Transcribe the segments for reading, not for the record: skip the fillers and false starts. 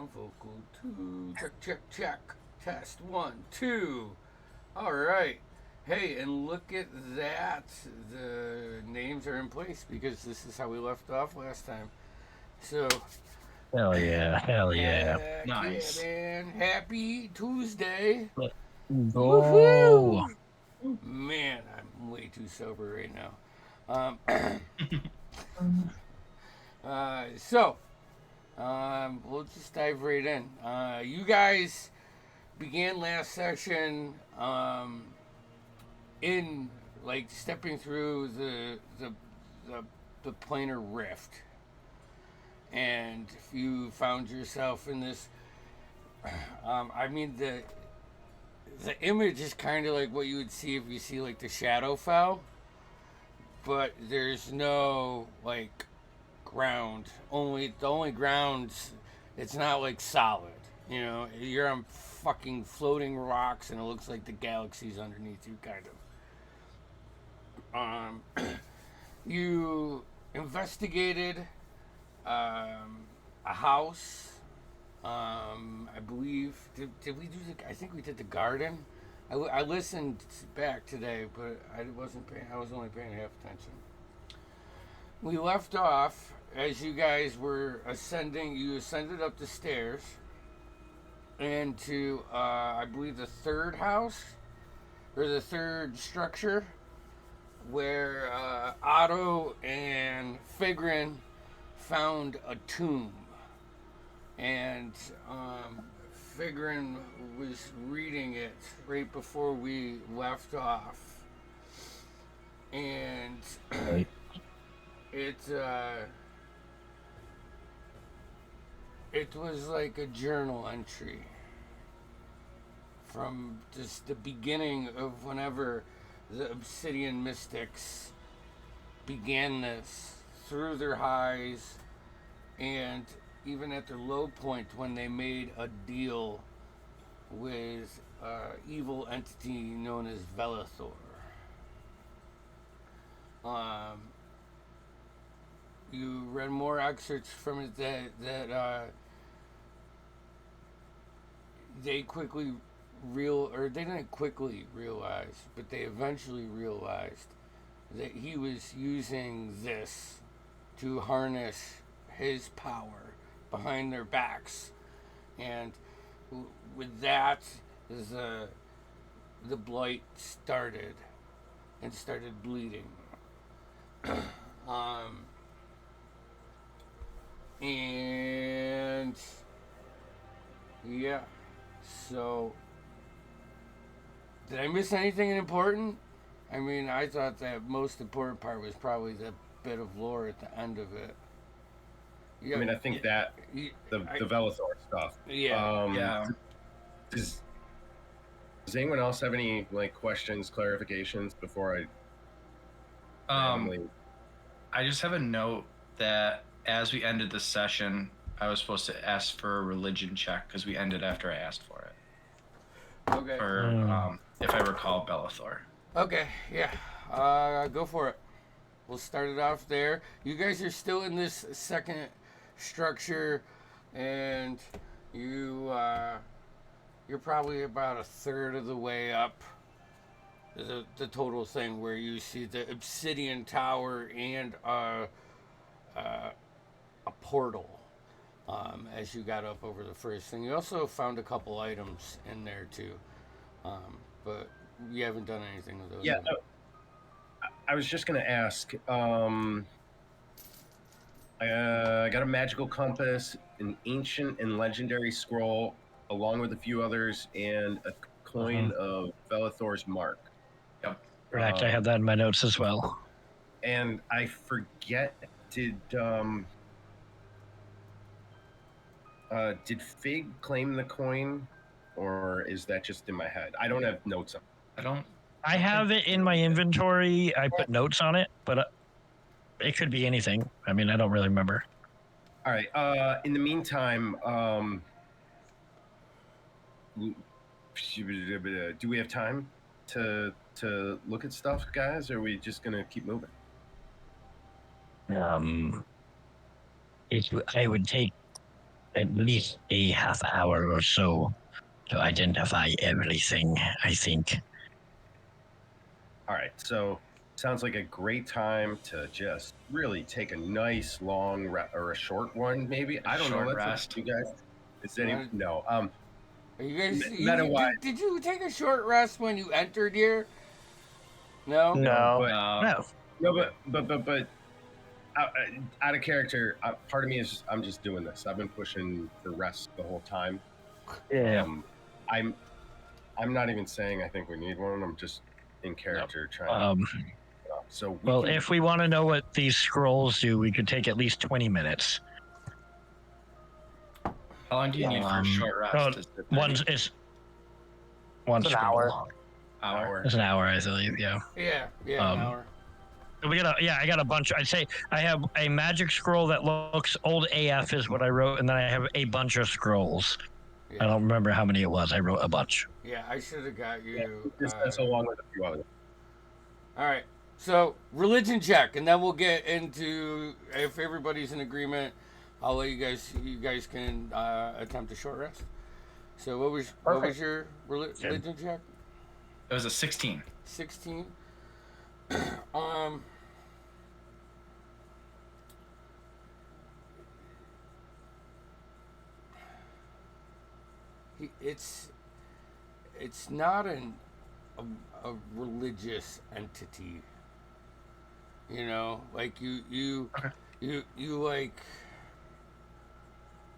Vocal 2. Check. Test 1, 2. All right. Hey, and look at that. The names are in place because this is how we left off last time. So, Hell yeah. Hell yeah. heck yeah, Nice. man. Happy Tuesday. Go. Woohoo! Man, I'm way too sober right now. So, we'll just dive right in. You guys began last session in like stepping through the planar rift, and you found yourself in this. I mean the image is kind of like what you would see if you see like the Shadowfell, but there's no like ground. Only the only grounds. It's not like solid. You know, you're on fucking floating rocks, and it looks like the galaxy's underneath you, kind of. You investigated a house. I believe did we do the? I think we did the garden. I listened back today, but I wasn't paying. I was only paying half attention. We left off as you guys were ascending. You ascended up the stairs into, I believe, the third house or the third structure where Otto and Figrin found a tomb. And Figrin was reading it right before we left off. And Right. it was like a journal entry from just the beginning of whenever the Obsidian Mystics began this, through their highs, and even at their low point when they made a deal with evil entity known as Velethor. You read more excerpts from it that they quickly they didn't quickly realize, but they eventually realized that he was using this to harness his power behind their backs, and with that, the blight started bleeding. And yeah, so did I miss anything important? I mean, I thought that most important part was probably the bit of lore at the end of it. I mean, I think that the Velethor stuff. Yeah. Yeah. Does anyone else have any like questions, clarifications before I? I just have a note that as we ended the session, I was supposed to ask for a religion check because we ended after I asked for it. Okay. Or if I recall, Belethor. Okay. Yeah. Go for it. We'll start it off there. You guys are still in this second structure, and you're probably about a third of the way up the total thing, where you see the obsidian tower and a portal. As you got up over the first thing, you also found a couple items in there too, but you haven't done anything with those. Yeah, no, I was just gonna ask. I got a magical compass, an ancient and legendary scroll, along with a few others, and a coin of Velethor's mark. Yep. Correct. I have that in my notes as well. And I forget, did Fig claim the coin, or is that just in my head? I don't have notes on. I have it in my inventory. I put notes on it, but it could be anything. I mean, I don't really remember. All right. In the meantime, do we have time to look at stuff, guys? Or are we just gonna keep moving? I would take at least a half hour or so to identify everything, I think. All right, so sounds like a great time to just really take a nice long or a short one, maybe. I don't know. Short That's up rest. to you guys. Is You any wanna- no? Are you guys? Meta You, wise, did you take a short rest when you entered here? No. no, but No. No. no, Okay. but out of character, part of me is I'm just doing this. I've been pushing for rest the whole time. Yeah. I'm not even saying I think we need one. I'm just in character trying to. So Well, can, if we want to know what these scrolls do, we could take at least 20 minutes. How long do you need for a short rest? Oh, Is it 30? One It's an scroll. hour? It's an hour, I believe. Yeah. Yeah. An hour. I got a bunch. I'd say I have a magic scroll that looks old AF is what I wrote, and then I have a bunch of scrolls. Yeah. I don't remember how many it was. I wrote a bunch. Yeah, I should have got you. this along with a few others. All right. So religion check, and then we'll get into if everybody's in agreement. I'll let you guys. You guys can attempt a short rest. So what was your religion check? It was a 16. 16. It's not a religious entity. You know, like you like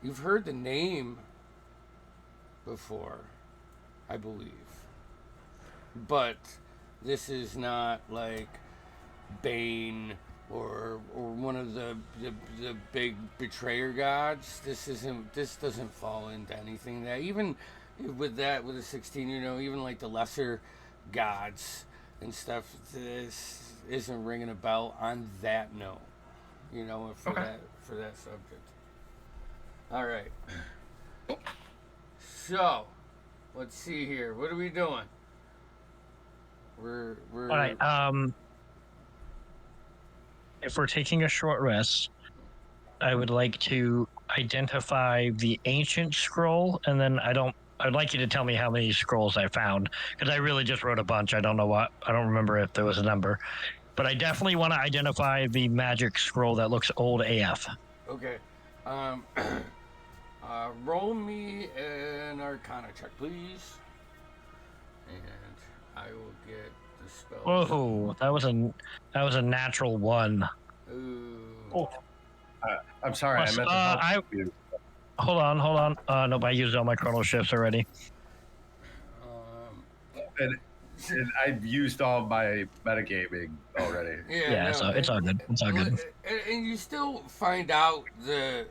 you've heard the name before, I believe. But this is not like Bane or one of the big betrayer gods. This doesn't fall into anything that even with a 16, you know, even like the lesser gods and stuff, this isn't ringing a bell on that note, you know, for that subject. All right. So, let's see here. What are we doing? We're All right. If we're taking a short rest, I would like to identify the ancient scroll, and then I'd like you to tell me how many scrolls I found, because I really just wrote a bunch. I don't remember if there was a number, but I definitely want to identify the magic scroll that looks old AF. Okay. Roll me an Arcana check, please, and I will get the spell. Whoa, that was a natural one. Ooh. Oh. I'm sorry, Plus, I meant to help you. Hold on. Nope, I used all my chrono shifts already. And I've used all my metagaming already. Yeah, so it's all good. It's all good. And you still find out the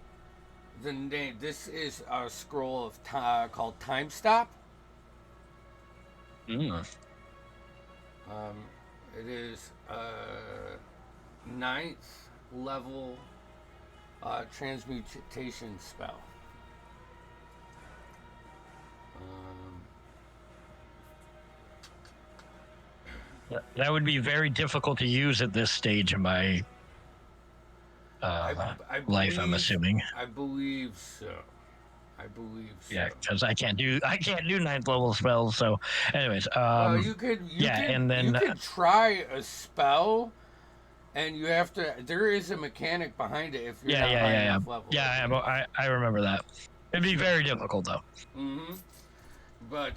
name. This is a scroll of called Time Stop. Mm. It is a 9th level transmutation spell. That would be very difficult to use at this stage in my life, I'm assuming. I believe so. Yeah, because I can't do 9th level spells. So, anyways, you could try a spell, and you have to. There is a mechanic behind it if you're not high enough level. Yeah, I remember that. It'd be very difficult though. Mm-hmm. But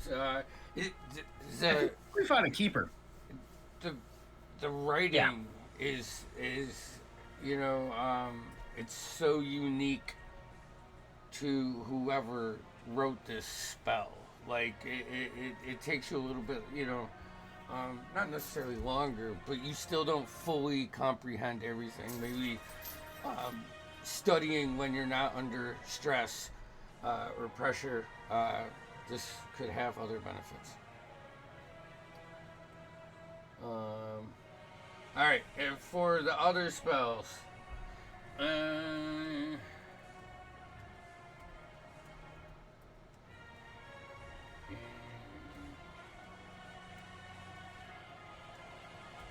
We found a keeper. The writing is you know it's so unique to whoever wrote this spell. Like it takes you a little bit, you know, not necessarily longer, but you still don't fully comprehend everything. Maybe studying when you're not under stress or pressure, this could have other benefits. All right, and for the other spells,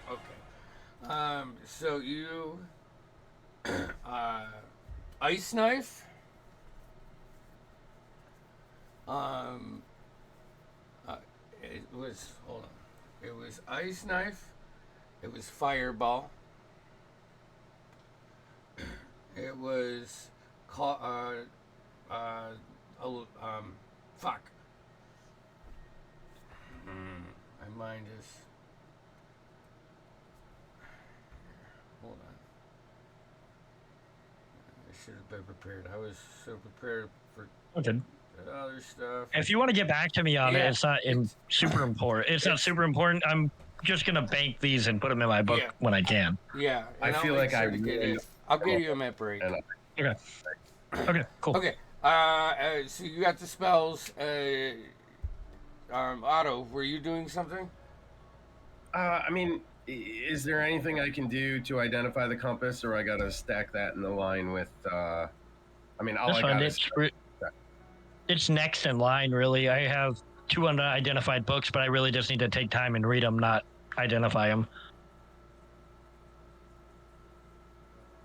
okay. So you, ice knife, Um, it was, hold on. It was ice knife. It was fireball. It was, fuck. My mind is. Hold on. I should have been prepared. I was so prepared for Okay. the other stuff. If you want to get back to me on it, Yeah, it's not super important. It's not super important. I'm just gonna bank these and put them in my book Yeah. when I can. Yeah, I and I'll feel make like I sure to get ruined it. I'll give you a minute break. And Okay. Okay. Cool. Okay. So you got the spells. Otto, were you doing something? I mean, is there anything I can do to identify the compass, or I gotta stack that in the line with? I mean, all That's I fine. got is. It's next in line, really. I have 2 unidentified books, but I really just need to take time and read them, not identify them.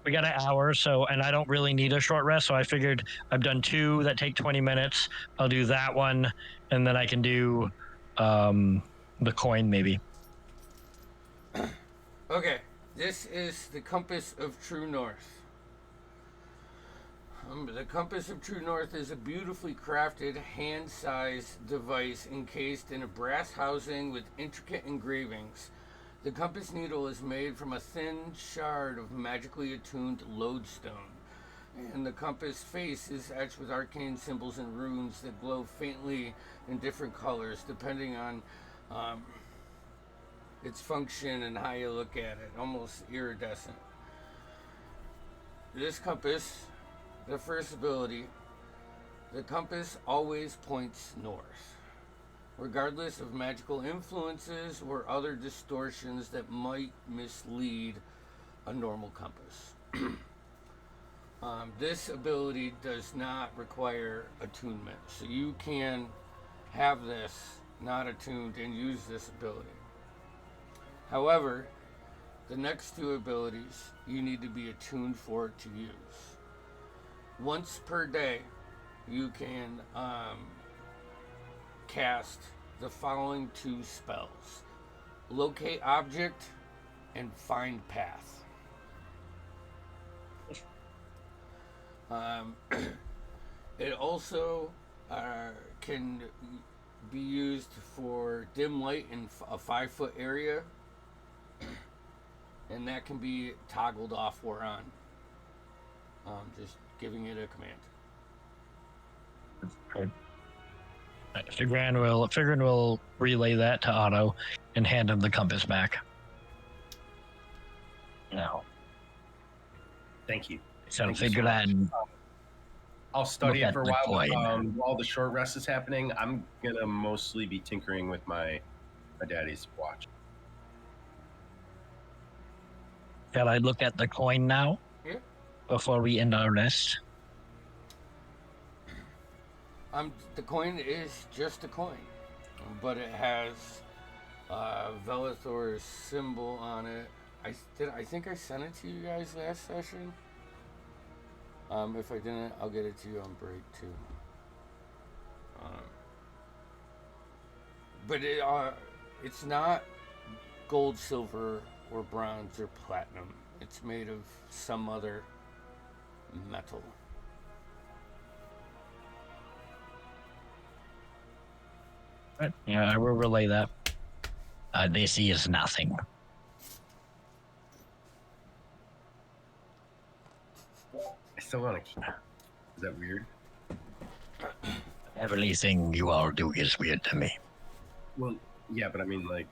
We got an hour, and I don't really need a short rest, so I figured I've done 2 that take 20 minutes. I'll do that one, and then I can do the coin, maybe. Okay. This is the compass of true north. The compass of true north is a beautifully crafted, hand-sized device encased in a brass housing with intricate engravings. The compass needle is made from a thin shard of magically attuned lodestone, and the compass face is etched with arcane symbols and runes that glow faintly in different colors depending on its function and how you look at it, almost iridescent. This compass, the first ability, the compass always points north, regardless of magical influences or other distortions that might mislead a normal compass. This ability does not require attunement, so you can have this not attuned and use this ability. However, the next 2 abilities you need to be attuned for to use. Once per day, you can cast the following 2 spells: Locate Object and Find Path. It also can be used for dim light in a 5-foot area, and that can be toggled off or on. Just giving it a command. Figuring we'll relay that to Otto and hand him the compass back. No. Thank you. So Thank you so figure much. that. I'll study Look it for a at the while. coin. While the short rest is happening, I'm gonna mostly be tinkering with my daddy's watch. Shall I look at the coin now? Yeah. Before we end our rest? The coin is just a coin, but it has Velithor's symbol on it. I think I sent it to you guys last session. If I didn't, I'll get it to you on break too. But it's not gold, silver, or bronze or platinum. It's made of some other metal. Right. Yeah, I will relay that. This is nothing. I still want to keep. Is that weird? Everything you all do is weird to me. Well, yeah, but I mean, like,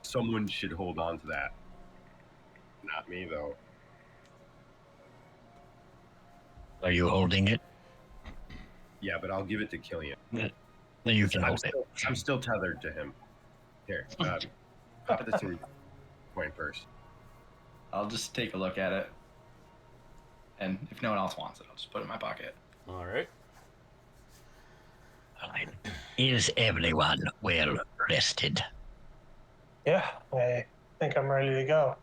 someone should hold on to that. Not me, though. Are you holding it? Yeah, but I'll give it to Killian. Then you can hold it. I'm still tethered to him. Here, pop this in point first. I'll just take a look at it. And if no one else wants it, I'll just put it in my pocket. All right. Fine. Is everyone well rested? Yeah, I think I'm ready to go.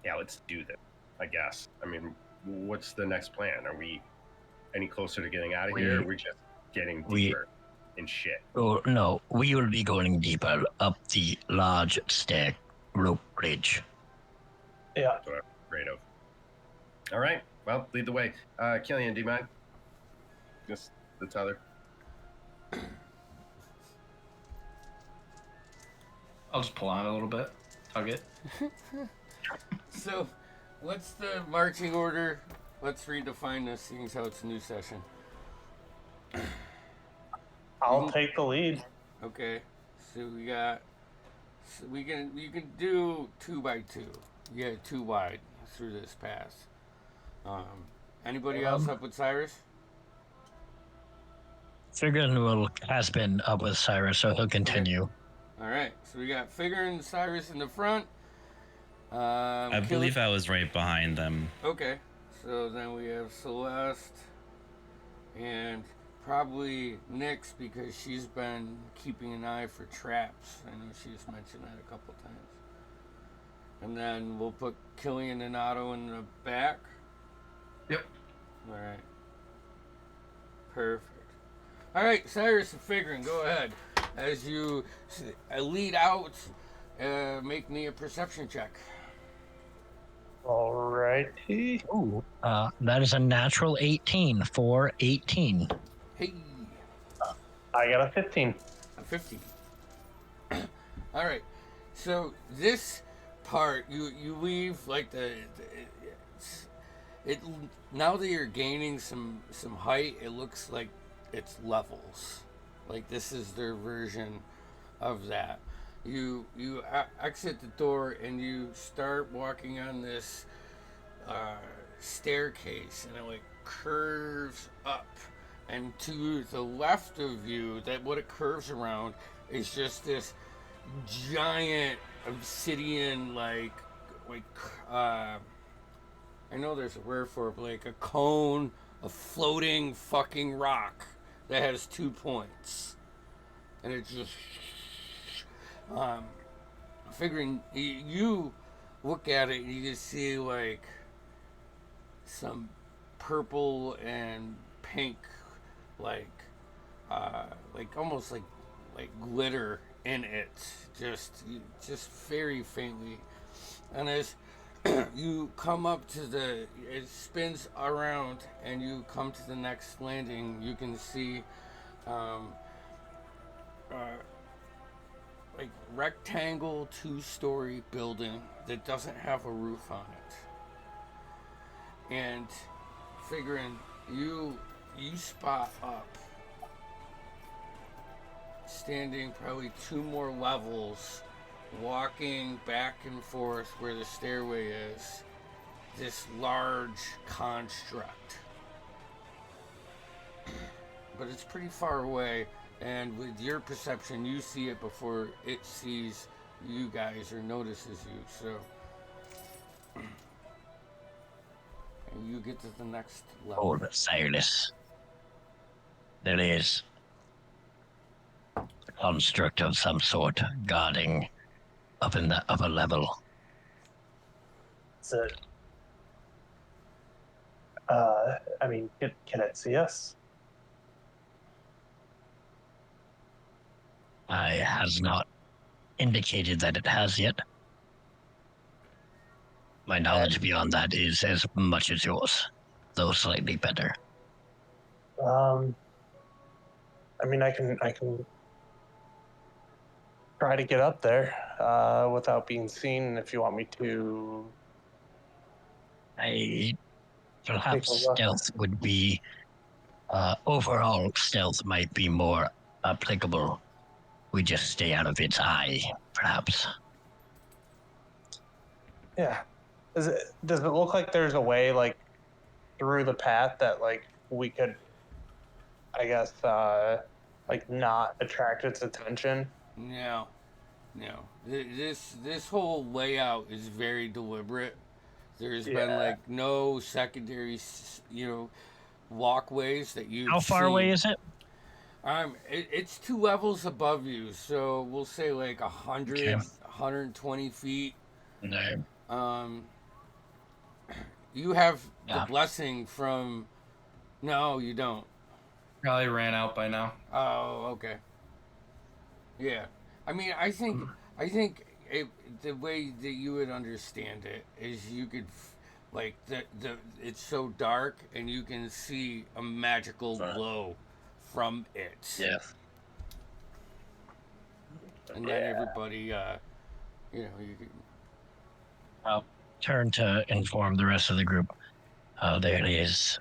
Yeah, let's do this, I guess. I mean, what's the next plan? Are we any closer to getting out of here? Or are we just getting We- deeper in shit. Oh, no, we will be going deeper up the large stair rope bridge. Yeah. That's what I'm afraid of. All right. Well, lead the way. Killian, do you mind? Just the tether. I'll just pull on it a little bit, tug it. So, what's the marching order? Let's redefine this, seeing as how it's a new session. I'll take the lead. Okay, so we got. So you can do 2 by 2. You get 2 wide through this pass. Anybody else up with Cyrus? Figuren has been up with Cyrus, so he'll continue. All right, so we got Figure and Cyrus in the front. I believe I was right behind them. Okay, so then we have Celeste and probably Nyx because she's been keeping an eye for traps. I know she's mentioned that a couple times. And then we'll put Killian and Otto in the back. Yep. All right. Perfect. All right, Cyrus and Figuring, go ahead. As you lead out, make me a perception check. Alrighty. Ooh, that is a natural 18 for 18. Hey, I got a 15. a 15. All right. So this part, you leave like it now that you're gaining some height, it looks like it's levels. Like this is their version of that. You exit the door and you start walking on this staircase, and it like curves up. And to the left of you, that what it curves around is just this giant obsidian, like I know there's a word for it, but like a cone of floating fucking rock that has 2 points, and it just figuring you look at it and you just see like some purple and pink like almost like glitter in it, just very faintly. And as you come up to it spins around and you come to the next landing, you can see like rectangle 2-story building that doesn't have a roof on it. And figuring you spot up standing probably 2 more levels, walking back and forth where the stairway is, this large construct. But it's pretty far away, and with your perception, you see it before it sees you guys or notices you. So, and you get to the next level. Oh, Cyrus. There is a construct of some sort guarding up in the upper level. Is it? I mean, can it see us? I has not indicated that it has yet. My knowledge beyond that is as much as yours, though slightly better. I mean, I can try to get up there without being seen. If you want me to, Perhaps Take a look. stealth would be, overall stealth might be more applicable. We just stay out of its eye, perhaps. yeah. Does it look like there's a way like through the path that like we could, I guess, like not attract its attention? No. This whole layout is very deliberate. There's been Yeah. like no secondary, walkways that you. How far away is it? It's 2 levels above you, so we'll say like 100, Okay. 120 feet. No. You have Yeah. the blessing from. No, you don't. Probably ran out by now. Oh, okay. Yeah, I mean, I think the way that you would understand it is you could, like the it's so dark and you can see a magical glow from it. Yeah. And then everybody, you could. I'll turn to inform the rest of the group. There is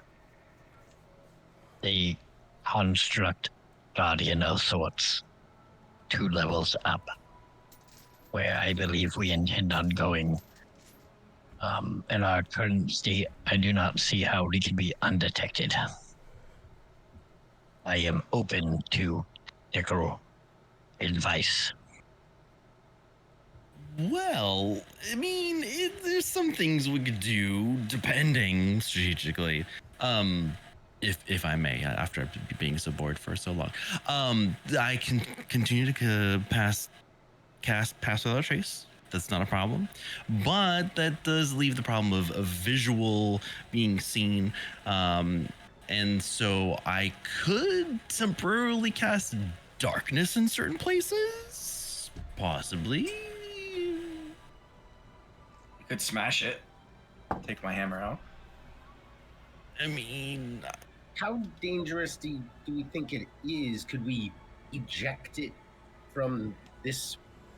the construct guardian of sorts, 2 levels up, where I believe we intend on going. In our current state, I do not see how we can be undetected. I am open to technical advice. Well, I mean, there's some things we could do depending strategically. If I may, after being so bored for so long, I can continue to cast Pass Without a Trace. That's not a problem, but that does leave the problem of visual being seen. And so I could temporarily cast darkness in certain places, possibly. You could smash it. Take my hammer out. I mean, How dangerous do we think it is? Could we eject it from this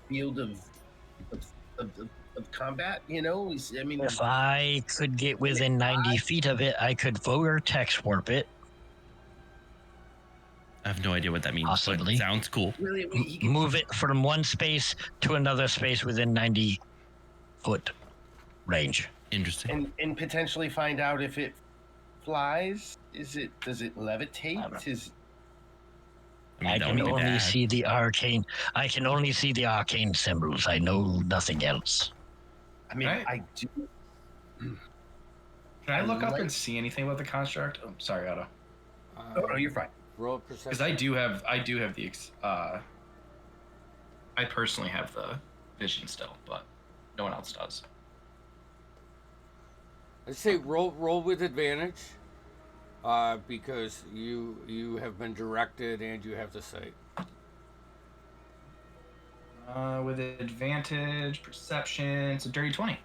field of combat? You know, I mean, If I could get within 90 feet of it, I could vortex warp it. I have no idea what that means. Possibly. But sounds cool. really, Move it from one space to another space within 90 foot range. Interesting. and potentially find out if it flies. Does it levitate? I that can would be only bad. see the arcane. I can only see the arcane symbols. I know nothing else. I mean, Right. I do. Can I look up and see anything about the construct? Oh, sorry, Otto. Oh, you're fine. Roll perception. Because I do have the I personally have the vision still, but no one else does. I'd say roll with advantage, because you have been directed and you have the sight. With advantage, perception, it's a dirty 20.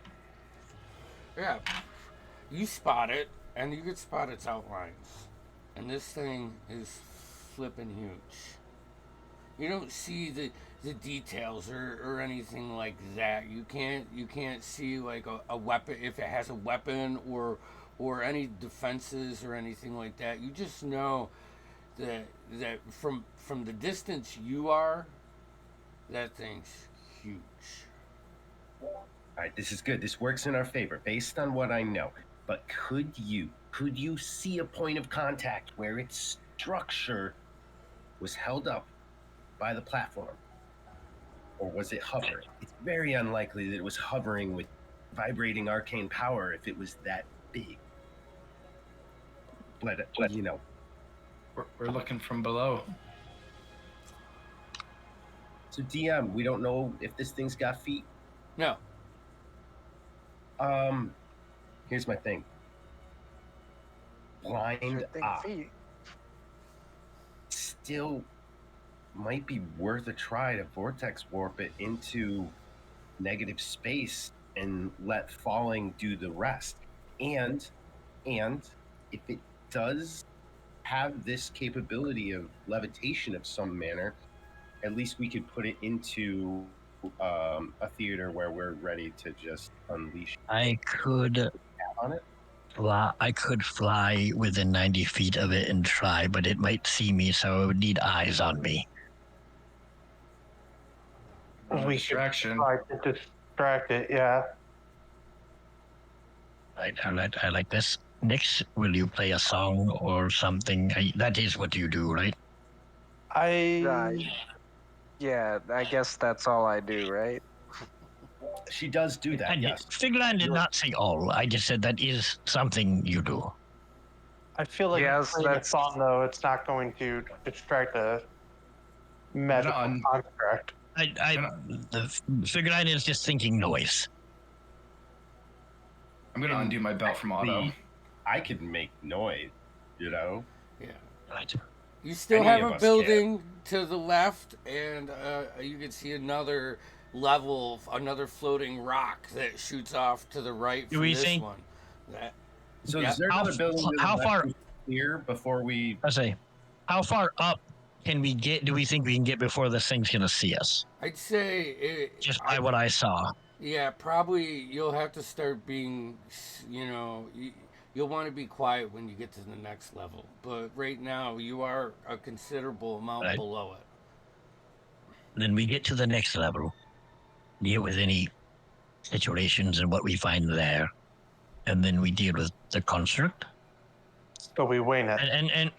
Yeah, you spot it, and you could spot its outlines, and this thing is flipping huge. You don't see the details or anything like that. You can't see like a weapon, if it has a weapon or any defenses or anything like that. You just know that from the distance you are, that thing's huge. All right, this is good. This works in our favor based on what I know. But could you see a point of contact where its structure was held up by the platform? Or was it hovering? It's very unlikely that it was hovering with vibrating arcane power if it was that big. But you know. We're looking from below. So DM, we don't know if this thing's got feet. No. Here's my thing. Blind eye still might be worth a try to vortex warp it into negative space and let falling do the rest. And if it does have this capability of levitation of some manner, at least we could put it into a theater where we're ready to just unleash I could on it. I could fly within 90 feet of it and try, but it might see me, so it would need eyes on me. We Distraction. should try to distract it, yeah. I like this. Nix, will you play a song or something? That is what you do, right? Yeah, I guess that's all I do, right? She does do that, yes. Figline did not say all. I just said that is something you do. I feel like Yes, playing a that's- song, though, it's not going to distract a magical construct. The Figline is just thinking noise. I'm gonna undo my belt from Otto. I can make noise, you know? Yeah. Right. You still Any have of a us building to the left, and you can see another level, another floating rock that shoots off to the right Do from we this think- one. That, So Yeah. is there How- another building to the how left far- we should clear before we? I say, how far up can we get? Do we think we can get before this thing's gonna see us? I'd say Just by what I saw. yeah, probably you'll have to start being, you'll want to be quiet when you get to the next level. But right now, you are a considerable amount Right. below it. Then we get to the next level, deal with any situations and what we find there, and then we deal with the construct. So we wing it. And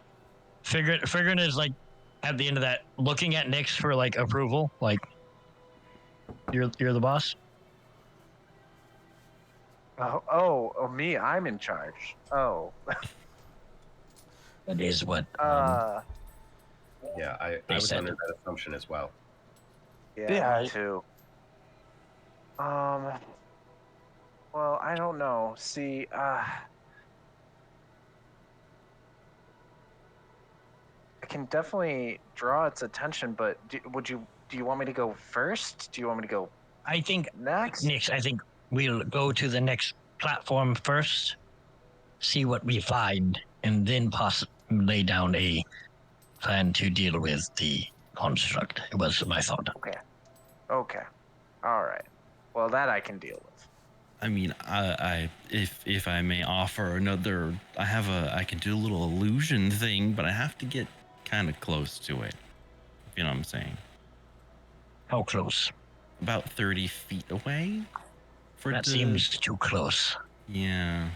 figuring is like at the end of that, looking at Nyx for like approval, like you're the boss. Oh, me, I'm in charge. Oh, That is what. Yeah, I They was said- under that assumption as well. yeah, Yeah, me too. Well, I don't know. See, I can definitely draw its attention, but do you want me to go first? Do you want me to go I think next? Nyx, I think we'll go to the next platform first, see what we find, and then possibly lay down a plan to deal with the construct. It was my thought. Okay. All right. Well, that I can deal with. I mean, if I may offer another, I can do a little illusion thing, but I have to get kind of close to it. If you know what I'm saying. How close? About 30 feet away. That seems too close. Yeah.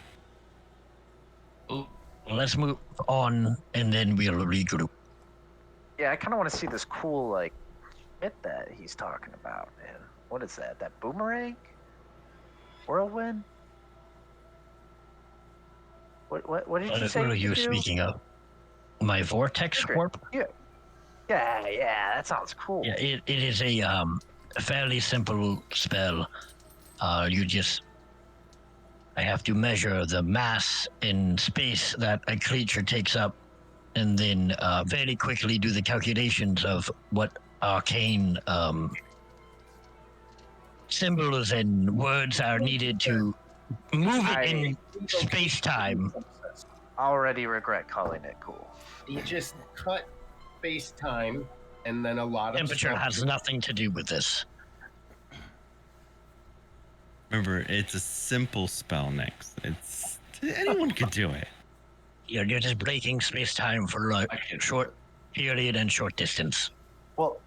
Let's move on, and then we'll regroup. Yeah, I kind of want to see this cool like shit that he's talking about, man. What is that? That boomerang? Whirlwind? What did you What say? are you you could do? speaking of? My vortex Secret. warp? Yeah, that sounds cool. Yeah, it is a fairly simple spell. I have to measure the mass in space that a creature takes up, and then very quickly do the calculations of what arcane symbols and words are needed to move it in space-time. Already regret calling it cool. You just cut space time, and then a lot of Temperature stuff- has nothing to do with this. Remember, it's a simple spell, Nyx. Anyone could do it. You're just breaking space-time for a short period and short distance. Well,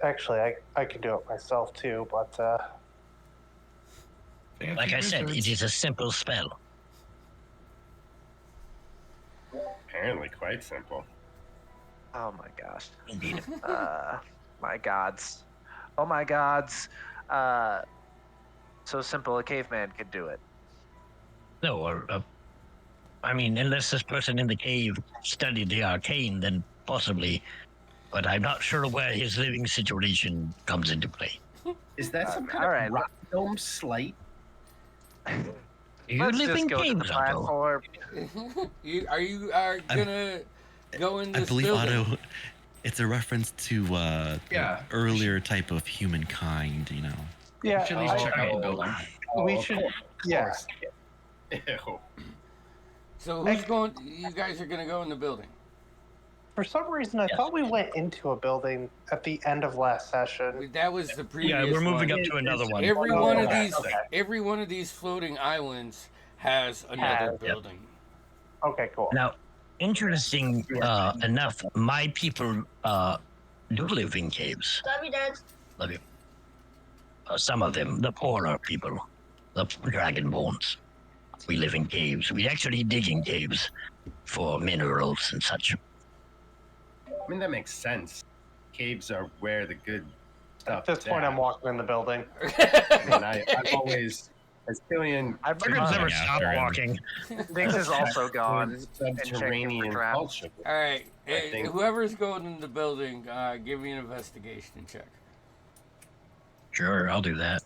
actually, I can do it myself too, but Like I said, it is a simple spell. Apparently, quite simple. Oh my gosh. Indeed. My gods. Oh my gods. So simple a caveman could do it. No, I mean, unless this person in the cave studied the arcane, then possibly. But I'm not sure where his living situation comes into play. Is that some kind all of right. rock dome slight? You Let's live just in go to the caves, Otto. platform. Are you gonna go in I this believe building? Otto. It's a reference to the Yeah. earlier type of humankind. You know. yeah, We should at least check out the building. we of should. course, of Yeah. course. Ew. So who's going? You guys are gonna go in the building. For some reason, I Yes. thought we went into a building at the end of last session. That was the previous. Yeah, we're moving one. up to another one. Every Oh, one of okay, these, okay. every one of these floating islands has another Has- building. Okay, cool. Now, interesting enough, my people do live in caves. Love you, Dad. Love you. Some of them, the poorer people, the dragonborns. We live in caves. We actually dig in caves for minerals and such. I mean, that makes sense. Caves are where the good stuff At this is point, at. I'm walking in the building. And I've always, as Killian, I've Figures never Yeah, stop after him. walking. Nyx is also gone. subterranean traps. culture. All right, I think- whoever's going in the building, give me an investigation check. Sure, I'll do that.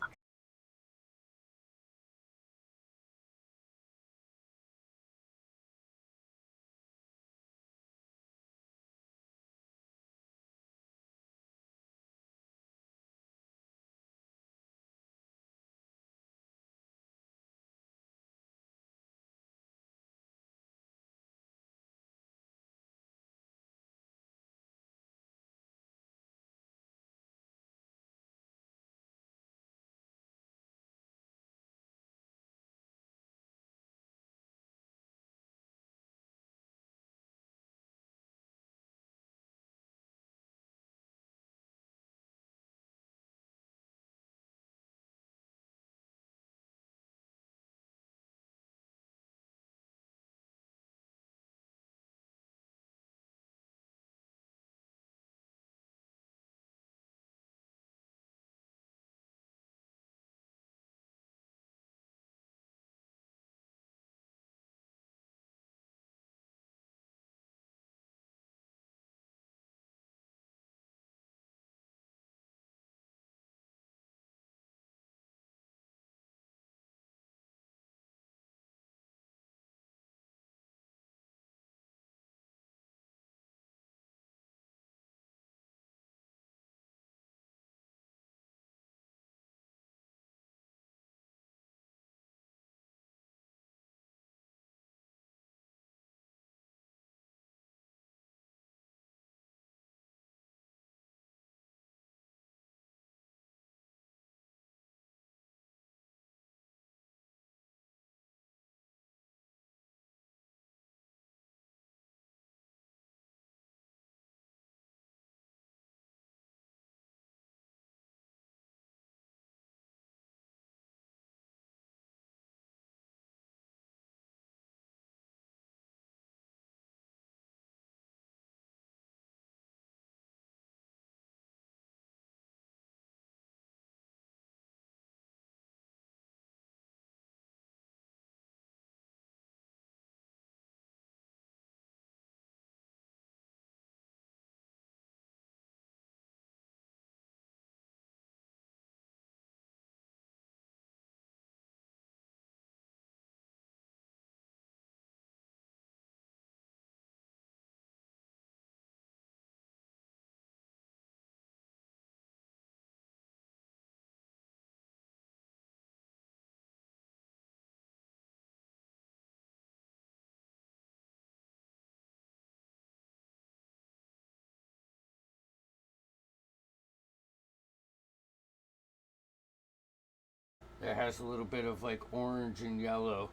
that has a little bit of like orange and yellow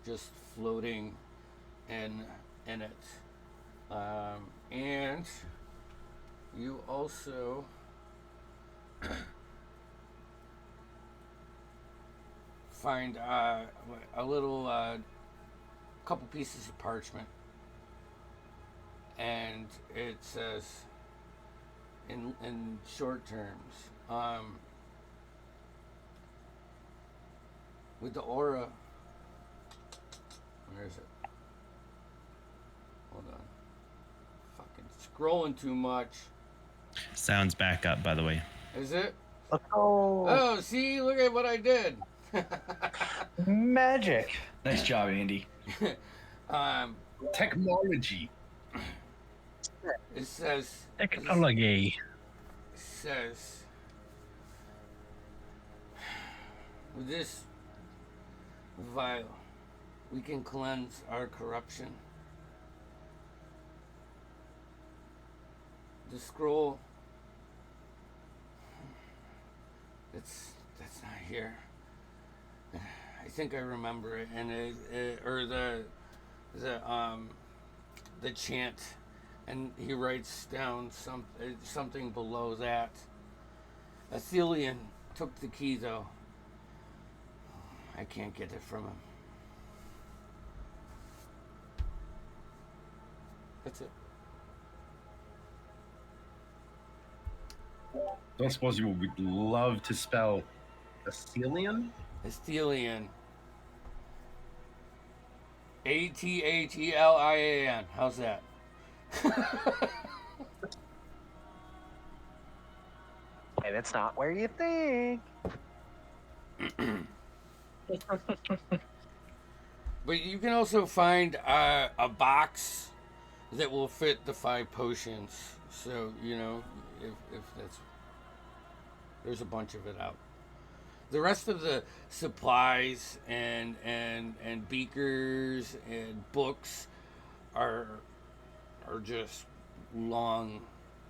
just floating in it. And you also find a little couple pieces of parchment, and it says in short terms, with the aura. Where is it? Hold on. Fucking scrolling too much. Sounds back up, by the way. Is it? Let's go. Oh, see, look at what I did. Magic. Nice job, Andy. Technology. It says Technology. with this vial, we can cleanse our corruption. The scroll, that's not here. I think I remember it, and or the chant, and he writes down something below that. Athelion took the key, though. I can't get it from him. That's it. Don't suppose you would love to spell Athelion? Athelion. Athelian. How's that? And it's not where you think. But you can also find a box that will fit the 5 potions. So, you know, if that's... There's a bunch of it out. The rest of the supplies and beakers and books are just long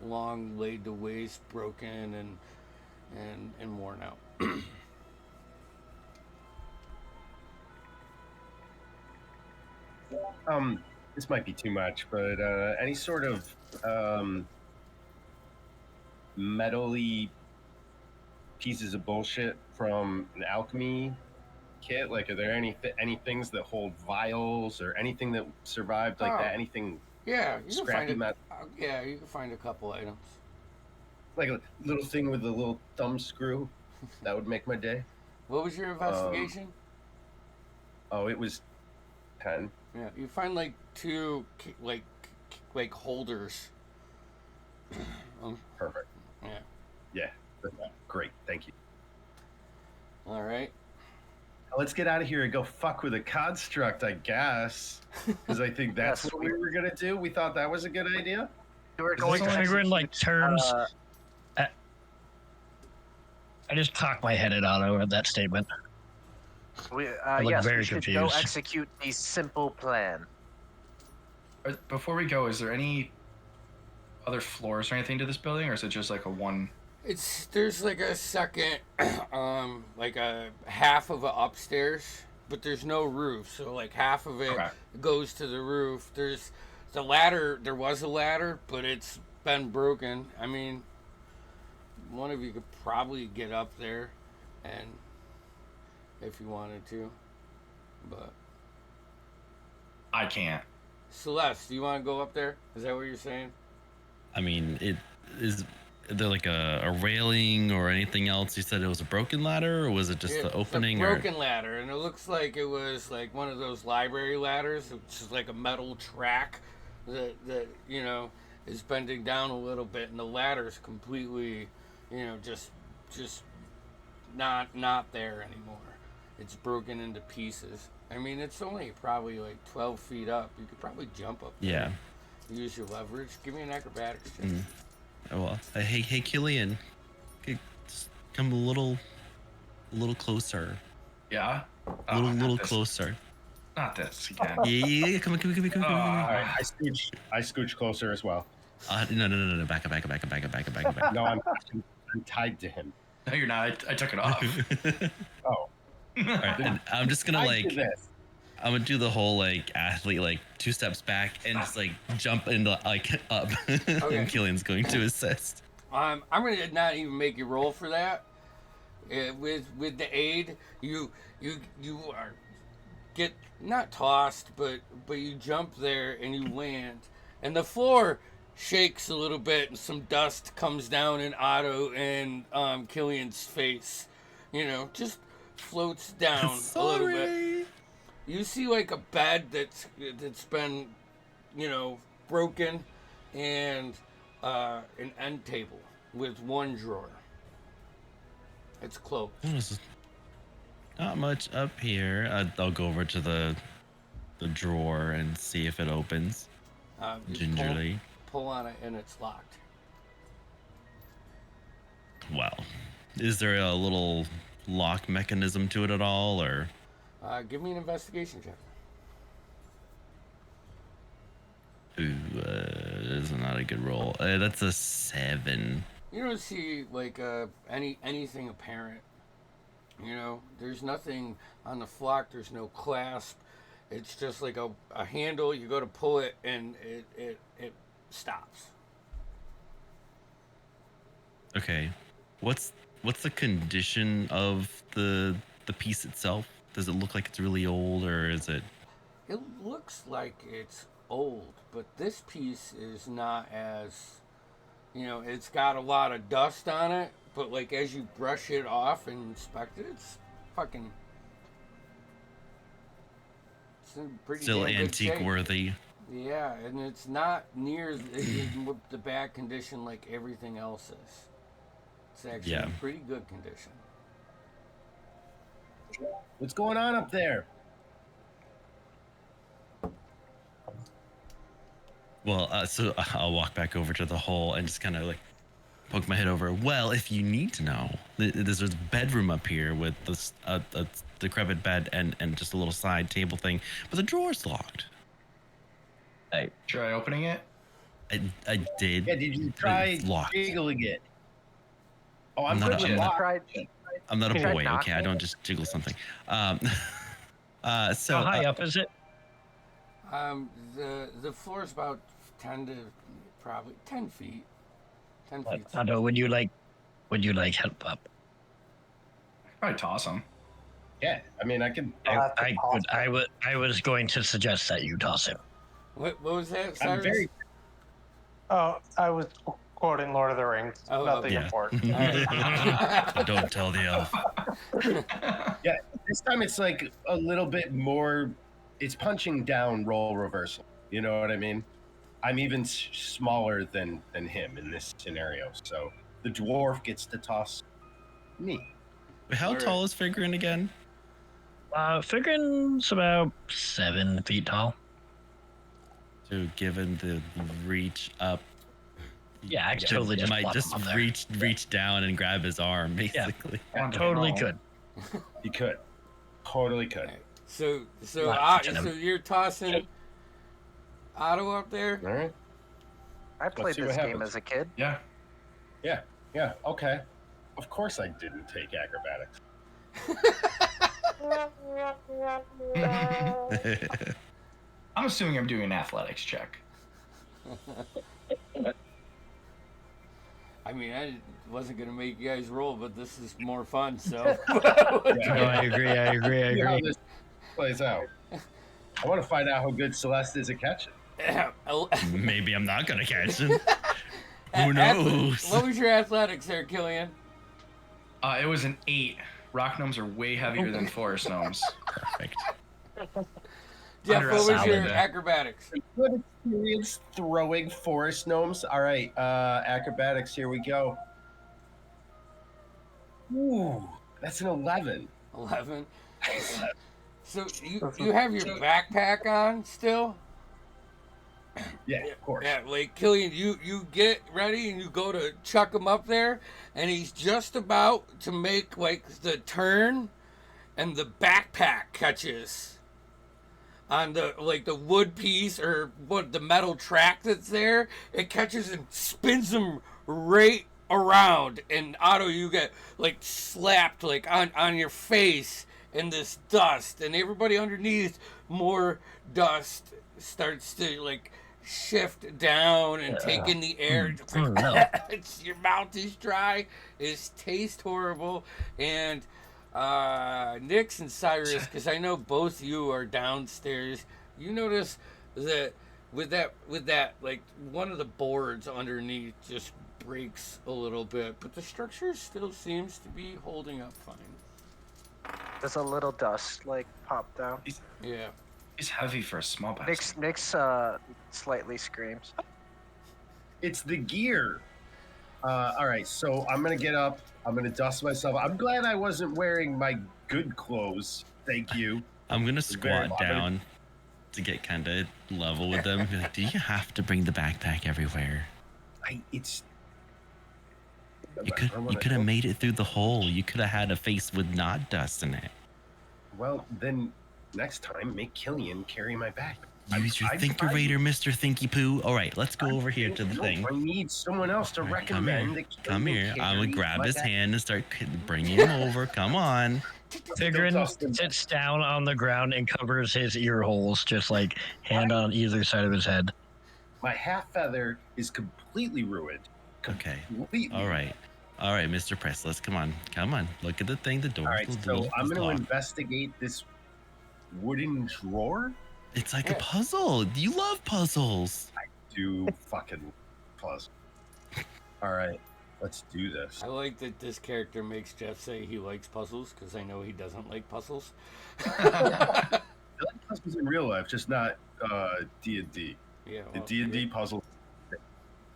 laid to waste, broken and worn out. This might be too much, but any sort of metal-y pieces of bullshit from an alchemy kit? Like, are there any things that hold vials or anything that survived like that? Anything? Yeah, you Scrappy can find metal. yeah, you can find a couple items. Like a little thing with a little thumb screw. That would make my day. What was your investigation? Oh, it was 10. Yeah, you find like 2 like holders. Perfect. Yeah. Yeah. Great. Thank you. All right. Let's get out of here and go fuck with a construct, I guess. Because I think that's Yes, what we were going to do. We thought that was a good idea. We're Is going this to figuring like execute, terms? I just cocked my head at Otto at that statement. look look yes, very we should go confused. execute a simple plan. Before we go, is there any other floors or anything to this building, or is it just like a one? There's like a second, like a half of it upstairs, but there's no roof. So like half of it Okay. goes to the roof. There's the ladder. There was a ladder, but it's been broken. I mean, one of you could probably get up there, and if you wanted to, but I can't. Celeste, do you want to go up there? Is that what you're saying? I mean, is there like a railing or anything else? You said it was a broken ladder, or was it just the It's opening? a broken ladder, and it looks like it was like one of those library ladders, which is like a metal track that you know is bending down a little bit, and the ladder's completely, you know, just not there anymore. It's broken into pieces. I mean, it's only probably like 12 feet up. You could probably jump up there. Yeah. Use your leverage. Give me an acrobatics check. Oh, well, hey, Killian, just come a little closer. Yeah. A little not this. Closer. Not this again. Yeah, come on. All right, I scooch closer as well. No, back up. No, I'm tied to him. No, you're not. I took it off. Oh, All right, and I'm just gonna I did like this. I'm gonna do the whole like athlete like 2 steps back and just like jump into like up. Okay. And Killian's going to assist. I'm gonna not even make you roll for that. With the aid, you are get not tossed, but you jump there and you land, and the floor shakes a little bit, and some dust comes down in Otto and Killian's face. You know, just floats down a little bit. Sorry. You see like a bed that's been, you know, broken, and an end table with one drawer. It's closed. There's not much up here. I'll go over to the drawer and see if it opens Just gingerly. pull on it and it's locked. Wow. Is there a little lock mechanism to it at all, or? Give me an investigation check. Ooh, this is not a good roll. That's a 7. You don't see like anything apparent. You know, there's nothing on the flock. There's no clasp. It's just like a handle. You go to pull it and it stops. Okay. What's the condition of the piece itself? Does it look like it's really old, or is it? It looks like it's old, but this piece is not as, you know, it's got a lot of dust on it, but like as you brush it off and inspect it, it's fucking, it's in pretty Still damn good antique shape. worthy. Yeah, and it's not near the bad condition like everything else is. It's actually Yeah. in pretty good condition. What's going on up there? Well, so I'll walk back over to the hole and just kind of like poke my head over. Well, if you need to know, there's a bedroom up here with this a decrepit bed and just a little side table thing, but the drawer's locked. Try opening it. I did. Yeah, did you try It's locked. jiggling it? Oh, I'm Not good a- with lock. Tried. I'm not a You tried boy, okay? knocking I don't it? just jiggle something. So How high up is it? The floor is about 10 to probably 10 feet. 10 feet. Otto, would you like help up? Probably toss him. Yeah, I mean, I can. I was going to suggest that you toss him. What was that, I'm Cyrus? very. Oh, I was quoting Lord of the Rings. Oh, Nothing yeah. important. All right. Don't tell the elf. Yeah, this time it's like a little bit more. It's punching down roll reversal. You know what I mean? I'm even smaller than him in this scenario, so the dwarf gets to toss me. How Alright. tall is Figurin again? Figurin's about 7 feet tall. So given the reach up, Yeah, I could totally just might plop just him up there. reach down and grab his arm, basically. Totally Roll. could. You could, totally could. So Not touching him. so you're tossing Otto up there? All right. I played see this what game happens. as a kid. Yeah. Yeah. Okay. Of course, I didn't take acrobatics. I'm assuming I'm doing an athletics check. I mean, I wasn't gonna make you guys roll, but this is more fun. So No, I agree. See how this plays out. I want to find out how good Celeste is at catching. Maybe I'm not gonna catch him. Who knows? What was your athletics there, Killian? It was an 8. Rock gnomes are way heavier than forest gnomes. Perfect. Jeff, Under what was your salad. acrobatics? Good experience throwing forest gnomes. All right, acrobatics. Here we go. Ooh, that's an 11. 11. So you have your backpack on still? Yeah, of course. Yeah, like Killian, you get ready and you go to chuck him up there, and he's just about to make like the turn, and the backpack catches on the like the wood piece or what the metal track that's there. It catches and spins him right around, and Otto, you get like slapped like on your face, and this dust, and everybody underneath, more dust starts to like shift down and take in the air. It's like, no. your mouth is dry, it tastes horrible, and Nyx and Cyrus, because I know both you are downstairs. You notice that with that, like one of the boards underneath just breaks a little bit, but the structure still seems to be holding up fine. There's a little dust like pop down. Yeah. It's heavy for a small bastard. Nyx slightly screams. It's the gear. All right, so I'm gonna get up. I'm gonna dust myself. I'm glad I wasn't wearing my good clothes. Thank you. I'm gonna squat down to get kind of level with them. Be like, do you have to bring the backpack everywhere? You could have made it through the hole. You could have had a face with not dust in it. Well, then next time, make Killian carry my bag. Use your Thinkerator, Mr. Thinky Poo. All right, let's go over here to the thing. I need someone else to recommend. Come here. I'm gonna grab his hand and start bringing him over. Come on. Tigrin sits down on the ground and covers his ear holes, just like hand on either side of his head. My half feather is completely ruined. Okay. Completely. All right, Mr. Pressless. Come on. Look at the thing. The door. All right, so I'm going to investigate this wooden drawer. It's like a puzzle. You love puzzles. I do fucking puzzle. All right, let's do this. I like that this character makes Jeff say he likes puzzles, because I know he doesn't like puzzles. I like puzzles in real life, just not D&D. Yeah, The D&D puzzles,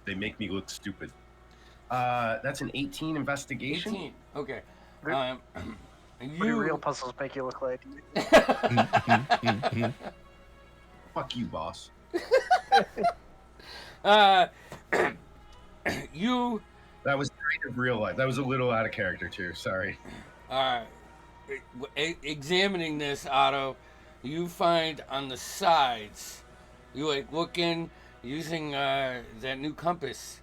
they make me look stupid. That's an 18 investigation. 18. Okay. What do real puzzles make you look like? Fuck you, boss. You. That was kind of real life. That was a little out of character too. Sorry. Examining this, Otto, you find on the sides, you like look in using that new compass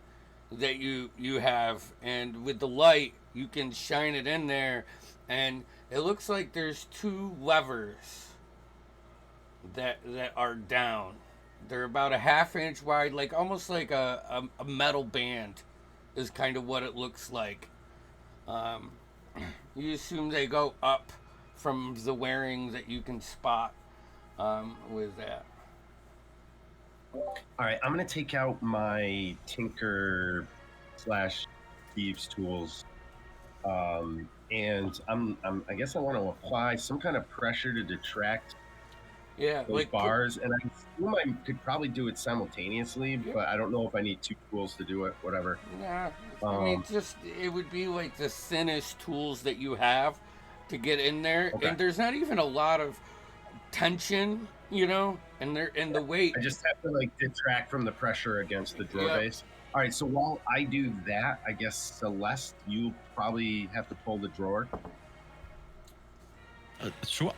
that you have, and with the light you can shine it in there, and it looks like there's two levers that are down. They're about a ½ inch wide, like almost like a metal band is kind of what it looks like. You assume they go up from the wearing that you can spot with that. All right, I'm gonna take out my tinker / thieves tools, and I guess I want to apply some kind of pressure to detract those like bars, and I assume I could probably do it simultaneously, but I don't know if I need 2 tools to do it. Whatever. Yeah, I mean, it would be like the thinnest tools that you have to get in there, and there's not even a lot of tension, and the weight. I just have to like detract from the pressure against the drawer base. All right, so while I do that, I guess Celeste, you'll probably have to pull the drawer. Sure.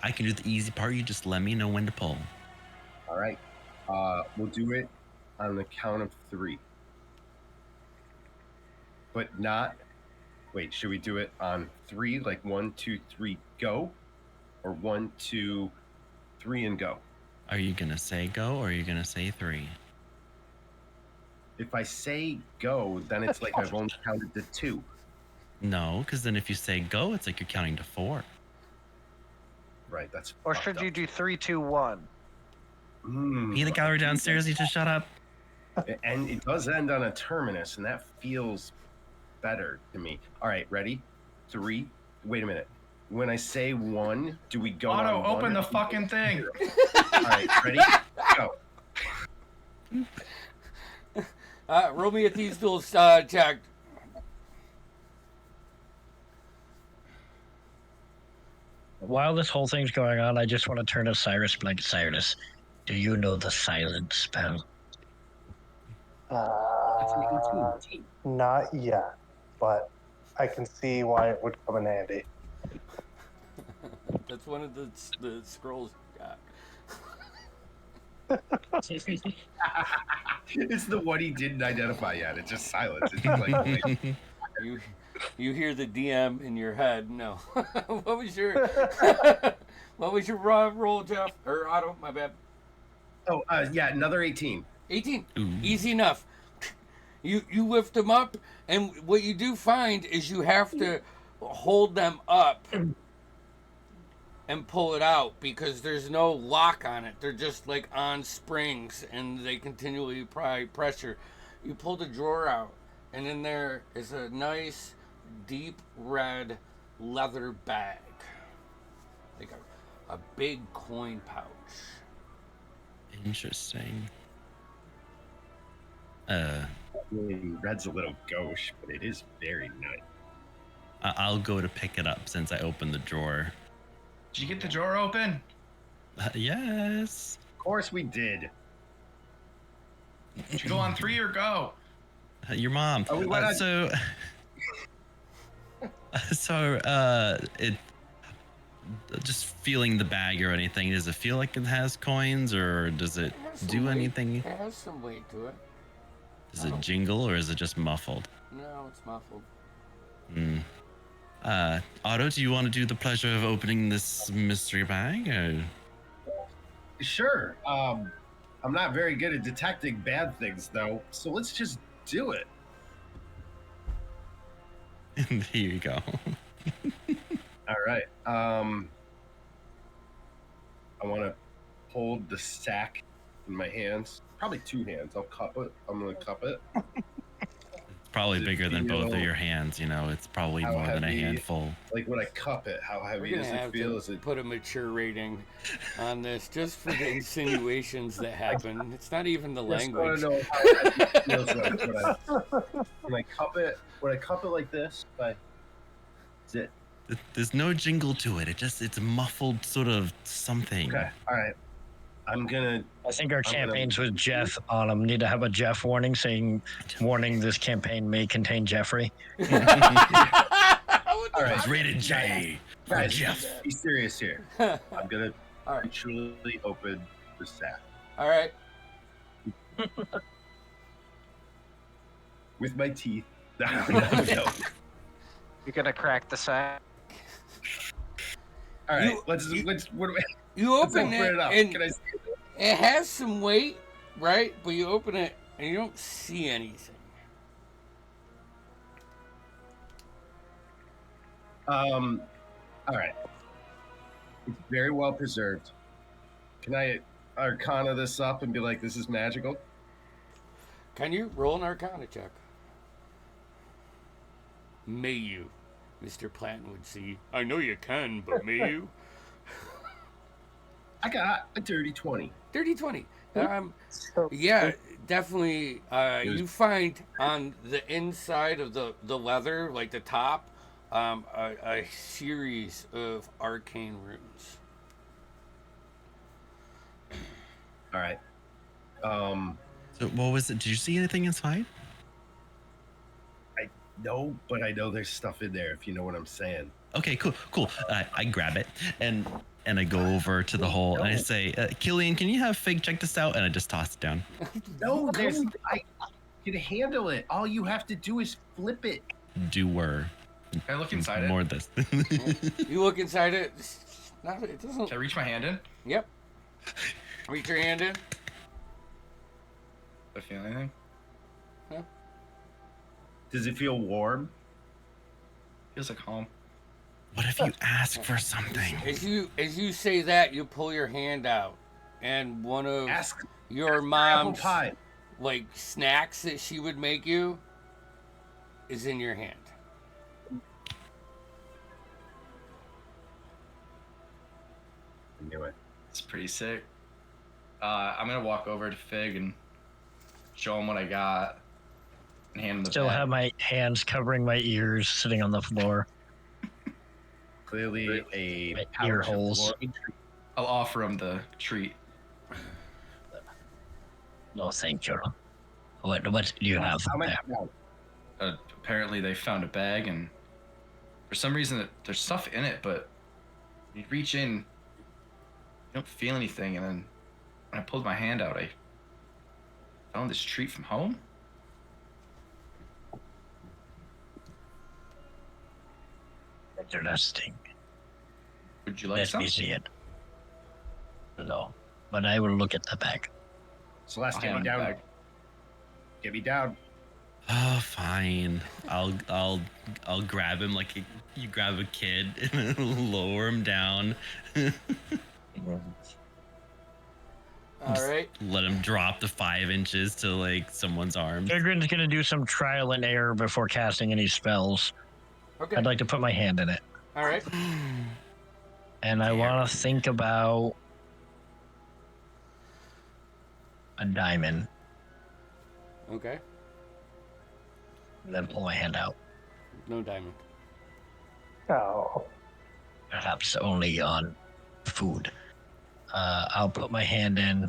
I can do the easy part. You just let me know when to pull. All right. We'll do it on the count of 3. But not... Wait, should we do it on 3? Like 1, 2, 3, go? Or 1, 2, 3, and go? Are you going to say go, or are you going to say 3? If I say go, then it's like I've only counted to 2. No, because then if you say go, it's like you're counting to 4. Right, that's... Or should you do 3, 2, 1? Peanut gallery downstairs, you just shut up. And it does end on a terminus, and that feels better to me. All right, ready? 3. Wait a minute. When I say 1, do we go Otto, on open 1 the fucking thing. All right, ready? Go. Roll me a thieves tools check. While this whole thing's going on, I just want to turn to Cyrus and be like, Cyrus, do you know the silent spell? Not yet, but I can see why it would come in handy. That's one of the scrolls you got. It's the one he didn't identify yet. It's just silence. It's just like, You hear the DM in your head. No. What was your what was your raw roll, Jeff? Or Otto? My bad. Oh, yeah, another 18. 18. Ooh. Easy enough. You lift them up, and what you do find is you have to hold them up and pull it out because there's no lock on it. They're just like on springs, and they continually apply pressure. You pull the drawer out, and in there is a nice, deep red leather bag, like a big coin pouch. Interesting. Red's a little gauche, but it is very nice. I'll go to pick it up since I opened the drawer. Did you get the drawer open? Yes. Of course we did. Did you go on 3 or go? Your mom. Oh, we went on- So it just feeling the bag or anything, does it feel like it has coins, or does it do anything? It has some weight to it. Does it jingle, or is it just muffled? No, it's muffled. Otto, do you want to do the pleasure of opening this mystery bag? Or... Sure. I'm not very good at detecting bad things, though, so let's just do it. Here you go. All right. I want to hold the sack in my hands. Probably 2 hands. I'll cup it. I'm going to cup it. It's probably Does it bigger than both of feel- your hands. You know, it's probably How more than a heavy? handful. Like when I cup it, how We're heavy gonna does it have feel? to Is it put a mature rating on this just for the insinuations that happen. It's not even the just want language. to know how heavy it feels like when I cup it? When I cup it like this, is it There's no jingle to it. It's muffled sort of something. okay? All right. I'm gonna. I think our I'm gonna- campaigns with Jeff on them need to have a Jeff warning saying, warning, this campaign may contain Jeffrey. All right, It's rated J for guys. Jeff. Be serious here. I'm gonna All right. truly open the sack All right. with my teeth. No. You're gonna crack the sack. All right, You- let's. you- What do we? You Let's open open it it, up. and Can I see it? it has some weight, right? But you open it, and you don't see anything. All right. It's very well preserved. Can I arcana this up and be like, this is magical? Can you roll an Arcana check? May you, Mr. Planton would see. I know you can, but may you? I got a dirty 20. 30-20. So, Yeah, definitely. You find on the inside of the leather, like the top, a series of arcane runes. All right. So what was it? Did you see anything inside? No, but I know there's stuff in there, if you know what I'm saying. Okay, cool. I grab it and I go over to the hole and I say, Killian, can you have Fig check this out? And I just toss it down. No, I can handle it. All you have to do is flip it. Doer. Can I look inside it? More of this. You look inside it. It doesn't. Can I reach my hand in? Do Yep. Reach your hand in. I feel anything? Does it feel warm? Feels like home. What if you ask for something? As you say that, you pull your hand out, and one of Ask your apple mom's pie. like snacks that she would make you is in your hand. I knew it. It's pretty sick. I'm gonna walk over to Fig and show him what I got and hand him the Still bag. have my hands covering my ears sitting on the floor. Clearly a My pouch ear of holes. glory. I'll offer him the treat. No, thank you. What do you have How much? there? No. Apparently they found a bag and for some reason there's stuff in it, but you reach in, you don't feel anything, and then when I pulled my hand out, I found this treat from home. Interesting. Would you like Let some? me see it. No, but I will look at the bag. Celeste, I'll get me hand him the down. bag. Get me down. Oh, fine. I'll grab him like you grab a kid and then lower him down. All right. Let him drop the 5 inches to like someone's arms. Gregrin's gonna do some trial and error before casting any spells. Okay. I'd like to put my hand in it. All right. And I want to think about a diamond. Okay. And then pull my hand out. No diamond. Oh. Perhaps only on food. I'll put my hand in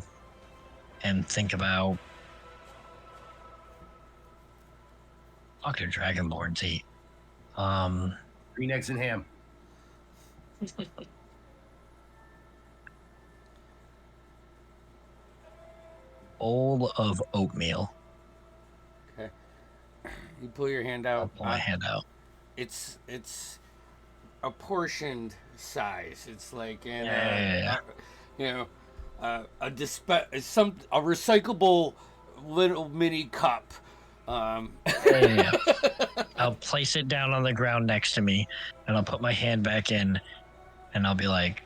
and think about Dr. Dragonborn's eat. Green eggs and ham. Bowl of oatmeal. Okay. You pull your hand I'll out. pull my hand out. It's a portioned size. It's like in Yeah. a recyclable little mini cup. Yeah. I'll place it down on the ground next to me, and I'll put my hand back in, and I'll be like,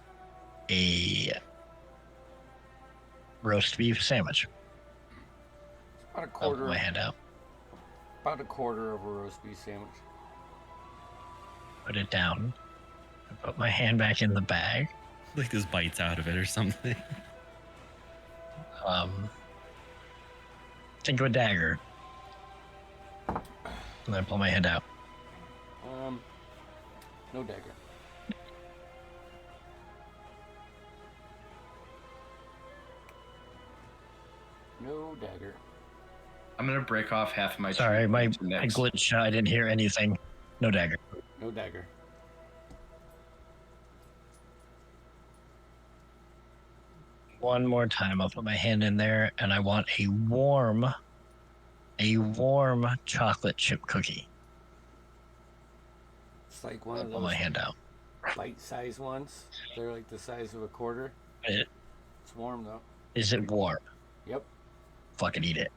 a roast beef sandwich. About a I'll quarter. put my hand out, About a quarter of a roast beef sandwich. put it down, and put my hand back in the bag. Like this bites out of it or something. Think of a dagger. And then pull my hand out. No dagger. No dagger. I'm gonna break off half of my. Sorry, tree my to mix. glitch. I didn't hear anything. No dagger. No dagger. One more time. I'll put my hand in there, and I want a warm chocolate chip cookie. It's like one I'll of pull my those hand out. bite-sized ones. They're like the size of a quarter. It- It's warm though. Is it warm? Yep. Fucking eat it.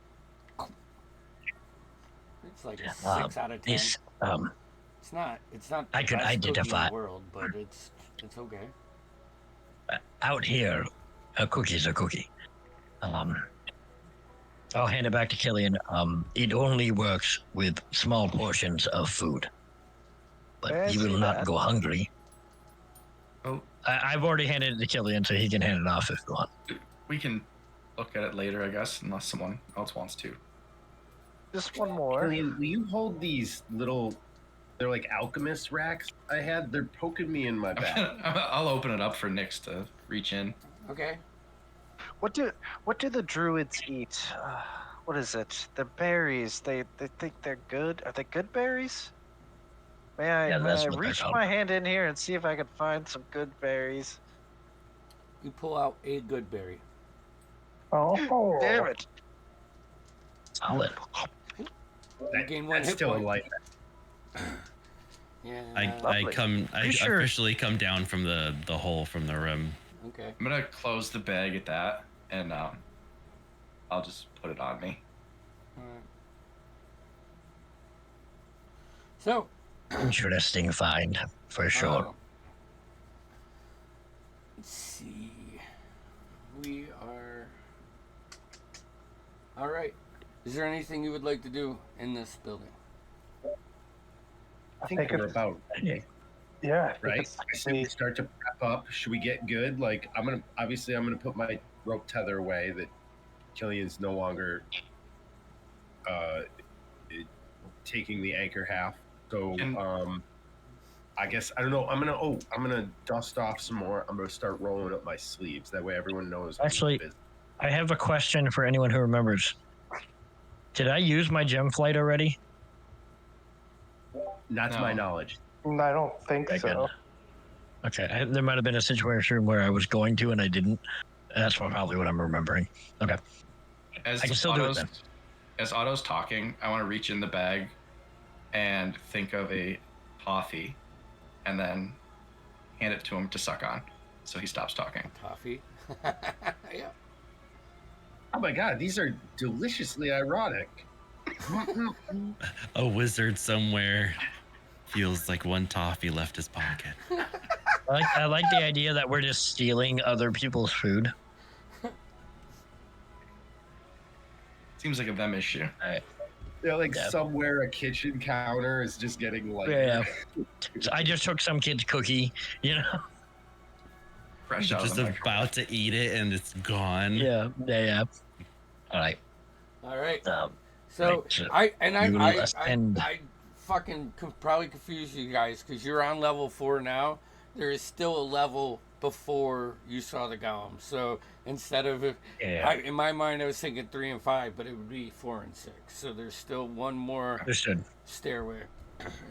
It's like a 6 out of 10. It's It's not. It's not. I the could best cookie in the identify- world, but it's okay. out here. A cookie's a cookie. I'll hand it back to Killian. It only works with small portions of food, but Yeah, I you will see not that. go hungry. Oh, I've already handed it to Killian, so he can hand it off if you want. we can look at it later, I guess, unless someone else wants to. Just one more. Killian, will you hold these little? They're like alchemist racks. I had. They're poking me in my back. I'll open it up for Nyx to reach in. Okay. What do the druids eat? What is it? The berries. They think they're good. Are they good berries? May I, Yeah, may that's I what they're reach called. my hand in here and see if I can find some good berries? You pull out a good berry. Oh. Damn it! Solid. You gain one That's hit still point. a life. Yeah. I Lovely. Sure. officially come down from the hole from the rim. Okay. I'm gonna close the bag at that, and I'll just put it on me. Alright. So. Interesting find, for sure. Let's see. We are. All right. Is there anything you would like to do in this building? I think Take it- we're about Yeah. right. I say we start to prep up. Should we get good? Like I'm gonna put my rope tether away. That Killian's no longer taking the anchor half. So I guess I don't know. I'm gonna dust off some more. I'm gonna start rolling up my sleeves. That way everyone knows. I'm Actually- busy. I have a question for anyone who remembers. Did I use my gem flight already? Not to No. my knowledge. I don't think Okay, so. good. Okay, there might have been a situation where I was going to and I didn't. That's probably what I'm remembering. Okay. As I can still do it Otto's, then. as Otto's talking, I want to reach in the bag and think of a toffee and then hand it to him to suck on, so he stops talking. Toffee. Yeah. Oh my god, these are deliciously ironic. A wizard somewhere feels like one toffee left his pocket. I like the idea that we're just stealing other people's food. Seems like a them issue. They're like Yeah. somewhere a kitchen counter is just getting lighter. Yeah. So I just took some kid's cookie, you know? Fresh out Just of the microwave. about to eat it and it's gone. Yeah. All right. All right. Um, So right, so I you ascend. fucking probably confuse you guys because you're on level 4 now. There is still a level before you saw the golem. So instead of in my mind I was thinking 3 and 5, but it would be 4 and 6. So there's still one more Understood. stairway.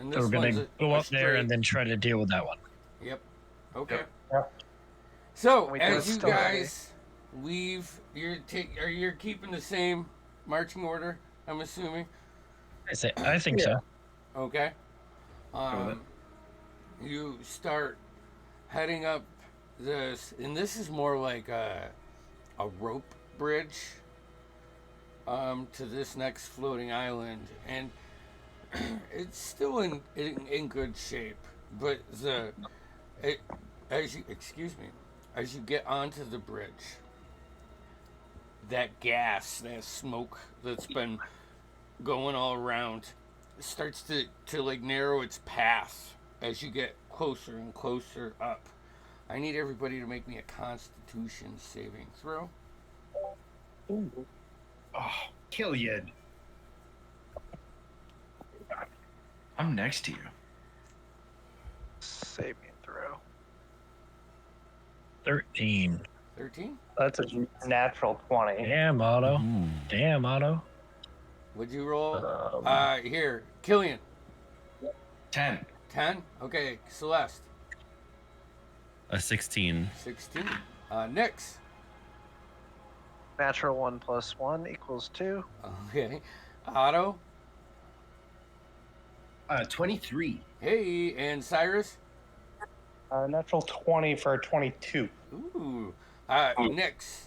And So we're one's gonna go up there and then try to deal with that one. Yep. Okay. Yep. So We do as it you still, guys leave, you're keeping the same marching order. I'm assuming. I think so. Okay. with it. You start heading up this, and this is more like a rope bridge to this next floating island, and it's still in good shape, but as you get onto the bridge, that gas, that smoke that's been going all around starts to like narrow its path as you get closer and closer up. I need everybody to make me a Constitution saving throw. Oh, Killian. I'm next to you. Saving throw. 13. 13? That's a natural 20. Damn, Otto. Ooh. Damn, Otto. Would you roll? Um, Here, Killian. 10. 10? Okay, Celeste. A 16. 16. Nyx. Natural 1 plus 1 equals 2. Okay. Otto. 23. Hey, and Cyrus. Natural 20 for a 22. Ooh. Nyx.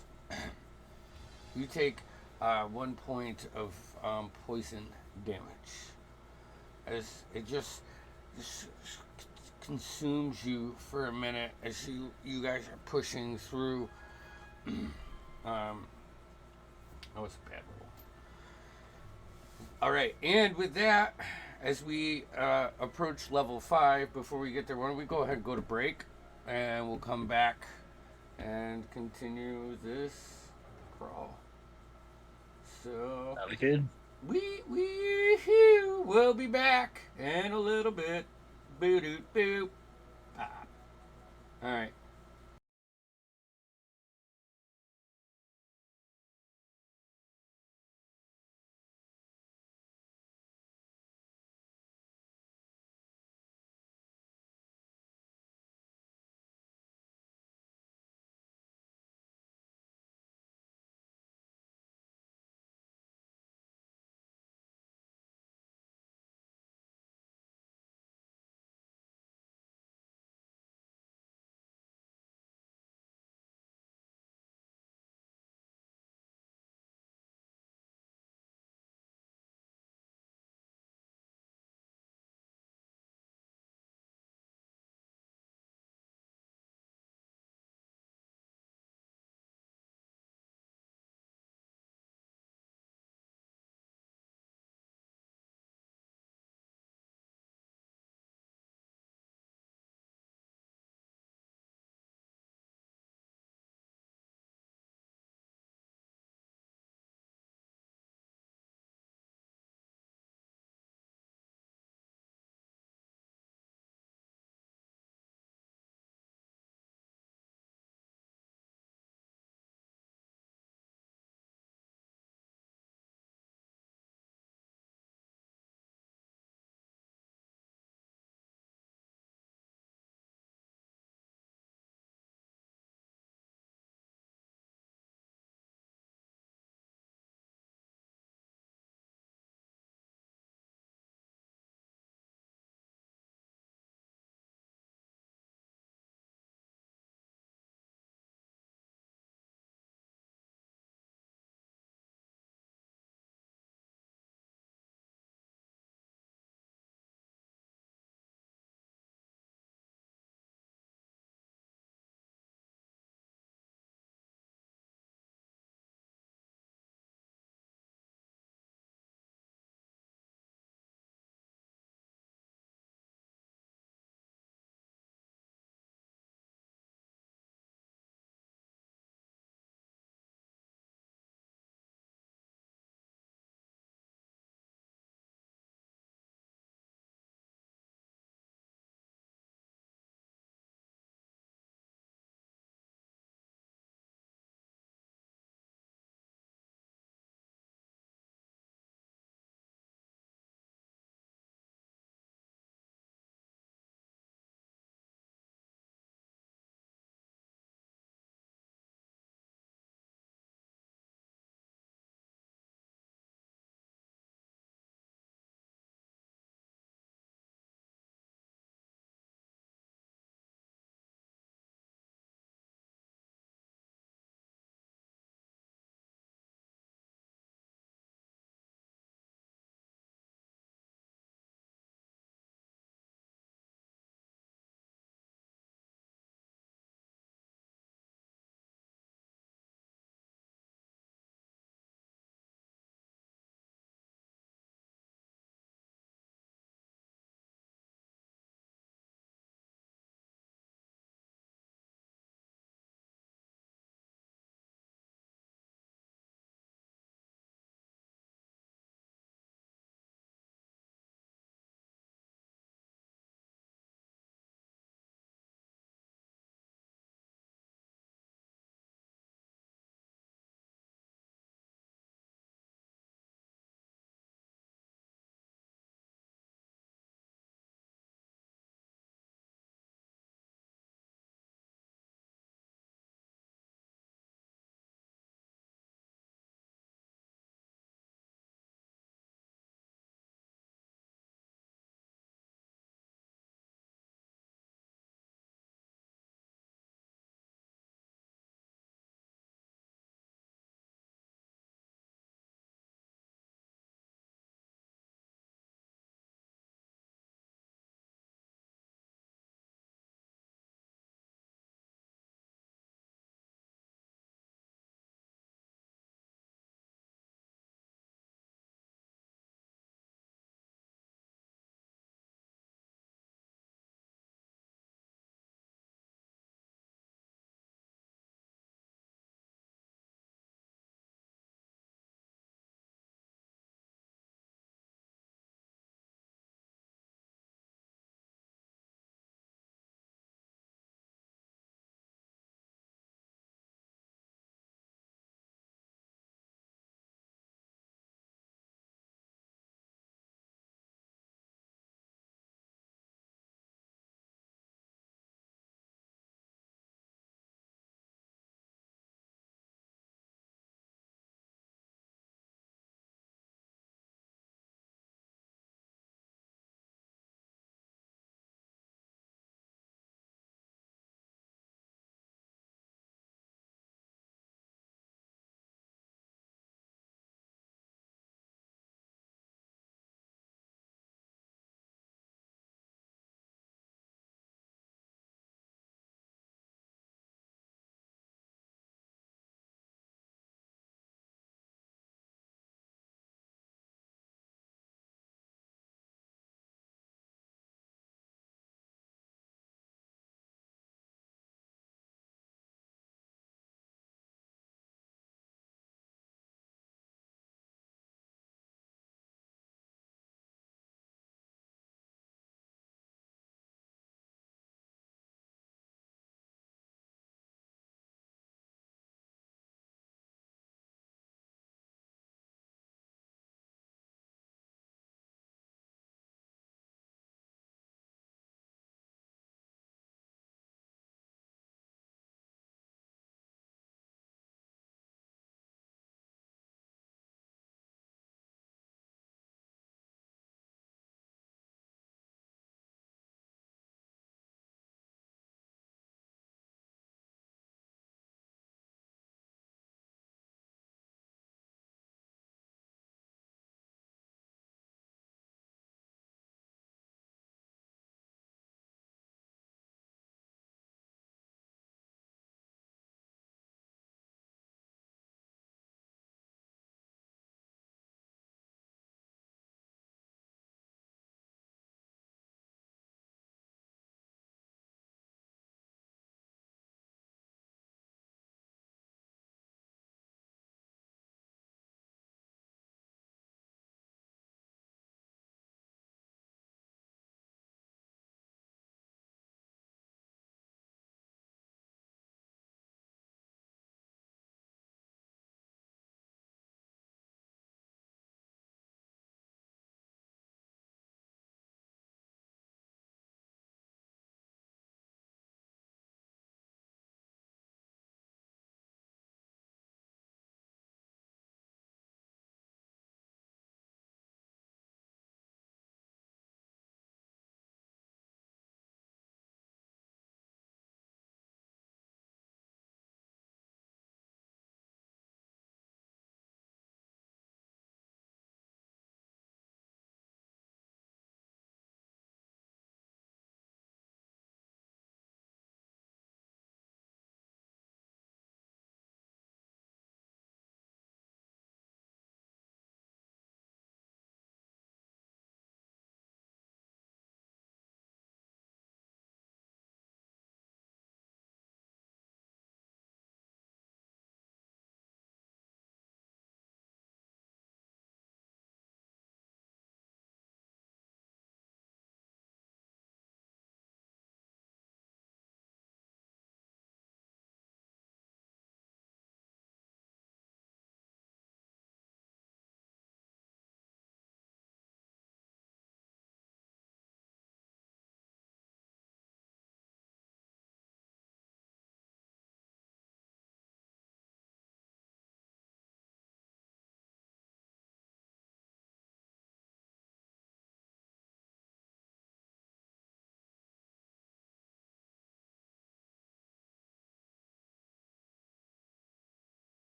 You take 1 point of poison damage as it just consumes you for a minute as you guys are pushing through. Oh, it's a bad roll. All right, and with that, as we approach level 5, before we get there, why don't we go ahead and go to break, and we'll come back and continue this crawl. So that'll be good. we'll be back in a little bit. Boo doo boo. All right.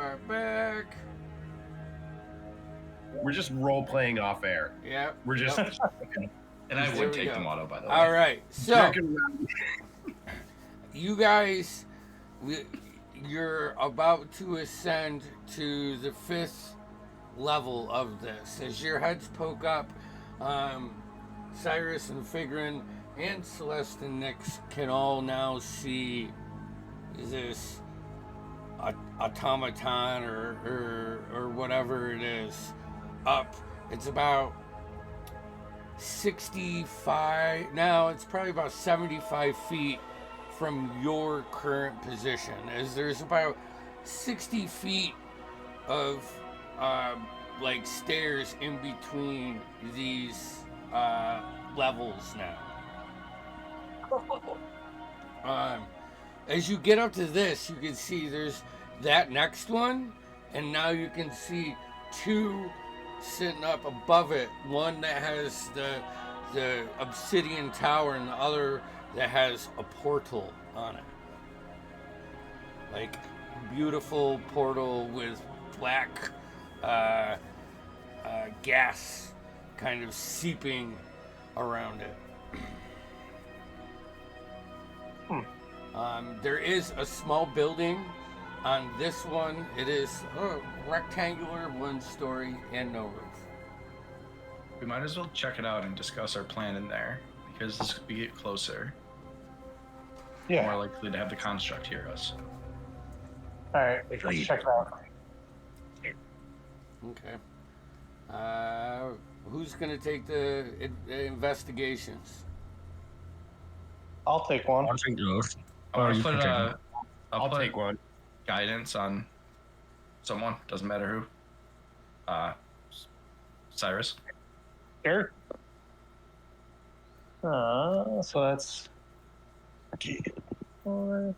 Right back. We're just role playing off air. Yep. We're just Yep. And I There would we take go. the motto, by the way. All right. So jerking around. you guys, you're about to ascend to the 5th level of this. As your heads poke up, Cyrus and Figrin and Celeste and Nyx can all now see this automaton or whatever it is up. It's about 65, now it's probably about 75 feet from your current position, as there's about 60 feet of like stairs in between these levels now. As you get up to this, you can see there's that next one, and now you can see 2 sitting up above it. One that has the obsidian tower, and the other that has a portal on it. Like beautiful portal with black gas kind of seeping around it. There is a small building on this one. It is rectangular, 1-story, and no roof. We might as well check it out and discuss our plan in there, because as we get closer, Yeah. more likely to have the construct hear us. All right, let's check it out. Okay. Who's gonna take the investigations? I'll take one. I'll take those. I'll you put can take them. I'll put take one. guidance on someone, doesn't matter who. Cyrus. Sure. So that's 4.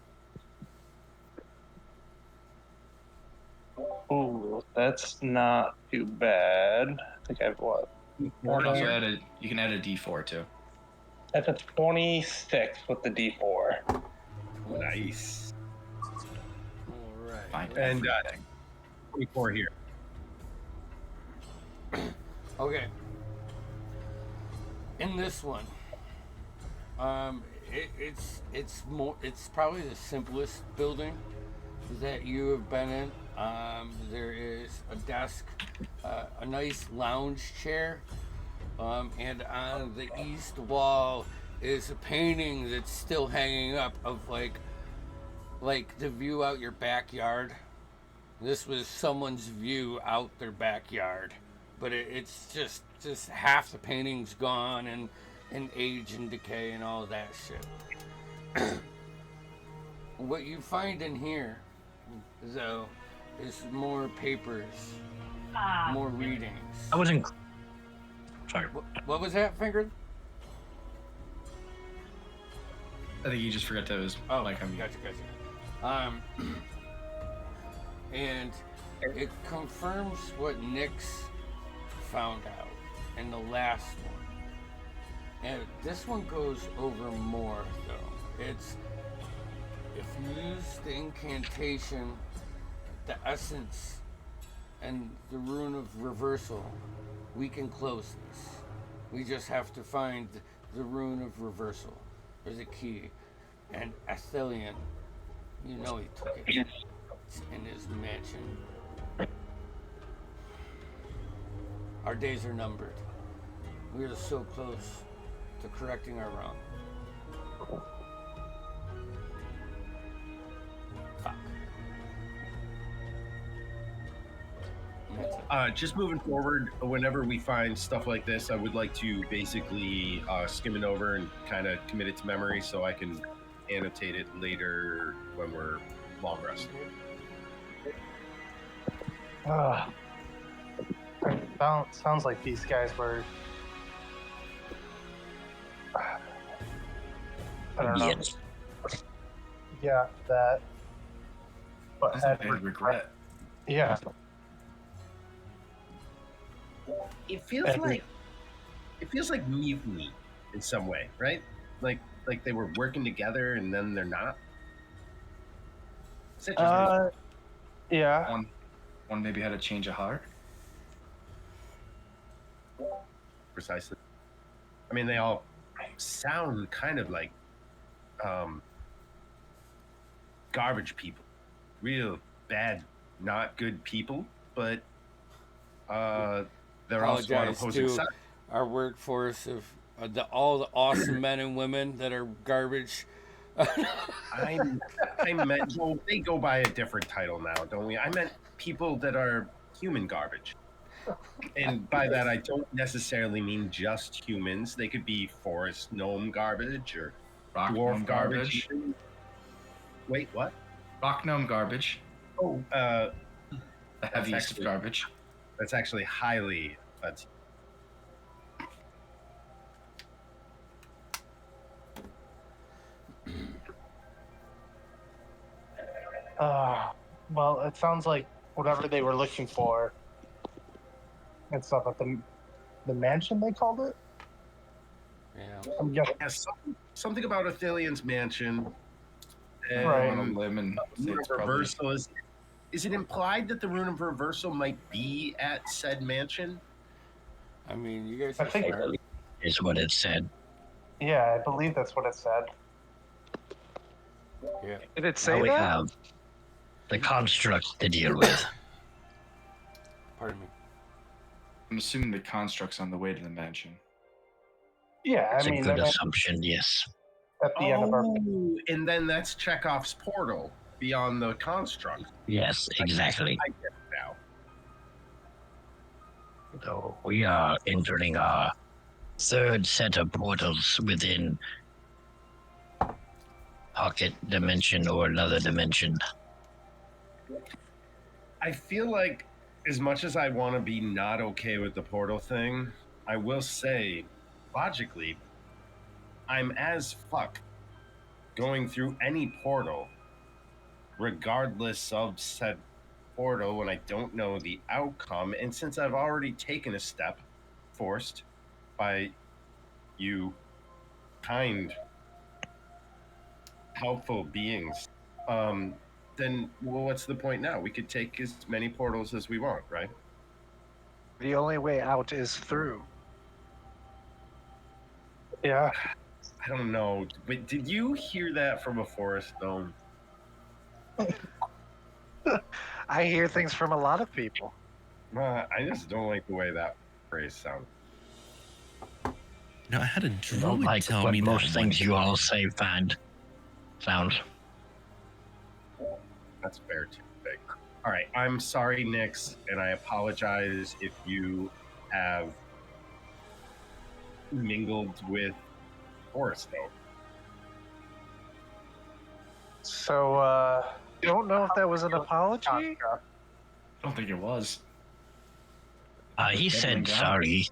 Ooh, that's not too bad. I think I have what? You can also add you can add a D4 too. That's a 26 with the D4. Nice. All right. Find And, everything. 24 here. Okay. In this one, it's probably the simplest building that you have been in. There is a desk, a nice lounge chair, and on the east wall is a painting that's still hanging up of like the view out your backyard. This was someone's view out their backyard, but it's just half the painting's gone and age and decay and all that shit. What you find in here, though, is more papers, more readings. I wasn't. Sorry. What was that, Finger? I think you just forgot to his mic on mute. Gotcha. And it confirms what Nyx found out in the last one. And this one goes over more, though. It's, if you use the incantation, the essence, and the rune of reversal, we can close this. We just have to find the rune of reversal. There's a key. And Athelion, you know he took it. It's in his mansion. Our days are numbered. We are so close to correcting our wrong. Fuck. And that's it. Just moving forward, whenever we find stuff like this, I would like to basically skim it over and kind of commit it to memory so I can annotate it later when we're long rested. Sounds like these guys were. I don't know. Yes. Yeah, that. But That's had a big regret. Yeah. It feels like mutiny in some way, right? Like they were working together and then they're not. Is that just me? Yeah. One maybe had a change of heart. Precisely. I mean, they all sound kind of like garbage people, real bad, not good people, but they're also on Apologize opposing to sides. our workforce of all the awesome men and women that are garbage. I meant, well, they go by a different title now, don't we? I meant people that are human garbage. And by that, I don't necessarily mean just humans. They could be forest gnome garbage or Rock dwarf gnome garbage. Even. Wait, what? Rock gnome garbage. Oh, The heaviest actually- of garbage. that's actually highly offensive. Well, it sounds like whatever they were looking for and stuff at the mansion, they called it. Yeah. I'm guessing. Yeah, something about Athelian's mansion. And Right. On a limb and say Rune it's of probably Reversal is it implied that the Rune of Reversal might be at said mansion? I mean, you guys I are think- smart. Is what it said. Yeah, I believe that's what it said. Yeah. Did it Now say we that? have the construct to deal with. Pardon me. I'm assuming the construct's on the way to the mansion. Yeah, It's I a mean, good at assumption, yes. the end of our. Oh, and then that's Chekhov's portal beyond the construct. Yes, exactly. I get it now. So we are entering our third set of portals within pocket dimension or another dimension. I feel like as much as I want to be not okay with the portal thing, I will say, logically, I'm as fuck going through any portal, regardless of said portal, when I don't know the outcome. And since I've already taken a step, forced by you kind, helpful beings, then well, what's the point now? We could take as many portals as we want, right? The only way out is through. Yeah, I don't know, but did you hear that from a forest gnome? I hear things from a lot of people. I just don't like the way that phrase sounds. No, I had a I don't druid like tell what me most that things one you all time. say find sounds. That's fair too. Big. All right, I'm sorry, Nix, and I apologize if you have mingled with forest gnome. so, Don't know if that was an apology. I don't think it was. He said Doubling down. sorry.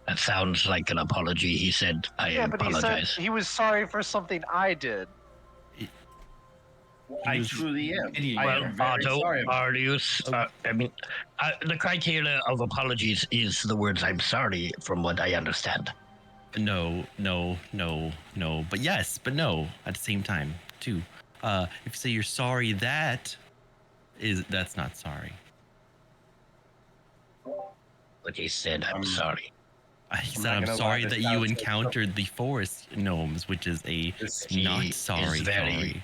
That sounds like an apology. He said, I Yeah, but apologize. he said he was sorry for something I did. I was- truly am. Idiot. I Well, am very Otto, sorry about are you? The criteria of apologies is the words "I'm sorry," from what I understand. No. But yes, but no at the same time too. If you say you're sorry, that's not sorry. But he said, "I'm I'm- sorry." He I'm said, not I'm gonna sorry lie, that this you sounds like encountered the forest gnomes, which is a this. He not is sorry. very- Sorry.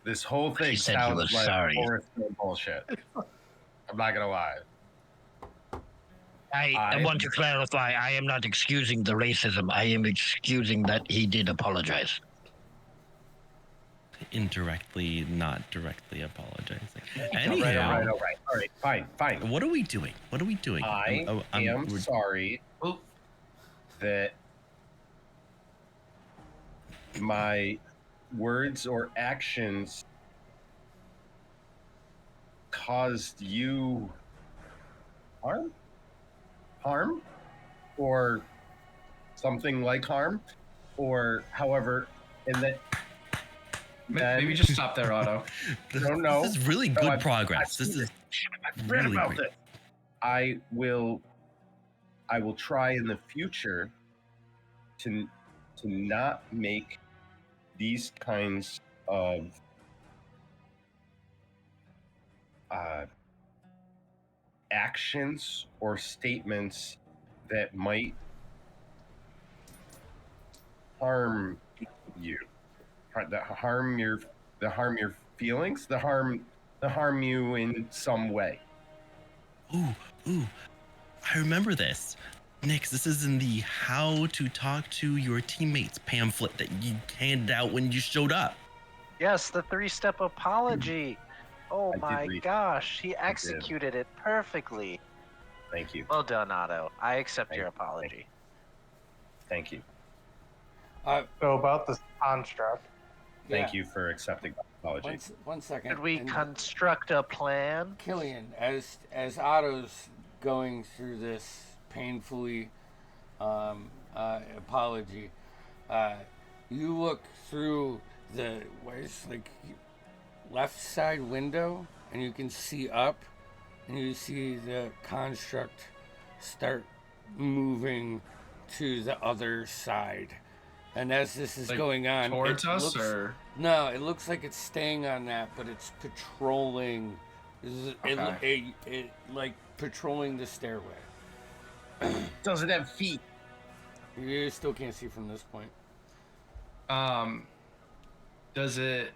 This whole thing He said he sounds was like sorry. forest gnome bullshit. I'm not gonna lie. I I- want to clarify. I am not excusing the racism. I am excusing that he did apologize. Indirectly, not directly apologizing. All Anyhow, right. All right, fine. what are we doing? I am we're- sorry that my words or actions caused you harm, or something like harm, or however, and that. Maybe just stop there, Otto. No. This is really No, good I've progress. seen This is I've read really about great. this. I will try in the future to not make these kinds of actions or statements that might harm you, harm your feelings, harm you in some way. Ooh, I remember this. Nix, this is in the How to Talk to Your Teammates pamphlet that you handed out when you showed up. Yes, the 3-step apology. Oh I did my read- gosh, he executed it perfectly. Thank you. Well done, Otto. I accept Thank your you. apology. Thank you. So about this construct. Thank you for accepting my apology. One second. Could we And, construct a plan? Killian, as Otto's going through this painfully apology, you look through the left side window, and you can see up, and you see the construct start moving to the other side. And as this is going on, towards us, or no, it looks like it's staying on that, but it's patrolling. It like patrolling the stairway. Does it have feet? You still can't see from this point. does it?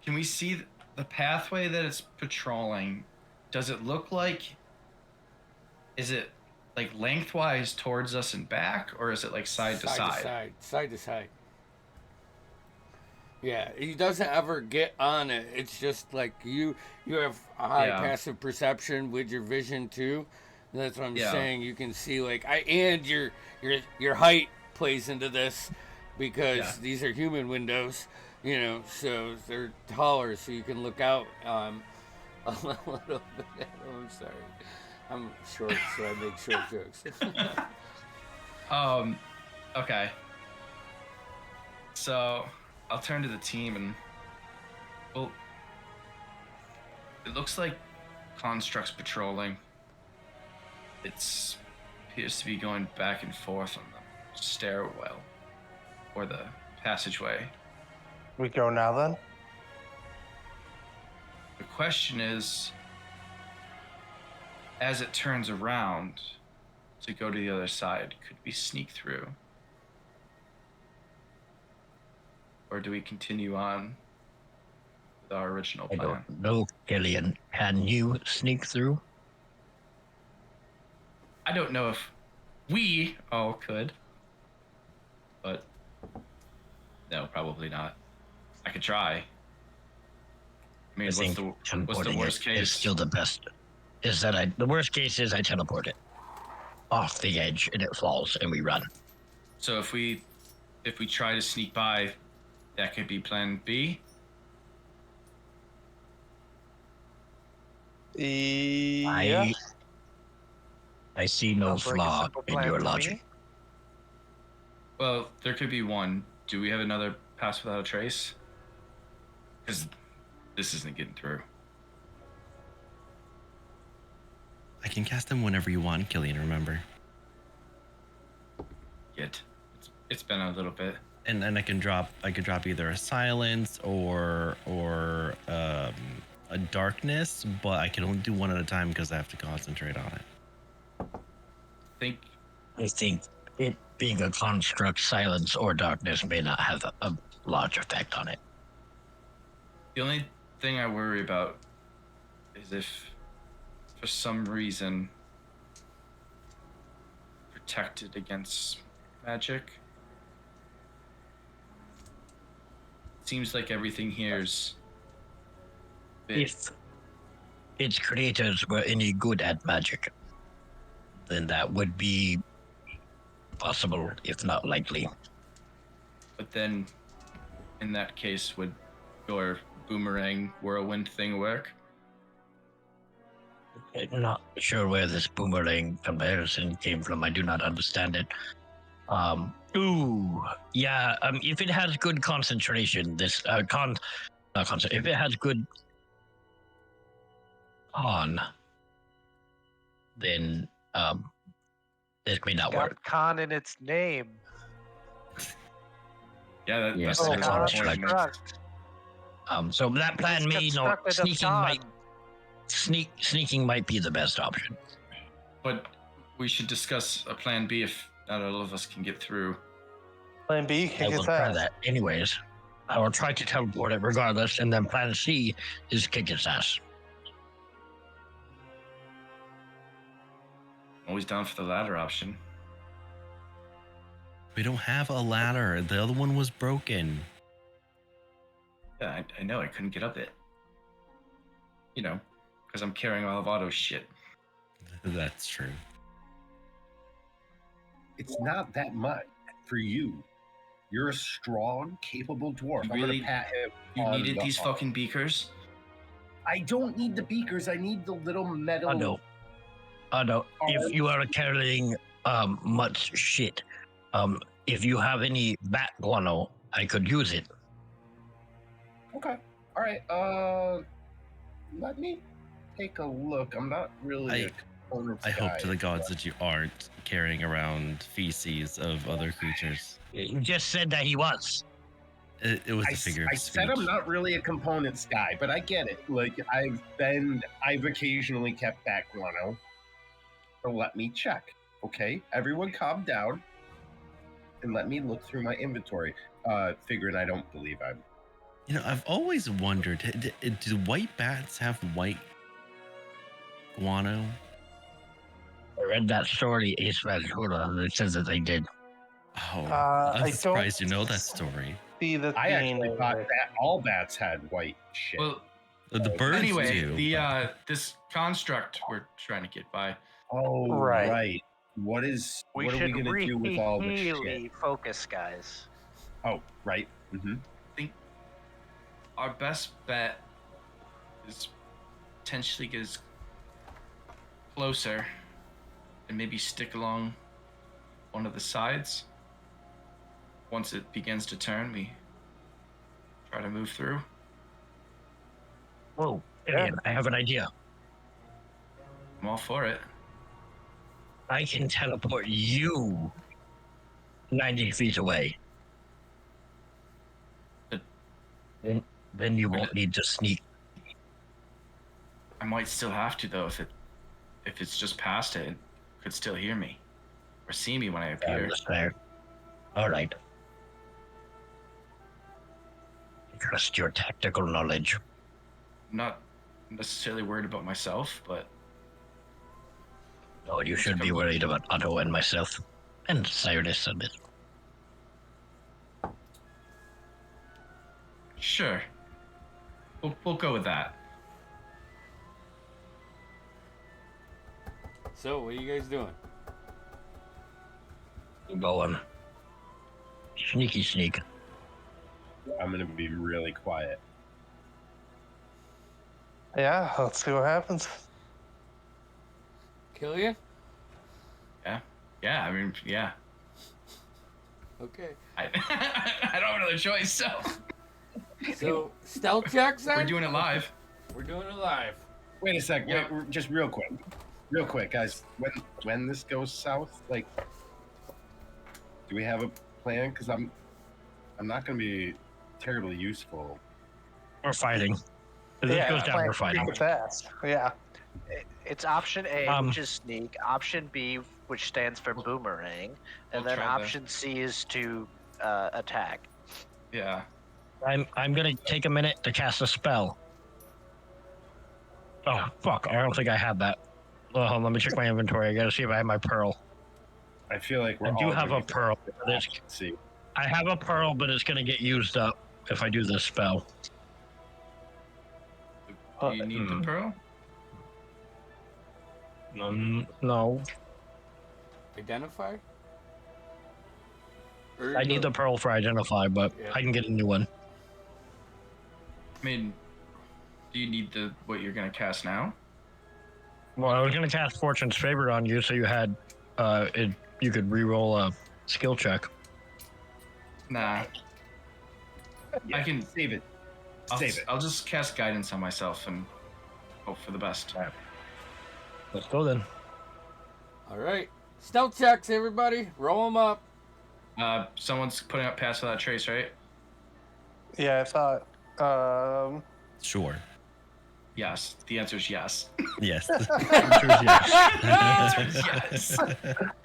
Can we see the pathway that it's patrolling? Does it look like? Is it like lengthwise towards us and back, or is it like side to side? Side to side. Yeah, he doesn't ever get on it. It's just like you have a high passive perception with your vision too. That's what I'm saying. You can see and your height plays into this because these are human windows, so they're taller, so you can look out a little bit. I'm sorry. I'm short, so I make short jokes. Okay. So I'll turn to the team and, well, it looks like Construct's patrolling. It appears to be going back and forth on the stairwell or the passageway. We go now then? The question is, as it turns around to go to the other side, could we sneak through? Or do we continue on with our original plan? I don't know, Killian. Can you sneak through? I don't know if we all could, but no, probably not. I could try. I mean, what's the worst case? Is still the best. Is that the worst case is I teleport it off the edge and it falls and we run. So if we try to sneak by, that could be plan B. Yeah. I see no Sounds like a flaw simple in plan your to logic. me. Well, there could be one. Do we have another pass without a trace? Because this isn't getting through. I can cast them whenever you want, Killian, remember? It's been a little bit. And I could drop either a silence or a darkness, but I can only do one at a time because I have to concentrate on it. I think it being a construct, silence or darkness may not have a large effect on it. The only thing I worry about is if, for some reason, protected against magic. Seems like everything here's. If its creators were any good at magic, then that would be possible, if not likely. But then, in that case, would your boomerang whirlwind thing work? I'm not sure where this boomerang comparison came from. I do not understand it. If it has good concentration, if it has good then this may not work. Got con in its name. Yeah, Yes, that's a that's good all point. Construct. So that plan It's may not constructed of sneaking con. might Sneaking might be the best option. But we should discuss a plan B if not all of us can get through. Plan B, I kick will its try ass. that anyways. I will try to teleport it regardless, and then plan C is kick its ass. Always down for the latter option. We don't have a ladder. The other one was broken. Yeah, I know. I couldn't get up it. You know, because I'm carrying all of Otto's shit. That's true. It's not that much for you. You're a strong, capable dwarf. I'm Really? gonna pat him. You on needed the these arm. fucking beakers? I don't need the beakers. I need the little metal. I know. If you are carrying much shit, if you have any bat guano, I could use it. Okay. All right. Let me take a look. I'm not really a components I hope guy. to the gods that you aren't carrying around feces of other creatures. You just said that he was. It was a figure I of said speech. I'm not really a components guy, but I get it. Like I've occasionally kept back guano. So let me check. Okay, everyone calm down and let me look through my inventory. Figuring I don't believe I'm. You know, I've always wondered, do white bats have white guano? I read that story, Ace Ventura, that says that they did. Oh, I I'm don't surprised you know that story. See the I theme actually in thought it. that all bats had white shit. Well, The birds anyway, do. the this construct we're trying to get by. oh, Right. right. What are we should gonna do with all this shit? really focus, guys. Oh, right. Mm-hmm. Our best bet is potentially get us closer and maybe stick along one of the sides. Once it begins to turn, we try to move through. Whoa, Ian, I have an idea. I'm all for it. I can teleport you 90 feet away. Then you won't need to sneak. I might still have to though if it's just past it could still hear me or see me when I appear. That's fair. All right. Trust your tactical knowledge. I'm not necessarily worried about myself, but No, you should be worried about Otto and myself. And Cyrus a bit. sure. We'll go with that. So, what are you guys doing? Going. Sneaky sneak. I'm gonna be really quiet. Yeah, let's see what happens. Killian? Yeah, I mean, yeah. Okay. I don't have another choice, so So, stealth checks then? we're doing it live. We're doing it live. Wait a sec. Yeah. Wait, just real quick, guys. When this goes south, like, do we have a plan? Because I'm not gonna be terribly useful. We're fighting. If this goes down, plan we're fighting. kick its ass. Yeah. It's option A, Um, which is sneak. Option B, which stands for boomerang, and We'll then try that. option C is to attack. Yeah. I'm gonna take a minute to cast a spell. Oh fuck! I don't think I have that. Well, hold on, let me check my inventory. I gotta see if I have my pearl. I feel like we're I do all have gonna a be- pearl. But Let's see. I have a pearl, but it's gonna get used up if I do this spell. Do you need the pearl? No, Identify? Or I need the pearl for identify, but Yeah. I can get a new one. I mean, do you need what you're gonna cast now? Well, I was gonna cast Fortune's Favor on you, so you had, you could re-roll a skill check. Nah. Yeah, I can save it. I'll, Save it. I'll just cast guidance on myself and hope for the best. Let's go then. Alright. Stealth checks, everybody. Roll them up. Someone's putting up pass without trace, right? Yeah, I thought. Sure. Yes. The answer is yes. Yes. Yes.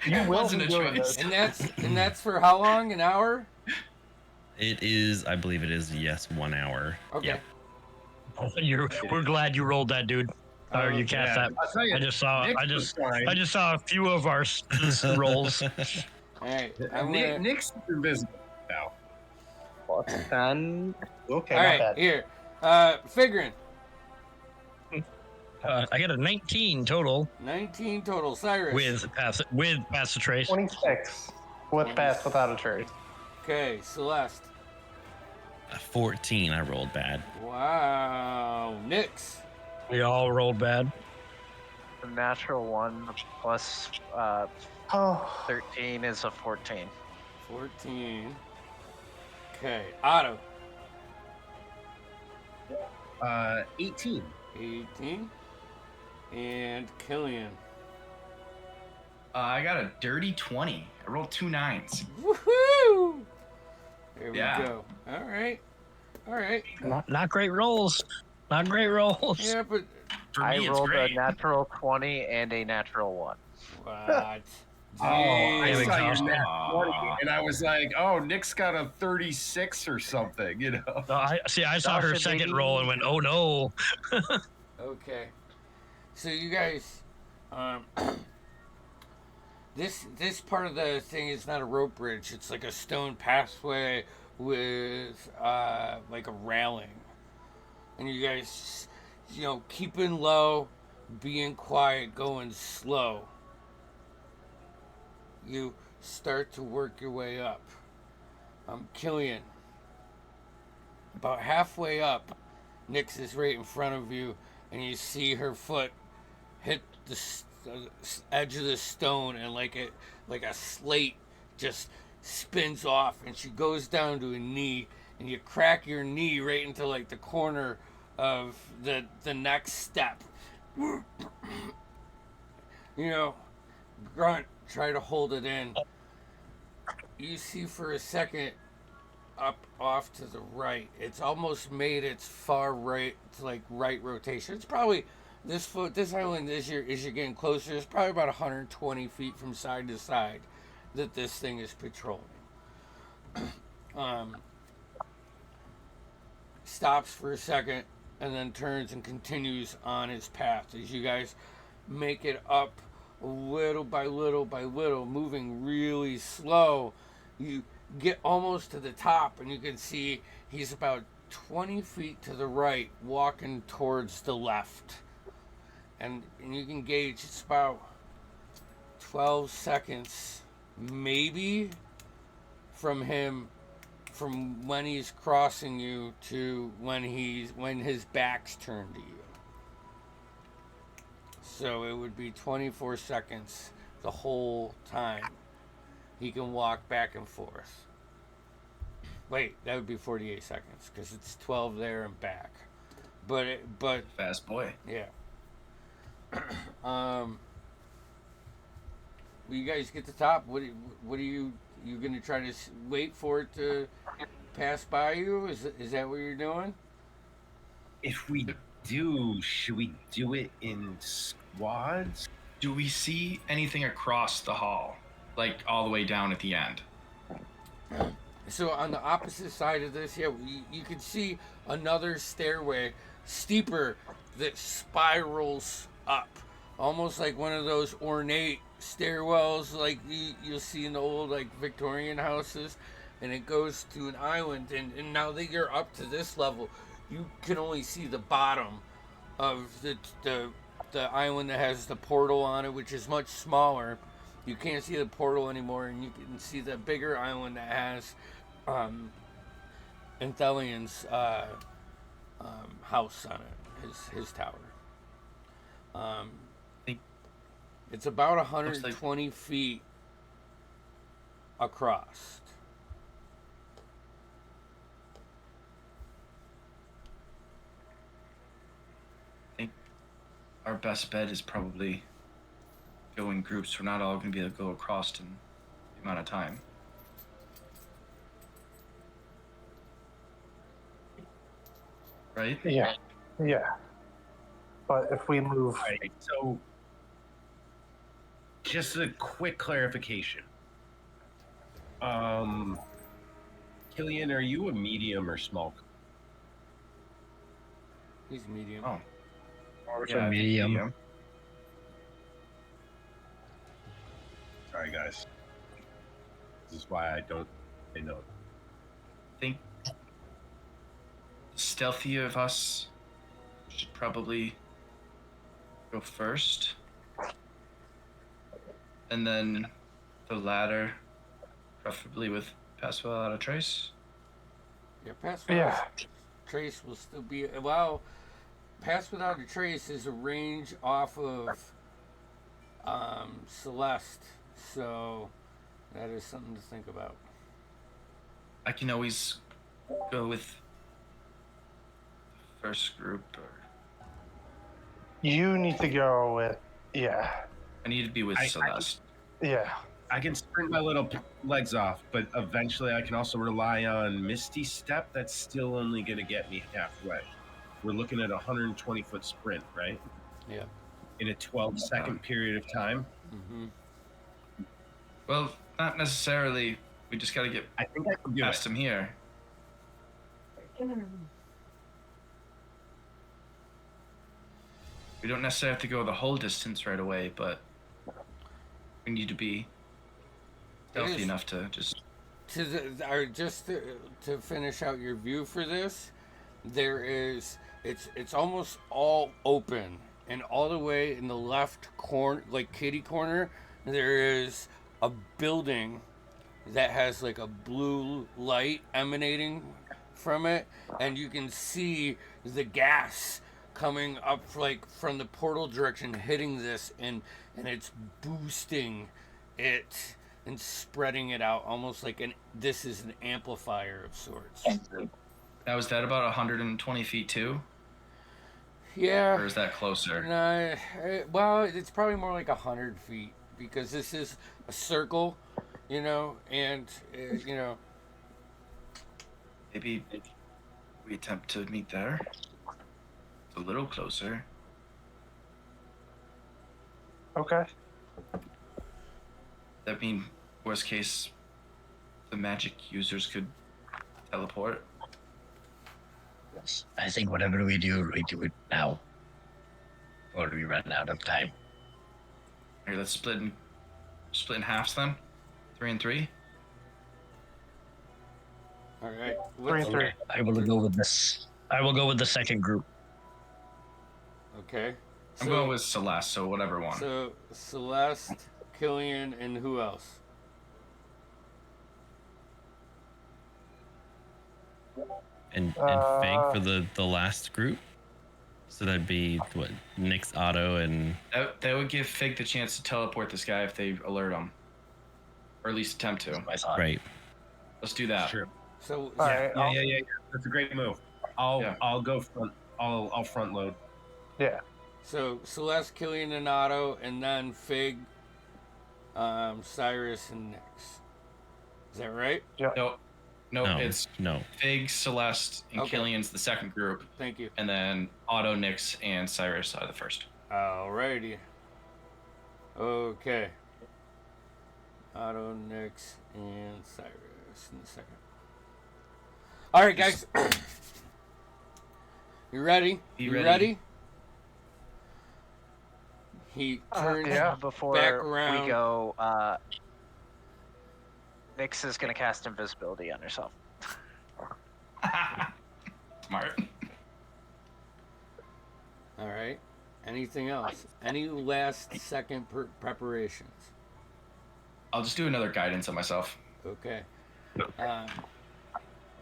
You It will wasn't be a doing choice. this. And that's for how long? An hour? It is, I believe it is, yes, 1 hour. Okay. Yeah. We're glad you rolled that, dude. Or you cast that. I'll tell you, I just saw a few of our rolls. All right. I'm Nick, gonna. Nick's invisible now. Plus 10. Okay, All not right. bad. Here. Figuring. I got a 19 total 19 total. Cyrus. with pass the trace. 26 with pass without a trace. Okay. Celeste. 14, I rolled bad. Wow. Nyx. We all rolled bad. A natural 1 plus Oh, 13 is a 14. 14. Okay. Otto. 18. 18. And Killian. I got a dirty 20. I rolled 2 9s. Woohoo! There we Yeah. go. All right. All right. Not great rolls. Not great rolls. Yeah, but For I me, it's rolled great. a natural 20 and a natural 1. what? Oh, I Jeez. saw your Exhausted. nat 20, and I was like, oh, Nick's got a 36 or something, you know? I saw her Sasha, second baby. roll and went, oh no. Okay. So you guys, this part of the thing is not a rope bridge. It's like a stone pathway with like a railing, and you guys, keeping low, being quiet, going slow. You start to work your way up. Killian. About halfway up, Nyx is right in front of you, and you see her foot hit the edge of the stone, and like a slate just spins off, and she goes down to a knee, and you crack your knee right into like the corner of the next step. Grunt, try to hold it in. You see for a second up off to the right. It's almost made its far right to like right rotation. It's probably this island as you're getting closer. It's probably about 120 feet from side to side that this thing is patrolling. Stops for a second and then turns and continues on its path as you guys make it up little by little by little, moving really slow. You get almost to the top, and you can see he's about 20 feet to the right, walking towards the left. And you can gauge it's about 12 seconds, maybe, from when he's crossing you to when his back's turned to you. So it would be 24 seconds the whole time. He can walk back and forth. Wait, that would be 48 seconds because it's 12 there and back. But Fast boy. yeah. Will you guys get to the top? What are you gonna try to wait for it to pass by you? Is that what you're doing? If we do, should we do it in squads? Do we see anything across the hall? Like all the way down at the end? So on the opposite side of this, yeah, you can see another stairway, steeper, that spirals up, almost like one of those ornate stairwells like you'll see in the old like Victorian houses, and it goes to an island. And now that you're up to this level, you can only see the bottom of the island that has the portal on it, which is much smaller. You can't see the portal anymore, and you can see the bigger island that has Anthelian's house on it, his tower. It's about 120 feet across. I think our best bet is probably go in groups. We're not all going to be able to go across in the amount of time. Right? yeah. But if we move, All right, so just a quick clarification. Killian, are you a medium or small? He's medium. Oh, Or yeah, I think medium. Sorry, guys. This is why I don't say no. I think the stealthier of us should probably go first. And then the latter, preferably with pass without a trace. Yeah, pass Yeah. without a trace will still be. Well, pass without a trace is a range off of Celeste, so that is something to think about. I can always go with the first group, or you need to go with, yeah, I need to be with Celeste. yeah. I can sprint my little legs off, but eventually I can also rely on Misty Step. That's still only going to get me halfway. We're looking at a 120-foot sprint, right? Yeah. In a 12-second period of time. Mm-hmm. Well, not necessarily. We just got to get I think I can do past it. him here. We don't necessarily have to go the whole distance right away, but we need to be stealthy enough to just. To finish out your view for this, there is it's almost all open, and all the way in the left corner, like kitty corner, there is a building that has like a blue light emanating from it, and you can see the gas coming up like from the portal direction, hitting this, and it's boosting it and spreading it out almost like this is an amplifier of sorts. Now, is that about 120 feet too? Yeah. Or is that closer? No, well, it's probably more like 100 feet because this is a circle, and Maybe we attempt to meet there. It's a little closer. Okay. That mean, worst case, the magic users could teleport. Yes. I think whatever we do it now. Or we run out of time. Here, let's split in halves then. 3 and 3. all right. 3 and 3. I will go with this. I will go with the second group. Okay. I'm going with Celeste, so whatever one. So Celeste, Killian, and who else? And Fig for the last group. So that'd be what, Nick's Otto and That would give Fig the chance to teleport this guy if they alert him, or at least attempt to. I thought. right. Let's do that. Sure. So All right. Yeah. That's a great move. I'll go front. I'll front load. Yeah. So Celeste, Killian, and Otto, and then Fig, Cyrus, and Nyx. Is that right? No, No, it's no. Fig, Celeste, and Okay. Killian's the second group, Thank you. and then Otto, Nyx, and Cyrus are the first. Alrighty. Okay. Otto, Nyx, and Cyrus in the second. All right, guys. You ready? You You ready? He turns Yeah. Before back around. we go, Nyx is gonna cast invisibility on herself. Smart. All right. Anything else? Any last second preparations? I'll just do another guidance on myself. Okay.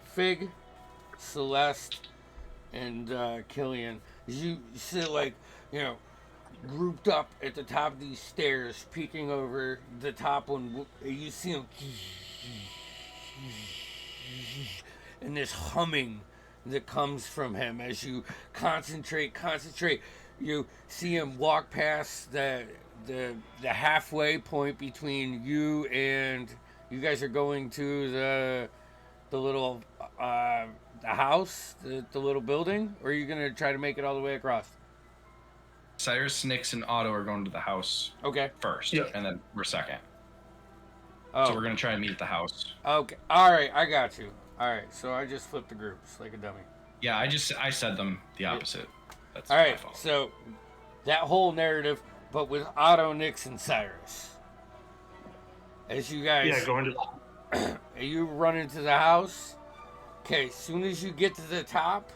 Fig, Celeste, and Killian, you sit grouped up at the top of these stairs, peeking over the top one. You see them, and this humming that comes from him as you concentrate. You see him walk past the halfway point between you and you guys are going to the little the house, the little building, or are you gonna try to make it all the way across? Cyrus, Nix, and Otto are going to the house Okay. first, Yep. and then we're second. Oh. So we're gonna try and meet at the house. Okay. All right. I got you. All right. So I just flipped the groups like a dummy. Yeah, I said them the opposite. That's All my right. fault. So that whole narrative, but with Otto, Nix, and Cyrus. As you guys, Yeah, going to. you run into the house. Okay. As soon as you get to the top,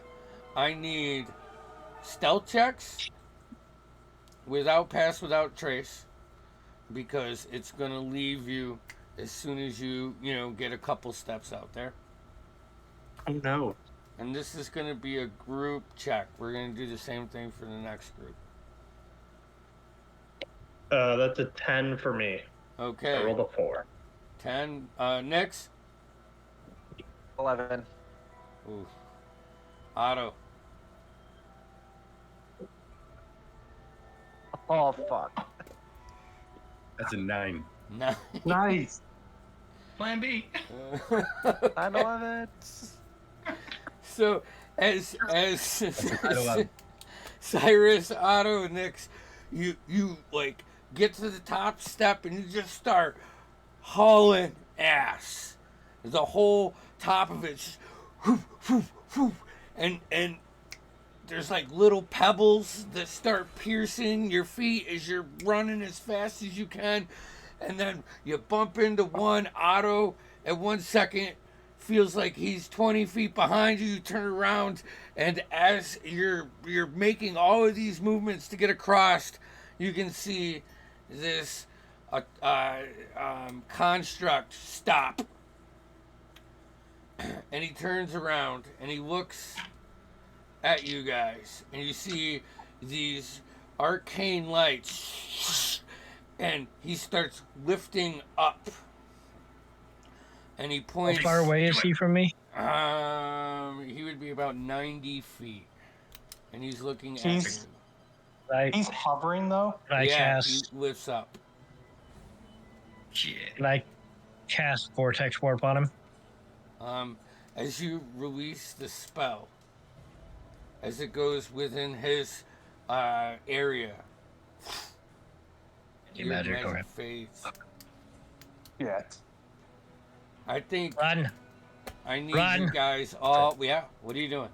I need stealth checks without pass, without trace, because it's gonna leave you as soon as you get a couple steps out there. Oh no. And this is gonna be a group check. We're gonna do the same thing for the next group. That's a 10 for me. I Okay. rolled a 4. 10. Next. 11. Ooh. Otto. Oh, fuck. That's a 9. 9. Nice. Plan B. 9/11. So as Eleven. Cyrus, Otto, and Nix, you like get to the top step and you just start hauling ass. The whole top of it's whoof, whoof, whoof, and there's like little pebbles that start piercing your feet as you're running as fast as you can, and then you bump into one. Otto at 1 second feels like he's 20 feet behind you. You turn around, and as you're making all of these movements to get across, you can see this construct stop. And he turns around and he looks at you guys, and you see these arcane lights, and he starts lifting up, and he How points. far away is he from me? He would be about 90 feet, and he's looking at He's- you. I, He's hovering though. can I Yeah, cast? he lifts up. Yeah. Can I cast Vortex Warp on him? As you release the spell, as it goes within his area, Your magic, okay. fades. Yeah. I think Run! I need Run. you guys all. Yeah, what are you doing?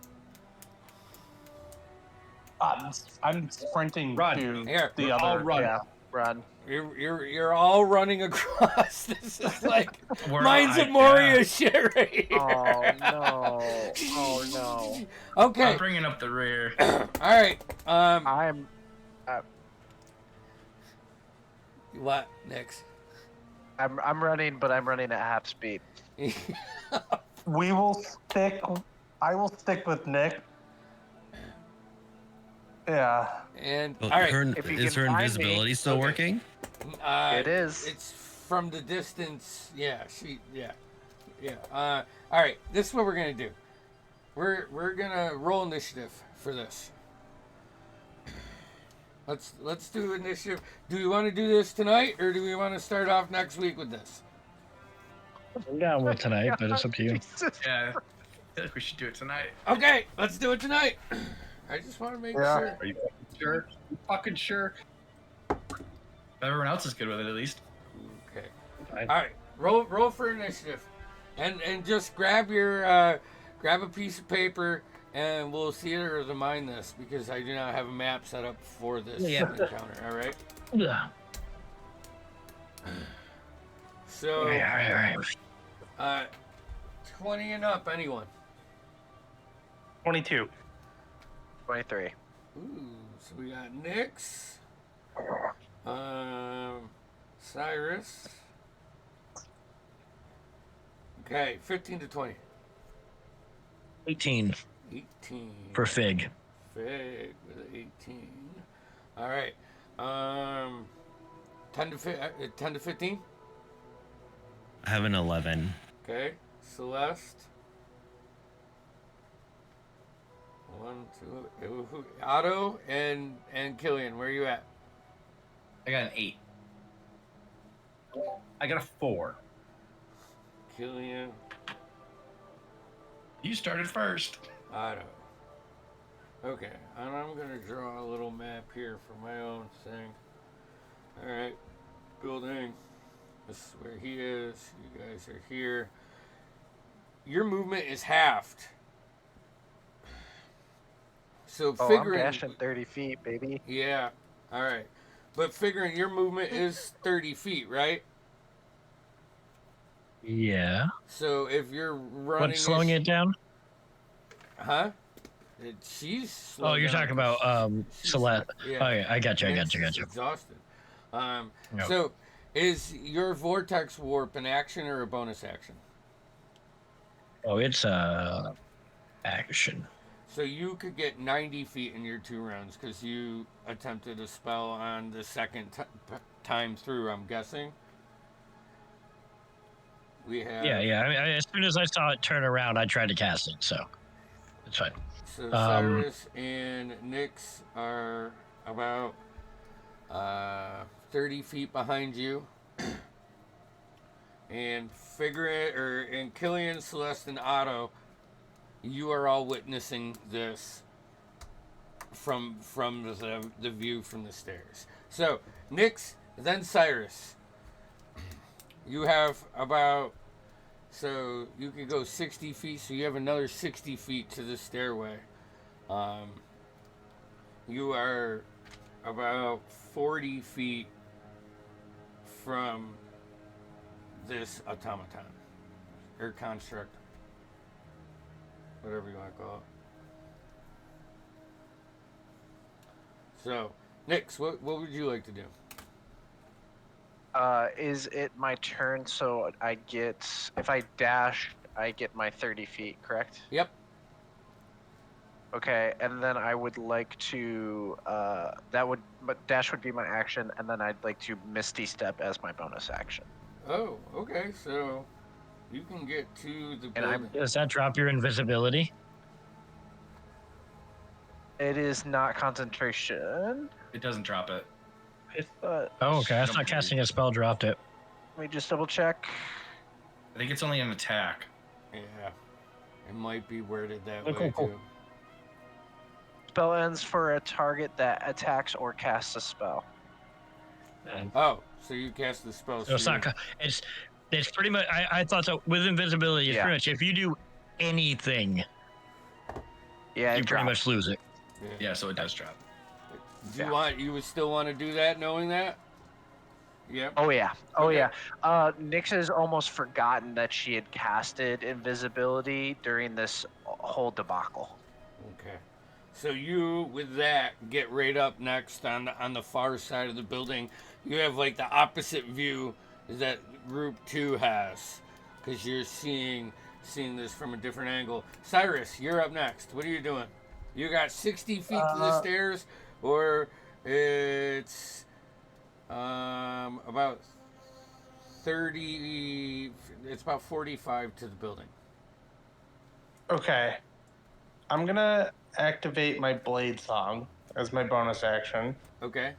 I'm sprinting Run. to Here, the all other. run. Yeah. Run. you're all running across. This is like Mines of yeah. Moria shit right here. Oh, no. Oh, no. Okay, I'm bringing up the rear. all right. I'm. What next? I'm running, but I'm running at half speed. We will stick. I will stick with Nick. Yeah. And Well, all right, If you is can her find me- invisibility still Okay. working? It is. It's from the distance. Yeah, yeah. All right, this is what we're gonna do. We're gonna roll initiative for this. Let's do initiative. Do we want to do this tonight, or do we want to start off next week with this? I'm down with tonight, but it's up to you. Jesus. Yeah. I feel like we should do it tonight. Okay, let's do it tonight. I just want to make Yeah. sure. Are you fucking sure? You fucking sure? Everyone else is good with it, at least. Okay. Fine. All right, roll for initiative, and just grab your grab a piece of paper, and we'll see it or mine this because I do not have a map set up for this Yeah. encounter. All right. Yeah. So, All right. 20 and up, anyone? 22. 23. Ooh, so we got Nyx, Cyrus. Okay, 15 to 20. 18 18. for Fig. Fig with 18. All right. 10 to 15. I have an 11. Okay. Celeste. 1, 2. Otto and Killian, where are you at? I got an 8. I got a 4. Killian, You started first. Otto. Okay, and I'm gonna draw a little map here for my own thing. All right, building. This is where he is. You guys are here. Your movement is halved. So Oh, I'm figuring, dashing 30 feet, baby. yeah, all right, but figuring your movement is 30 feet, right? Yeah. So if you're running, What's slowing it down? huh? She's Oh, slowed you're down talking 'cause about she's Celeste. yeah. Oh, yeah, I got you. Nyx is You. exhausted. Yep. So is your vortex warp an action or a bonus action? Oh, it's action. So you could get 90 feet in your 2 rounds because you attempted a spell on the second time through, I'm guessing. We have. Yeah. I mean, as soon as I saw it turn around, I tried to cast it, so it's fine. So Cyrus and Nyx are about 30 feet behind you. And and Killian, Celeste, and Otto, you are all witnessing this from the view from the stairs. So Nyx, then Cyrus. You have about, so you could go 60 feet, so you have another 60 feet to the stairway. You are about 40 feet from this automaton or construct, whatever you want to call it. So, Nyx, what would you like to do? Is it my turn? So if I dash, I get my 30 feet, correct? Yep. Okay, and then I would like to, but dash would be my action, and then I'd like to Misty Step as my bonus action. Oh, okay. So you can get to the And building. Does that drop your invisibility? It is not concentration. It doesn't drop it. Oh, okay. I thought casting a spell dropped it. Let me just double check. I think it's only an attack. Yeah. It might be worded that Oh, way cool. too. Spell ends for a target that attacks or casts a spell. Oh, so you cast the spell. So it's not. It's pretty much. I thought so. With invisibility, it's pretty much if you do anything, Yeah, you pretty much lose it. Yeah, so it does drop. You would still want to do that, knowing that? Yep. Oh yeah. Okay. Nyx has almost forgotten that she had casted invisibility during this whole debacle. Okay. So you, with that, get right up next on the far side of the building. You have like the opposite view that Group 2 has, because you're seeing this from a different angle. Cyrus, you're up next. What are you doing? You got 60 feet to the stairs, or it's about 30. It's about 45 to the building. Okay. I'm gonna activate my blade song as my bonus action. Okay.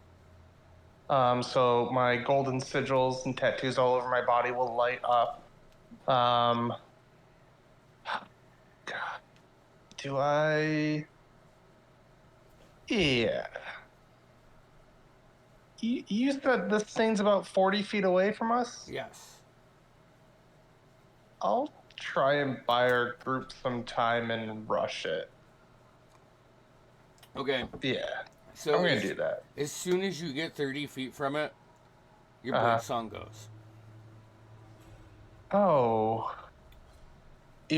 So my golden sigils and tattoos all over my body will light up. God. Do I? Yeah. You said this thing's about 40 feet away from us? Yes. I'll try and buy our group some time and rush it. Okay. Yeah. So I'm going to do that. As soon as you get 30 feet from it, your blade song goes. Oh. I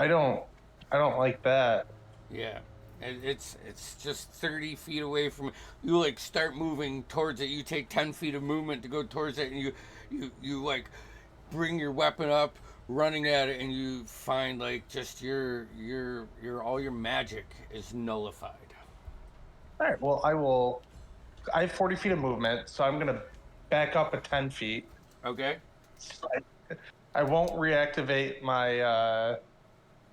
don't like that. Yeah. And it's just 30 feet away from it. You like start moving towards it. You take 10 feet of movement to go towards it, and you like bring your weapon up, running at it, and you find like just your all your magic is nullified. All right. Well, I have 40 feet of movement, so I'm going to back up at 10 feet. Okay. I won't reactivate my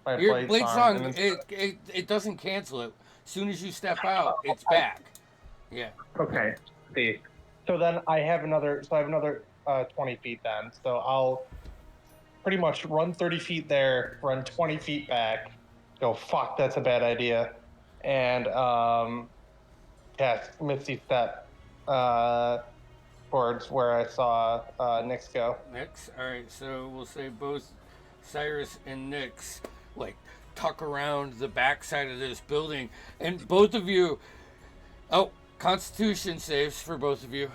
my Your blade song, and it doesn't cancel it. As soon as you step out, it's back. Yeah. Okay. See. So then I have another 20 feet then. So I'll pretty much run 30 feet there, run 20 feet back, go, fuck, that's a bad idea, and cast Misty Step towards where I saw Nyx go. Nyx. All right, so we'll say both Cyrus and Nyx like tuck around the backside of this building, and both of you. Oh, Constitution saves for both of you.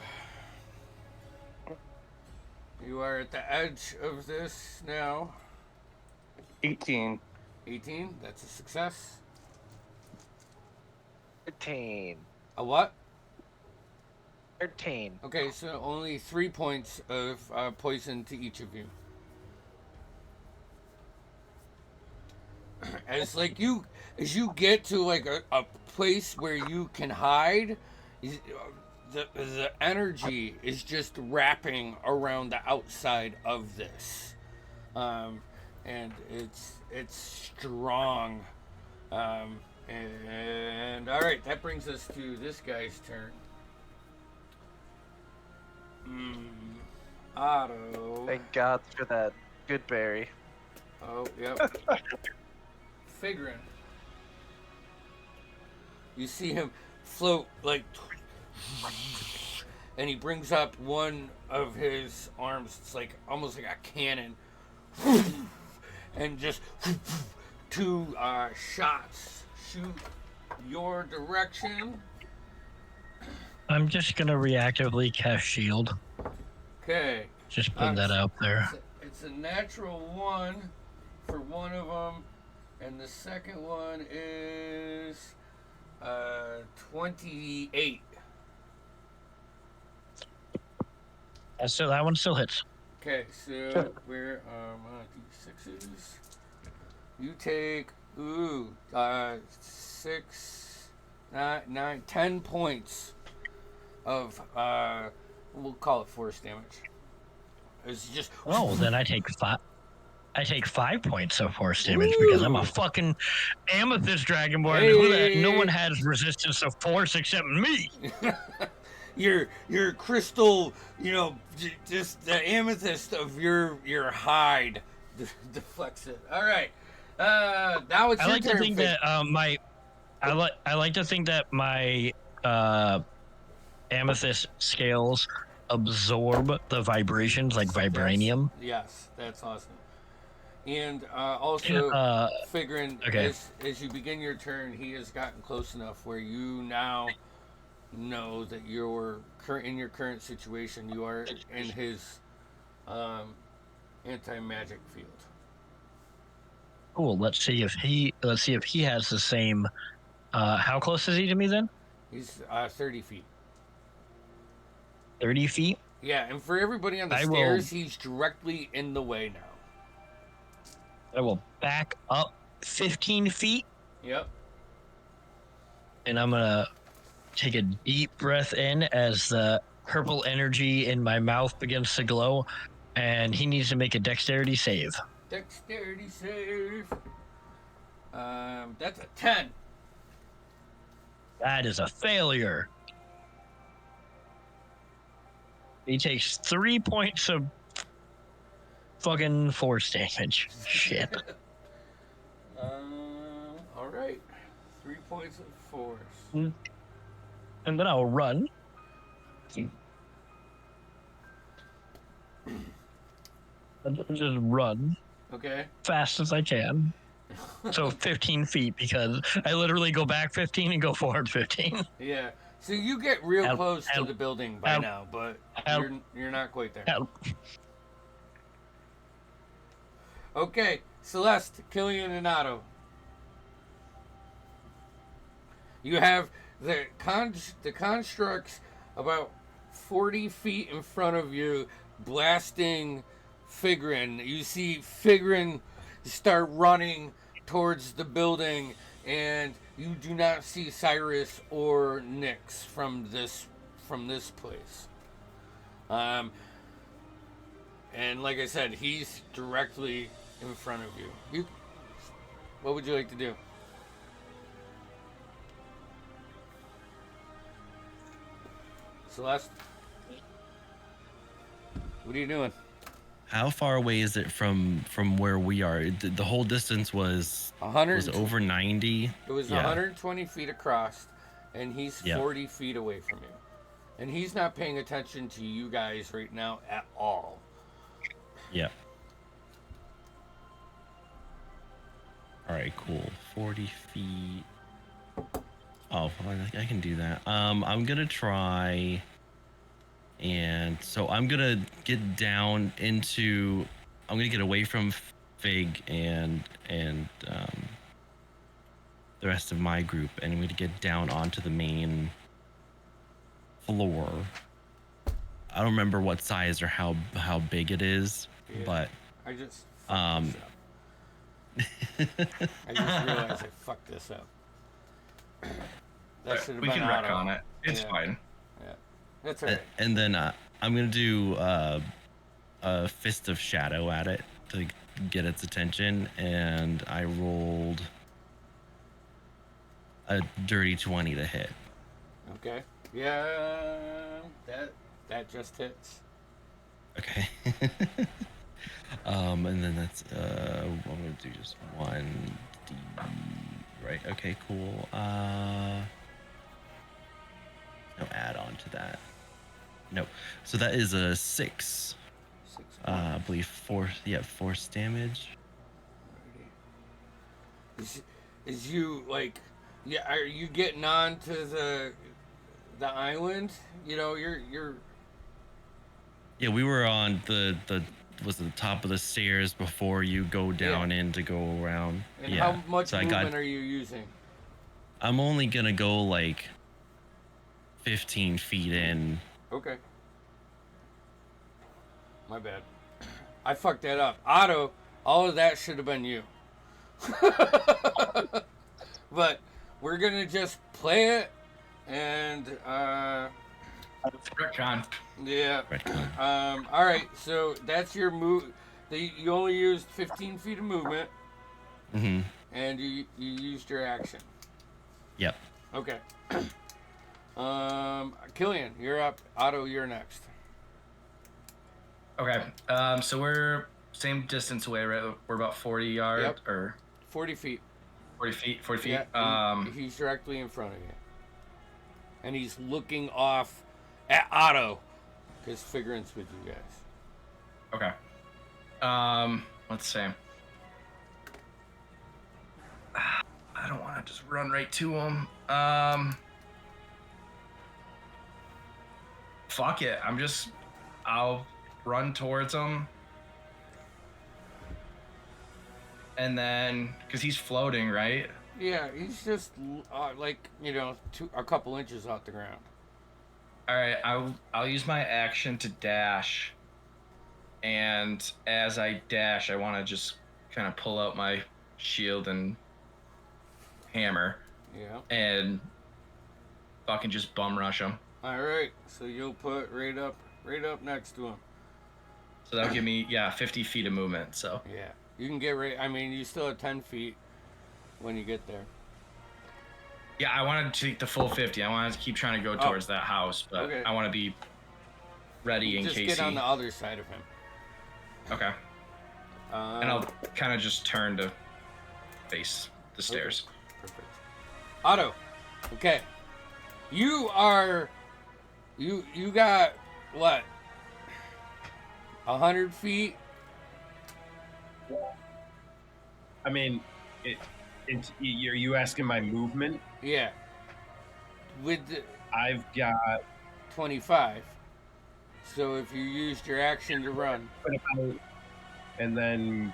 You are at the edge of this now. 18. 18. That's a success. 13. A what? 13. Okay, so only 3 points of poison to each of you. As you get to like a place where you can hide, the energy is just wrapping around the outside of this, and it's strong. And all right, that brings us to this guy's turn. Otto. Thank God for that good berry. Oh, yep. Figuring. You see him float like, and he brings up one of his arms. It's like almost like a cannon, and just two shots shoot your direction. I'm just gonna reactively cast shield. Okay. Just put that out there. It's a natural 1 for one of them, and the second one is 28. So that one still hits. Okay, so we're on D6s. You take 6, 9, 10 points of we'll call it force damage. It's just then I take 5. I take 5 points of force damage because I'm a fucking amethyst dragonborn. No one has resistance to force except me. your crystal, just the amethyst of your hide deflects it. All right, now it's I your like turn. to think that I like to think that my amethyst scales absorb the vibrations like vibranium. Yes, that's awesome. And also figuring as you begin your turn, he has gotten close enough where you now know that in your current situation, you are in his anti-magic field. Cool. Let's see if he has the same. How close is he to me then? He's 30 feet. 30 feet? Yeah, and for everybody on the stairs, he's directly in the way now. I will back up 15 feet. Yep. And I'm going to take a deep breath in as the purple energy in my mouth begins to glow. And he needs to make a dexterity save. Dexterity save. That's a 10. That is a failure. He takes 3 points of fucking force damage. Shit. All right. 3 points of force. And then I'll run. I'll just run. Okay. Fast as I can. So 15 feet because I literally go back 15 and go forward 15. Yeah. So you get real close to the building by now, but you're not quite there. Okay, Celeste, Killian, and Otto. You have the constructs about 40 feet in front of you, blasting Figrin. You see Figrin start running towards the building, and you do not see Cyrus or Nyx from this place. And like I said, he's directly in front of you. What would you like to do? Celeste? What are you doing? How far away is it from where we are? The whole distance was 100. over 90. It was Yeah. 120 feet across, and he's Yeah. 40 feet away from you. And he's not paying attention to you guys right now at all. Yeah. All right, cool. 40 feet. Oh, I can do that. I'm gonna try, and so I'm gonna get down into. I'm gonna get away from Fig and the rest of my group, and I'm gonna get down onto the main floor. I don't remember what size or how big it is, Yeah. but I just fucked this up. I just realized I fucked this up. That should have We been can wreck auto. on it. It's Yeah. fine. Yeah, that's alright. And then I'm gonna do a fist of shadow at it to get its attention, and I rolled a dirty 20 to hit. Okay. Yeah, that just hits. Okay. And then that's I'm gonna do just 1d, right? Okay, cool. No add on to that. No. So that is a 6. 6 I believe force damage. Is you like, yeah? Are you getting on to the island? You know, you're. Yeah, we were on the top of the stairs before you go down in to go around. And yeah. how much so movement are you using? I'm only gonna go like 15 feet in. Okay. My bad. I fucked that up. Otto, all of that should have been you. But we're gonna just play it, and Retcon. yeah. Retcon. All right. So that's your move. You only used 15 feet of movement, Mm-hmm. and you used your action. Yep. Okay. Killian, you're up. Otto, you're next. Okay. So we're same distance away, right? We're about 40 yards Yep. or 40 feet. 40 feet. 40 feet. Yeah, he's directly in front of you. And he's looking off at Otto, because Figurin's with you guys. Okay. Let's see. I don't want to just run right to him. Fuck it. I'll run towards him. And then, because he's floating, right? Yeah, he's just like, a couple inches off the ground. All right, I'll use my action to dash. And as I dash, I want to just kind of pull out my shield and hammer Yeah. and fucking just bum rush him. All right, so you'll put right up next to him. So that'll give me 50 feet of movement. So Yeah, you can get right. I mean, you still have 10 feet when you get there. yeah, I wanted to take the full 50. I wanted to keep trying to go towards that house, but Okay. I want to be ready in Just case get on he. the other side of him. Okay. And I'll kind of just turn to face the stairs. Perfect. Otto, okay. You are, you got what? 100 feet? I mean, are you asking my movement? Yeah. With the I've got 25. So if you used your action to run. and then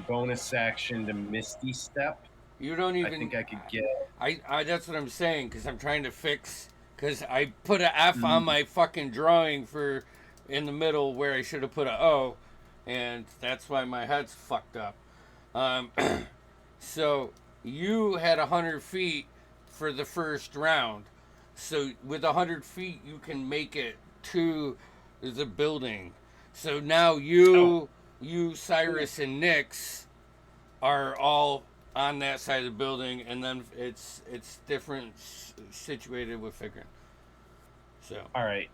bonus action to Misty Step. You don't even. I think I could get. I that's what I'm saying, because I'm trying to fix. Because I put a F on my fucking drawing for in the middle where I should have put a O, and that's why my head's fucked up. So you had 100 feet for the first round. So with 100 feet, you can make it to the building. So now you, Cyrus, and Nyx are all on that side of the building, and then it's different situated with Figurin. So All right.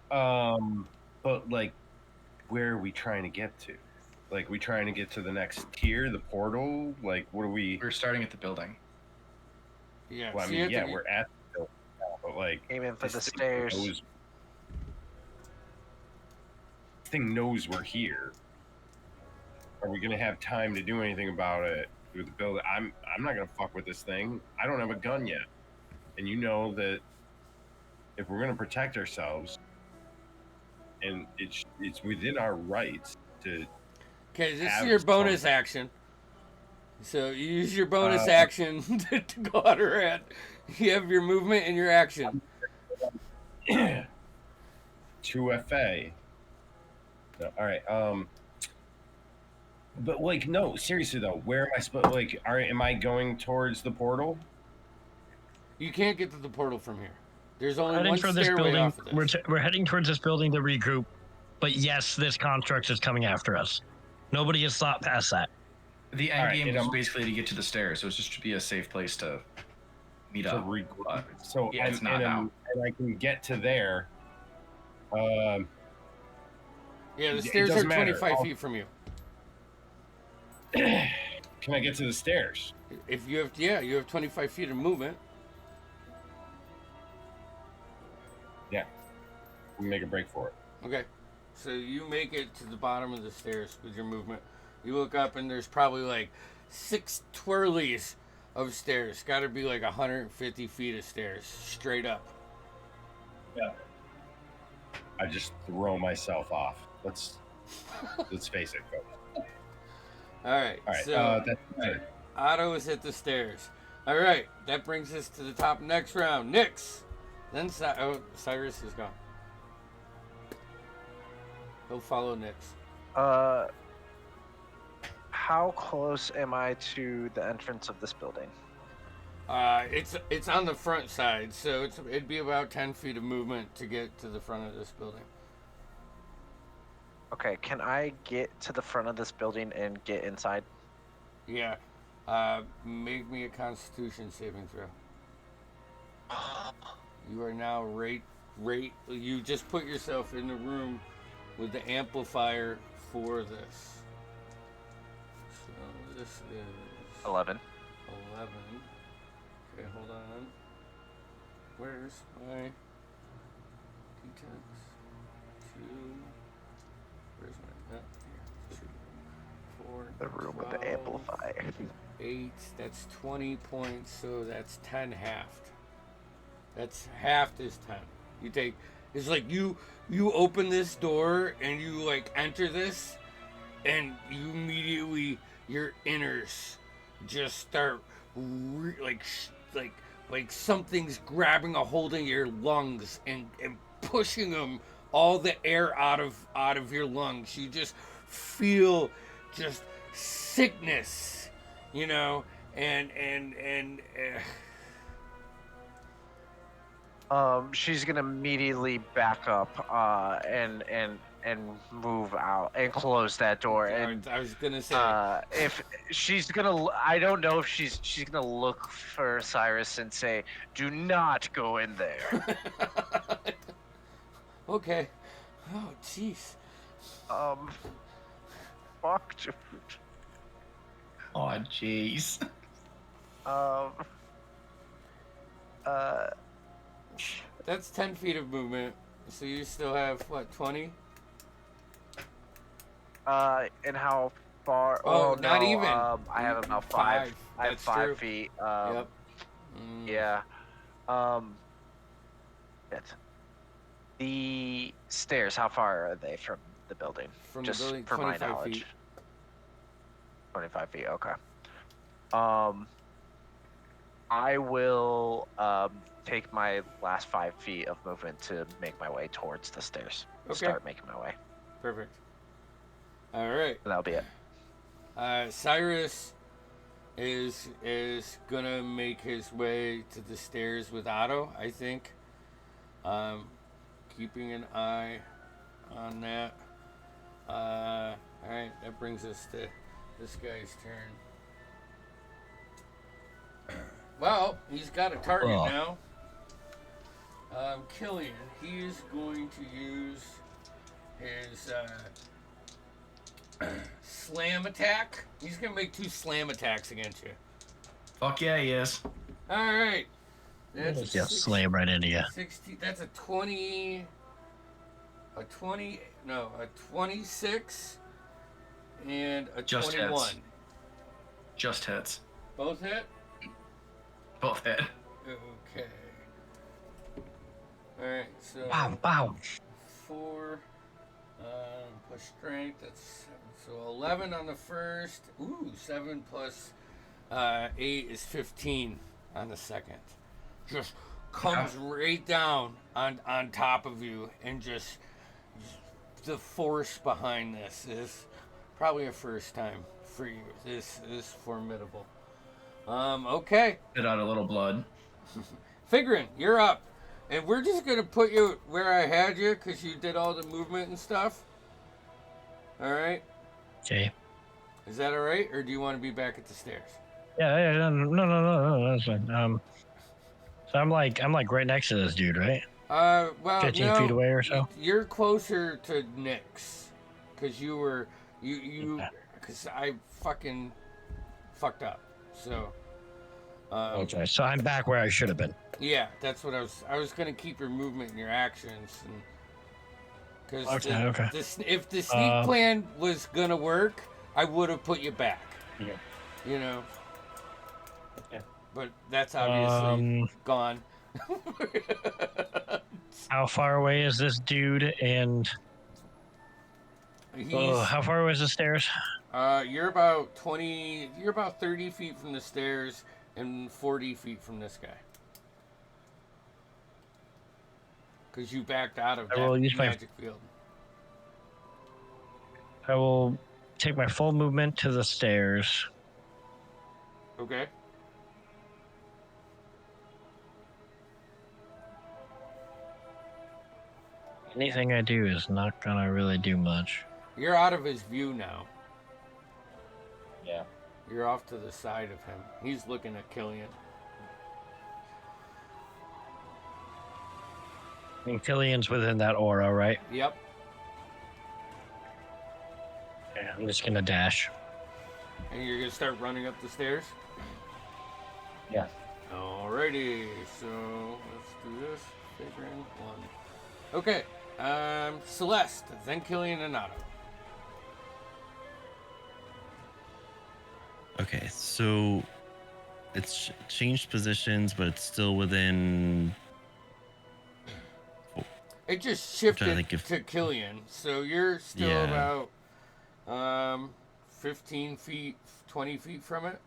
But like, where are we trying to get to? Like, we trying to get to the next tier, the portal? Like, what are we? We're starting at the building. Yeah. Well, I so you mean, have yeah, to- we're at the building now, but like, Aiming for the this thing stairs. knows- This thing knows we're here. Are we gonna have time to do anything about it through the building? I'm not gonna fuck with this thing. I don't have a gun yet, and you know that if we're gonna protect ourselves, and it's within our rights to. Okay, this is have your bonus some- action. So you use your bonus action to go out or at. You have your movement and your action. 2FA. No, all right. But like, no, seriously though, where am I supposed? Like, am I going towards the portal? You can't get to the portal from here. There's only Heading one for this stairway building. off of this. We're heading towards this building to regroup. But yes, this construct is coming after us. Nobody has thought past that. The end All right, game and was I'm- basically to get to the stairs, so it's just to be a safe place to meet To up. regroup. But So yeah, it's not and, now. and I can get to there. Yeah, the it stairs are doesn't matter. 25 feet from you. Can I get to the stairs? If you have, you have 25 feet of movement. Yeah, we can make a break for it. Okay, so you make it to the bottom of the stairs with your movement. You look up and there's probably like 6 twirlies of stairs. Got to be like 150 feet of stairs straight up. Yeah. I just throw myself off. Let's face it, folks. All right. All right, So that's good. Otto is at the stairs. All right, that brings us to the top next round. Nyx. Then Cyrus is gone. He'll follow Nyx. How close am I to the entrance of this building? It's on the front side, so it'd be about 10 feet of movement to get to the front of this building. Okay, can I get to the front of this building and get inside? Yeah. Make me a Constitution saving throw. You are now you just put yourself in the room with the amplifier for this. So this is 11. 11. Okay, hold on. Where's my D10s? 2. Where's my here? 2, 4. The room with the 12, amplifier. 8. That's 20 points, so that's 10 halved. That's halved is 10. You take. It's like you open this door and you like enter this, and you immediately your inners just start like something's grabbing a hold of your lungs and pushing them all the air out of your lungs. You just feel just sickness, you know, and she's gonna immediately back up and move out and close that door. And I was gonna say if she's gonna, I don't know if she's gonna look for Cyrus and say, "Do not go in there." Okay. Oh, jeez. Fuck, dude. Oh, jeez. That's 10 feet of movement. So you still have, what, 20? And how far? Oh, not no, even. I have about 5. I have That's 5 true. feet. Yep. Yeah. Shit. The stairs, how far are they from the building? From Just the building, for my 25 knowledge. feet. 25 feet, okay. I will take my last 5 feet of movement to make my way towards the stairs. Okay. Start making my way. Perfect. All right. And that'll be it. Cyrus is gonna make his way to the stairs with Otto, I think. Keeping an eye on that. All right, that brings us to this guy's turn. Well, he's got a target now. Killian, he is going to use his Slam attack. He's gonna make 2 slam attacks against you. Fuck yeah, he is. All right. That's Just slam right into you. 60. That's a 20. A 20. No, a 26 and a Just 21. hits. Just hits. Both hit. Both hit. Okay. All right. So. Wow. 4 plus strength, that's 7. So 11 on the first. Ooh, 7 plus 8 is 15 on the second. Just comes right down on top of you, and just the force behind this is probably a first time for you. This is formidable. Okay. Spit out a little blood. Figuring, you're up. And we're just going to put you where I had you because you did all the movement and stuff. All right? Okay. Is that all right? Or do you want to be back at the stairs? Yeah, no, that's fine. So I'm like right next to this dude, right? Well, 15 no, feet away or so? You're closer to Nyx. Because because I fucking fucked up. So. Okay, so I'm back where I should have been. Yeah, that's what I was going to keep your movement and your actions. Because if the sneak plan was going to work, I would have put you back. Yeah. You know? Yeah. But that's obviously gone. How far away is this dude? And how far away is the stairs? You're about 30 feet from the stairs and 40 feet from this guy. Because you backed out of that magic field. I will take my full movement to the stairs. Okay. Anything I do is not gonna really do much. You're out of his view now. Yeah. You're off to the side of him. He's looking at Killian. I mean, Killian's within that aura, right? Yep. Yeah, I'm just gonna dash. And you're gonna start running up the stairs? Yeah. Alrighty, so let's do this. Figuring 1. Okay. Celeste, then Killian and Otto. Okay, so it's changed positions, but it's still within. It just shifted if- to Killian, so you're still about 15 feet, 20 feet from it.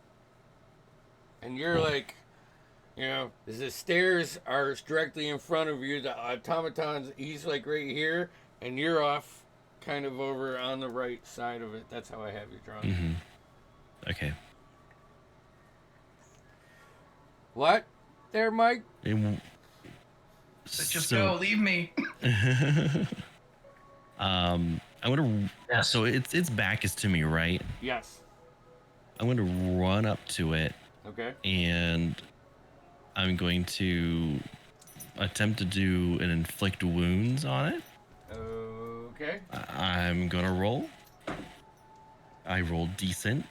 And you're like, the stairs are directly in front of you. The automaton's, he's like right here, and you're off kind of over on the right side of it. That's how I have you drawn. Mm-hmm. Okay. What? There, Mike? Just go, leave me. I'm gonna. Yes. So its back is to me, right? Yes. I'm gonna run up to it. Okay. And I'm going to attempt to do an inflict wounds on it. Okay. I'm gonna roll. I rolled decent.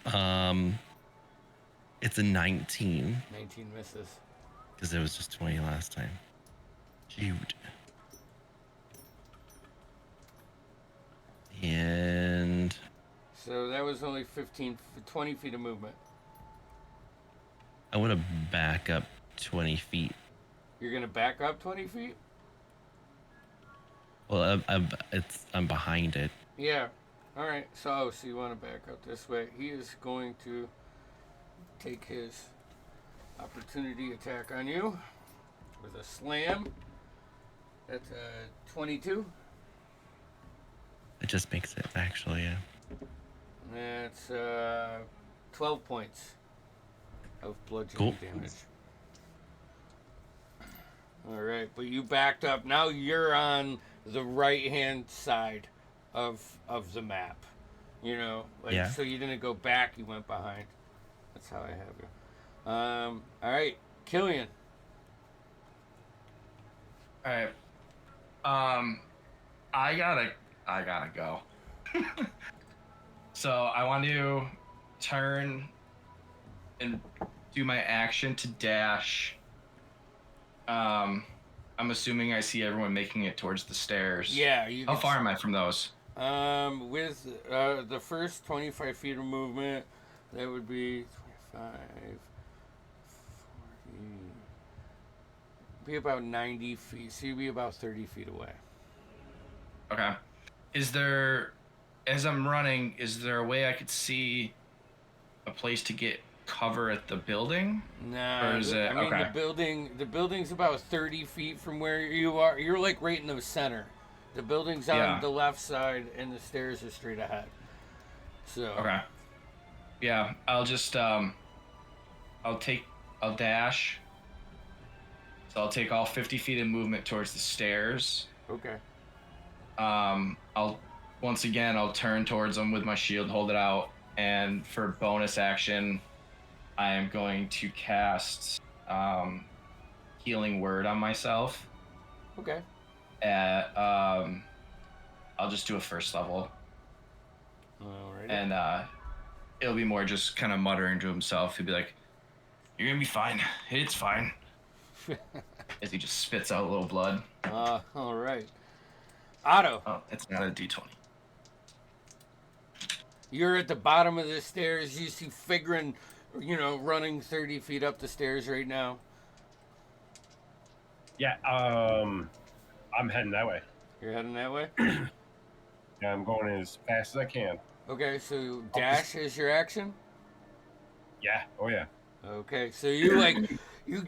It's a 19. 19 misses. Because it was just 20 last time. Shoot. And So that was only 20 feet of movement. I want to back up 20 feet. You're gonna back up 20 feet? Well, I'm behind it. Yeah. All right. So you want to back up this way? He is going to take his opportunity attack on you with a slam. That's 22. It just makes it, actually, yeah. That's 12 points of bludgeoning damage. All right, but you backed up. Now you're on the right-hand side of the map. So you didn't go back, you went behind. That's how I have you. All right, Killian. All right. I gotta go. So I want to turn and do my action to dash. I'm assuming I see everyone making it towards the stairs. Yeah, you How can far am I from those? With the first 25 feet of movement, that would be 25, 40, be about 90 feet. So you'd be about 30 feet away. Okay. Is there, as I'm running, is there a way I could see a place to get cover at the building? Nah, Or is it- I mean okay. the building's about 30 feet from where you are. You're like right in the center. The building's on Yeah. the left side, and the stairs are straight ahead. So Okay. Yeah, I'll just I'll dash. So I'll take all 50 feet of movement towards the stairs. okay. I'll turn towards them with my shield, hold it out, and for bonus action, I am going to cast Healing Word on myself. Okay. At I'll just do a first level, Alrighty. and it'll be more just kind of muttering to himself. He'll be like, "You're gonna be fine. It's fine." As he just spits out a little blood. All right. Otto, Oh, it's not a D20. you're at the bottom of the stairs. You see Figrin, running 30 feet up the stairs right now. Yeah, I'm heading that way. You're heading that way? Yeah, I'm going as fast as I can. Okay, so dash is your action? Yeah, oh yeah. Okay, so you you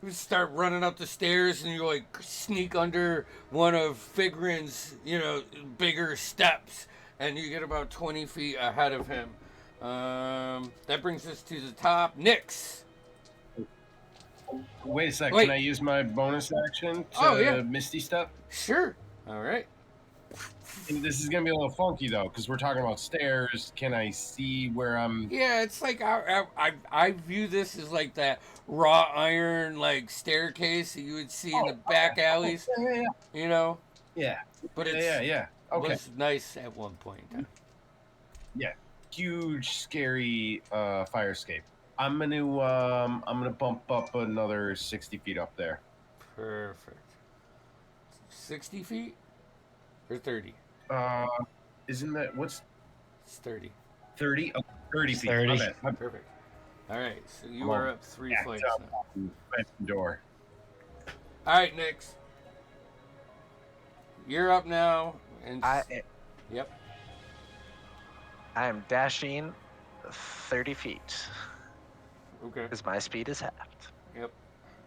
start running up the stairs and you sneak under one of Figrin's, bigger steps, and you get about 20 feet ahead of him. That brings us to the top. Nyx. Wait a sec, Wait. can I use my bonus action to Oh, yeah. Misty Step? Sure. All right. And this is gonna be a little funky though, because we're talking about stairs. Can I see where I'm? Yeah, it's like I view this as like that wrought iron staircase that you would see in the back alleys, Yeah. But it's Yeah. Okay. was nice at one point in time. Huge, scary fire escape. I'm gonna bump up another 60 feet up there. Perfect. 60 feet or 30? Isn't that what's It's 30. 30? Oh, 30 feet. 30. My bad. Perfect. All right, so you Come are on. up 3 Yeah, flights jump. now. At the door. All right, Nyx. You're up now. And yep. I am dashing 30 feet Okay. because my speed is halved. Yep.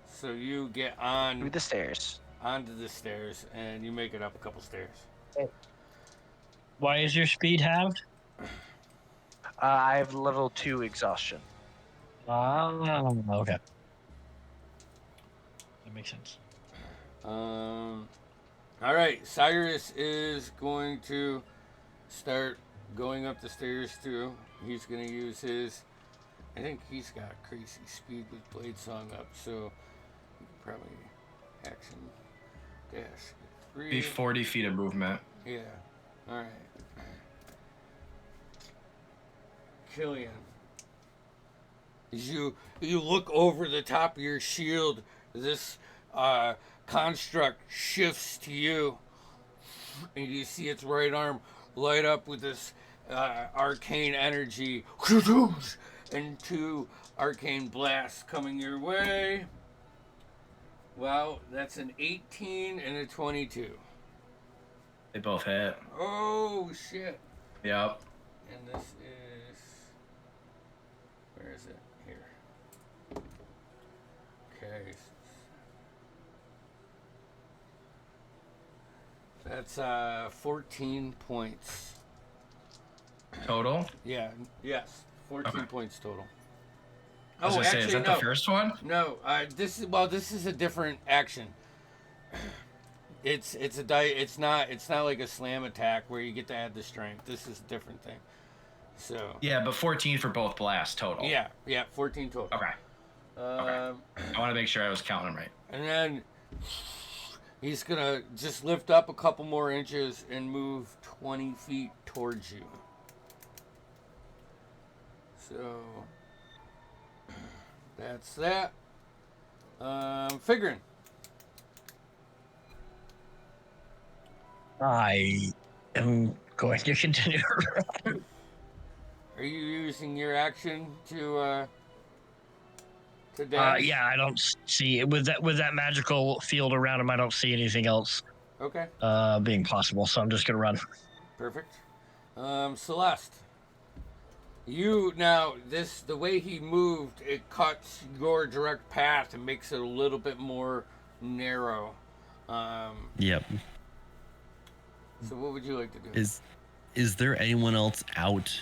So you get Through the stairs. onto the stairs, and you make it up a couple stairs. Why is your speed halved? I have level 2 exhaustion. Okay. That makes sense. All right, Cyrus is going to start going up the stairs too. He's going to use his. I think he's got crazy speed with Blade Song up, so he can probably action dash 3. Be 40 feet of movement. Yeah. All right. Killian, as you look over the top of your shield, this construct shifts to you, and you see its right arm light up with this arcane energy, and 2 arcane blasts coming your way. Wow, that's an 18 and a 22. They both hit. Oh shit! Yep. And this is, where is it? Here. Okay. That's 14 points. Total? Yeah. Yes. 14 Okay. points total. I was Oh, gonna say, actually, is that no. the first one? No. This is a different action. It's a die. It's not like a slam attack where you get to add the strength. This is a different thing. So. Yeah, but 14 for both blasts total. Yeah. 14 total. Okay. I want to make sure I was counting them right. And then he's gonna just lift up a couple more inches and move 20 feet towards you. So that's that. Figuring. I am going to continue. Are you using your action to dash? Yeah, I don't see with that magical field around him. I don't see anything else Okay, being possible. So I'm just gonna run. perfect. Celeste. You now the way he moved, it cuts your direct path and makes it a little bit more narrow. Yep. So what would you like to do? Is there anyone else out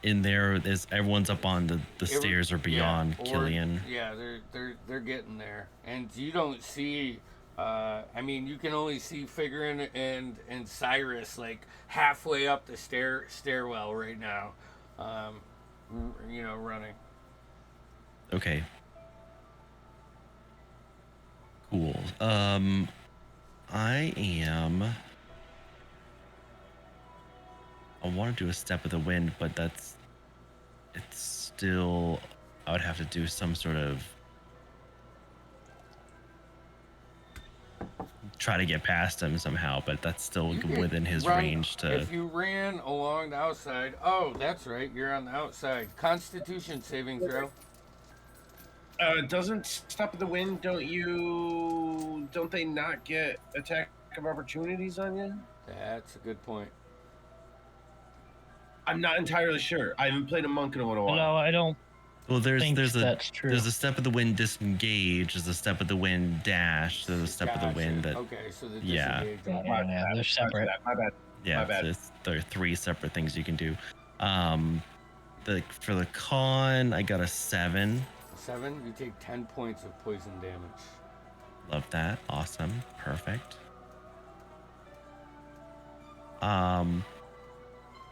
in there? Is everyone's up on the stairs or beyond Killian? Yeah, they're getting there, and you don't see. I mean, you can only see Figurin and Cyrus like halfway up the stairwell right now. Running. Okay. Cool. I want to do a step of the wind, but it's still, I would have to do some sort of try to get past him somehow, but that's still within his range to. If you ran along the outside, oh, that's right, you're on the outside. Constitution saving throw. Doesn't Step of the Wind, don't they not get attack of opportunities on you? That's a good point. I'm not entirely sure. I haven't played a monk in a while. No, I don't. Well, there's that's true. a step of the wind disengage. There's a step of the wind dash. There's a step of the wind that. Okay, so the Yeah. disengage. Yeah, they're separate. My bad. Yeah, My bad. there are 3 separate things you can do. For the con, I got a 7. 7, you take 10 points of poison damage. Love that. Awesome. Perfect.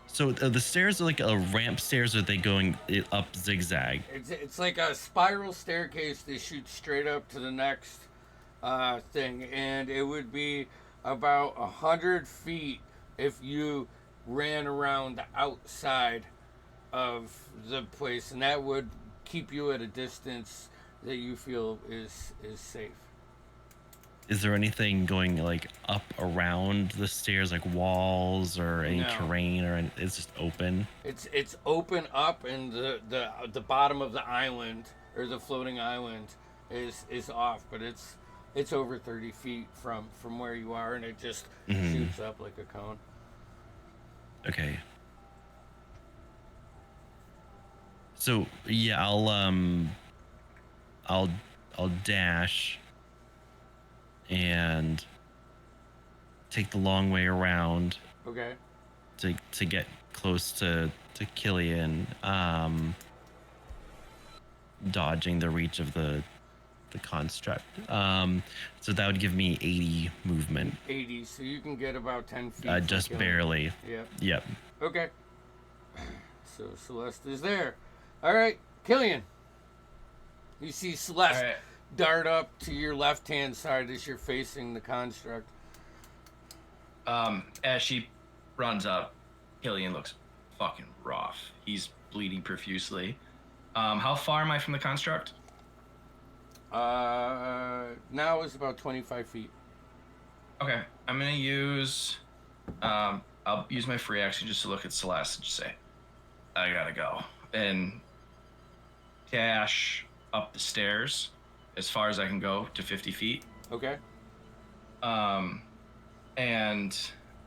So the stairs are like a ramp stairs, or are they going up zigzag? It's like a spiral staircase that shoots straight up to the next thing, and it would be about 100 feet if you ran around the outside of the place, and that would keep you at a distance that you feel is safe. Is there anything going like up around the stairs, like walls or any terrain, or it's just open? It's open up, and the bottom of the island, or the floating island, is off, but it's over 30 feet from where you are, and it just shoots up like a cone. Okay. So yeah, I'll dash and take the long way around. Okay. To get close to Killian, dodging the reach of the construct. So that would give me 80 movement. 80, so you can get about 10 feet. Just Killian. barely. Yep. Okay. So Celeste is there. All right, Killian. You see Celeste dart up to your left-hand side as you're facing the construct. As she runs up, Killian looks fucking rough. He's bleeding profusely. How far am I from the construct? Now it's about 25 feet. Okay, I'm gonna use. I'll use my free action just to look at Celeste and just say, "I gotta go," and dash up the stairs as far as I can go to 50 feet. Okay. And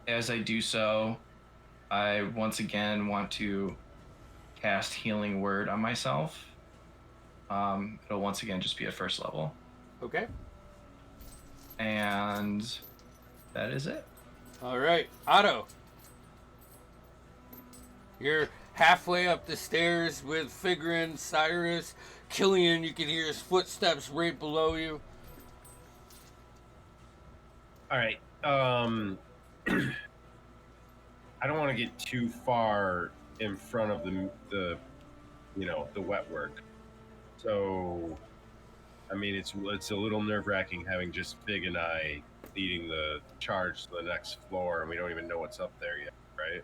as I do so, I once again want to cast Healing Word on myself. It'll once again just be at first level. Okay. And that is it. All right, Otto. You're halfway up the stairs with Figurin, Cyrus, Killian. You can hear his footsteps right below you. All right. I don't want to get too far in front of the wet work. So, I mean, it's a little nerve-wracking having just Fig and I leading the charge to the next floor, and we don't even know what's up there yet, right?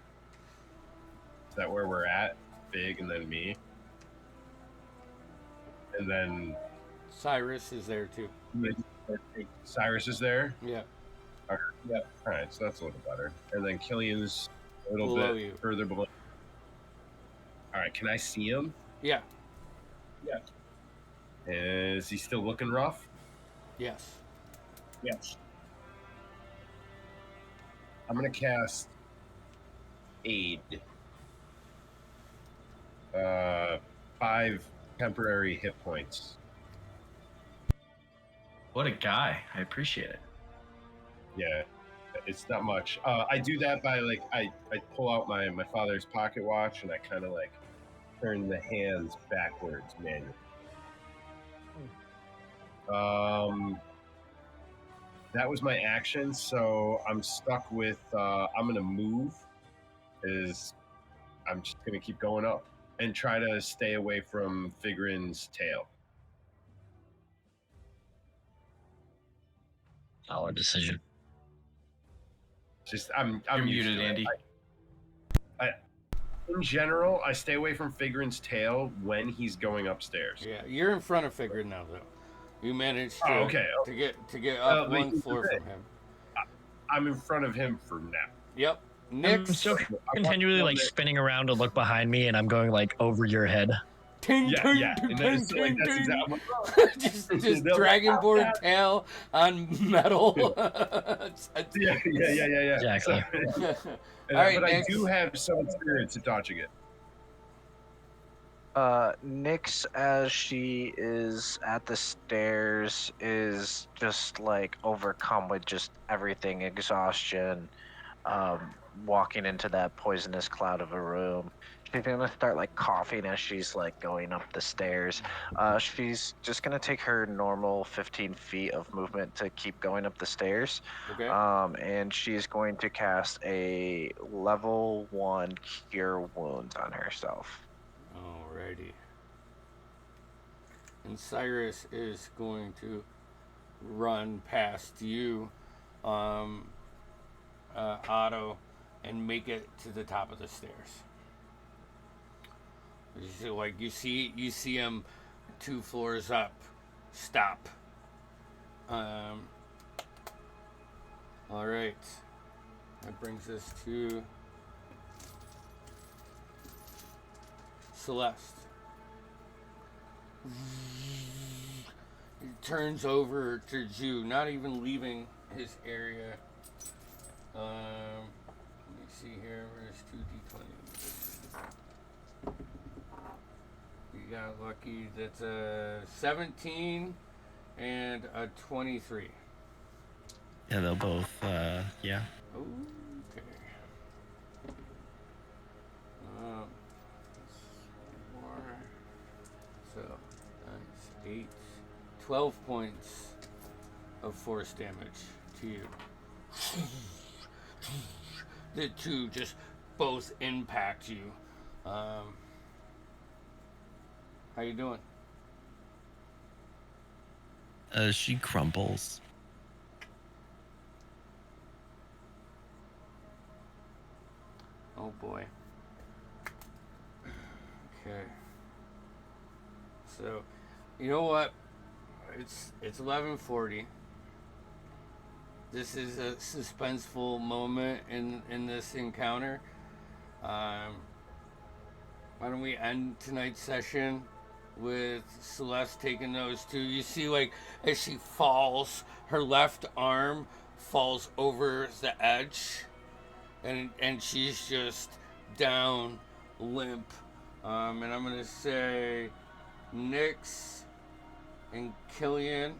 Is that where we're at? Fig and then me? and then Cyrus is there too. Cyrus is there. Yeah. Okay. Yeah. All right, so that's a little better. And then Killian's a little Below bit you. further below. All right, can I see him? Yeah. Yeah. Is he still looking rough? Yes. Yes. I'm gonna cast Aid. 5 temporary hit points. What a guy. I appreciate it. Yeah, it's not much. I do that by like I pull out my father's pocket watch and I kind of like turn the hands backwards manually. That was my action, so I'm stuck with I'm gonna move. I'm just gonna keep going up and try to stay away from Figrin's tail. Solid decision. Just I'm You're used muted, to it. Andy. In general, I stay away from Figrin's tail when he's going upstairs. Yeah. You're in front of Figure now, though. You managed to, okay. to get up but one here's floor the thing. from him. I'm in front of him for now. Yep. I'm Nick's still continually like spinning around to look behind me, and I'm going like over your head. ting Yeah, ting yeah. ting And ting that's, like, ting that's ting. exactly just They'll- dragonboard tail on metal. yeah. Exactly. All right, but I Nick. do have some experience at dodging it. Nyx, as she is at the stairs, is just like overcome with just everything, exhaustion, walking into that poisonous cloud of a room. She's gonna start like coughing as she's like going up the stairs. She's just gonna take her normal 15 feet of movement to keep going up the stairs. Okay. And she's going to cast a level 1 Cure Wounds on herself. Alrighty. And Cyrus is going to run past you, Otto, and make it to the top of the stairs. So, like you see him 2 floors up. Stop. All right. That brings us to Celeste. He turns over to Jew, not even leaving his area. Let me see here. Where's 2d20? You got lucky. That's a 17 and a 23. Yeah, they'll both. Yeah. Okay. So that's 8, 12 points of force damage to you. The two just both impact you. How you doing? She crumples. Oh boy. Okay. So, you know what? It's 11:40. This is a suspenseful moment in this encounter. Why don't we end tonight's session with Celeste taking those two? You see, like, as she falls, her left arm falls over the edge, and she's just down, limp. And I'm gonna say, Nyx and Killian,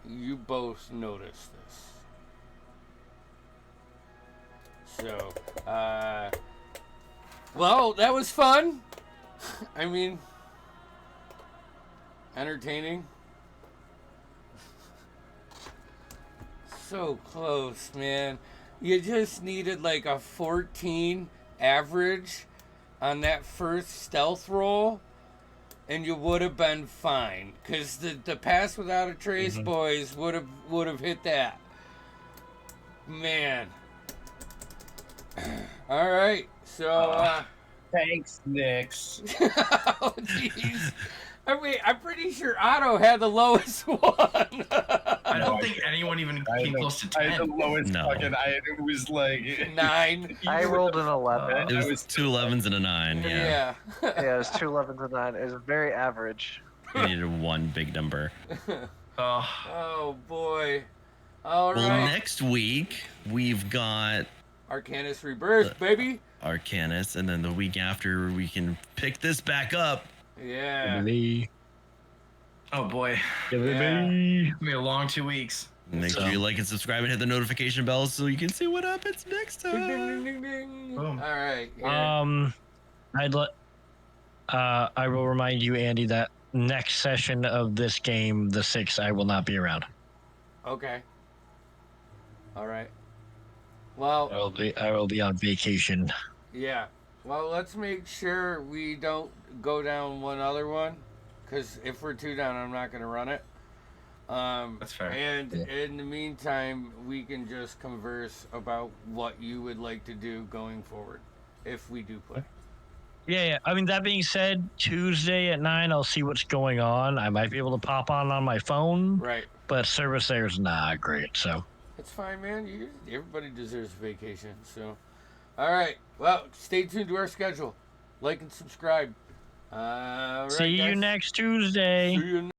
you both notice this. So, well, that was fun. I mean, entertaining. So close, man. You just needed like a 14 average on that first stealth roll, and you would have been fine. Cause the pass without a trace boys would have hit that. Man. All right, so Thanks, Nyx. oh jeez. I mean, I'm pretty sure Otto had the lowest one. I don't think anyone even came close to I had 10. the lowest No. fucking. It was like 9. I rolled an 11. It was 2 11s and a 9. Yeah. Yeah, it was 2 11s and 9. It was very average. We needed one big number. Oh, Oh boy. All Well, right. next week we've got Arcanus Rebirth, baby. Arcanus, and then the week after we can pick this back up. Yeah. oh boy. Yeah. It's gonna be a long 2 weeks. Make sure you like and subscribe and hit the notification bell so you can see what happens next Ding, ding, time. ding, ding. Boom. All right. Yeah. I will remind you, Andy, that next session of this game, the 6th, I will not be around. Okay. All right. Well, I will be on vacation. yeah. Well, let's make sure we don't go down one other one, because if we're 2 down, I'm not going to run it. That's fair. And in the meantime, we can just converse about what you would like to do going forward, if we do play. Yeah. I mean, that being said, Tuesday at 9, I'll see what's going on. I might be able to pop on my phone, Right. but service there is not great. So It's fine, man. Everybody deserves a vacation. So, all right. Well, stay tuned to our schedule. Like and subscribe. All right, see you guys. next Tuesday. See you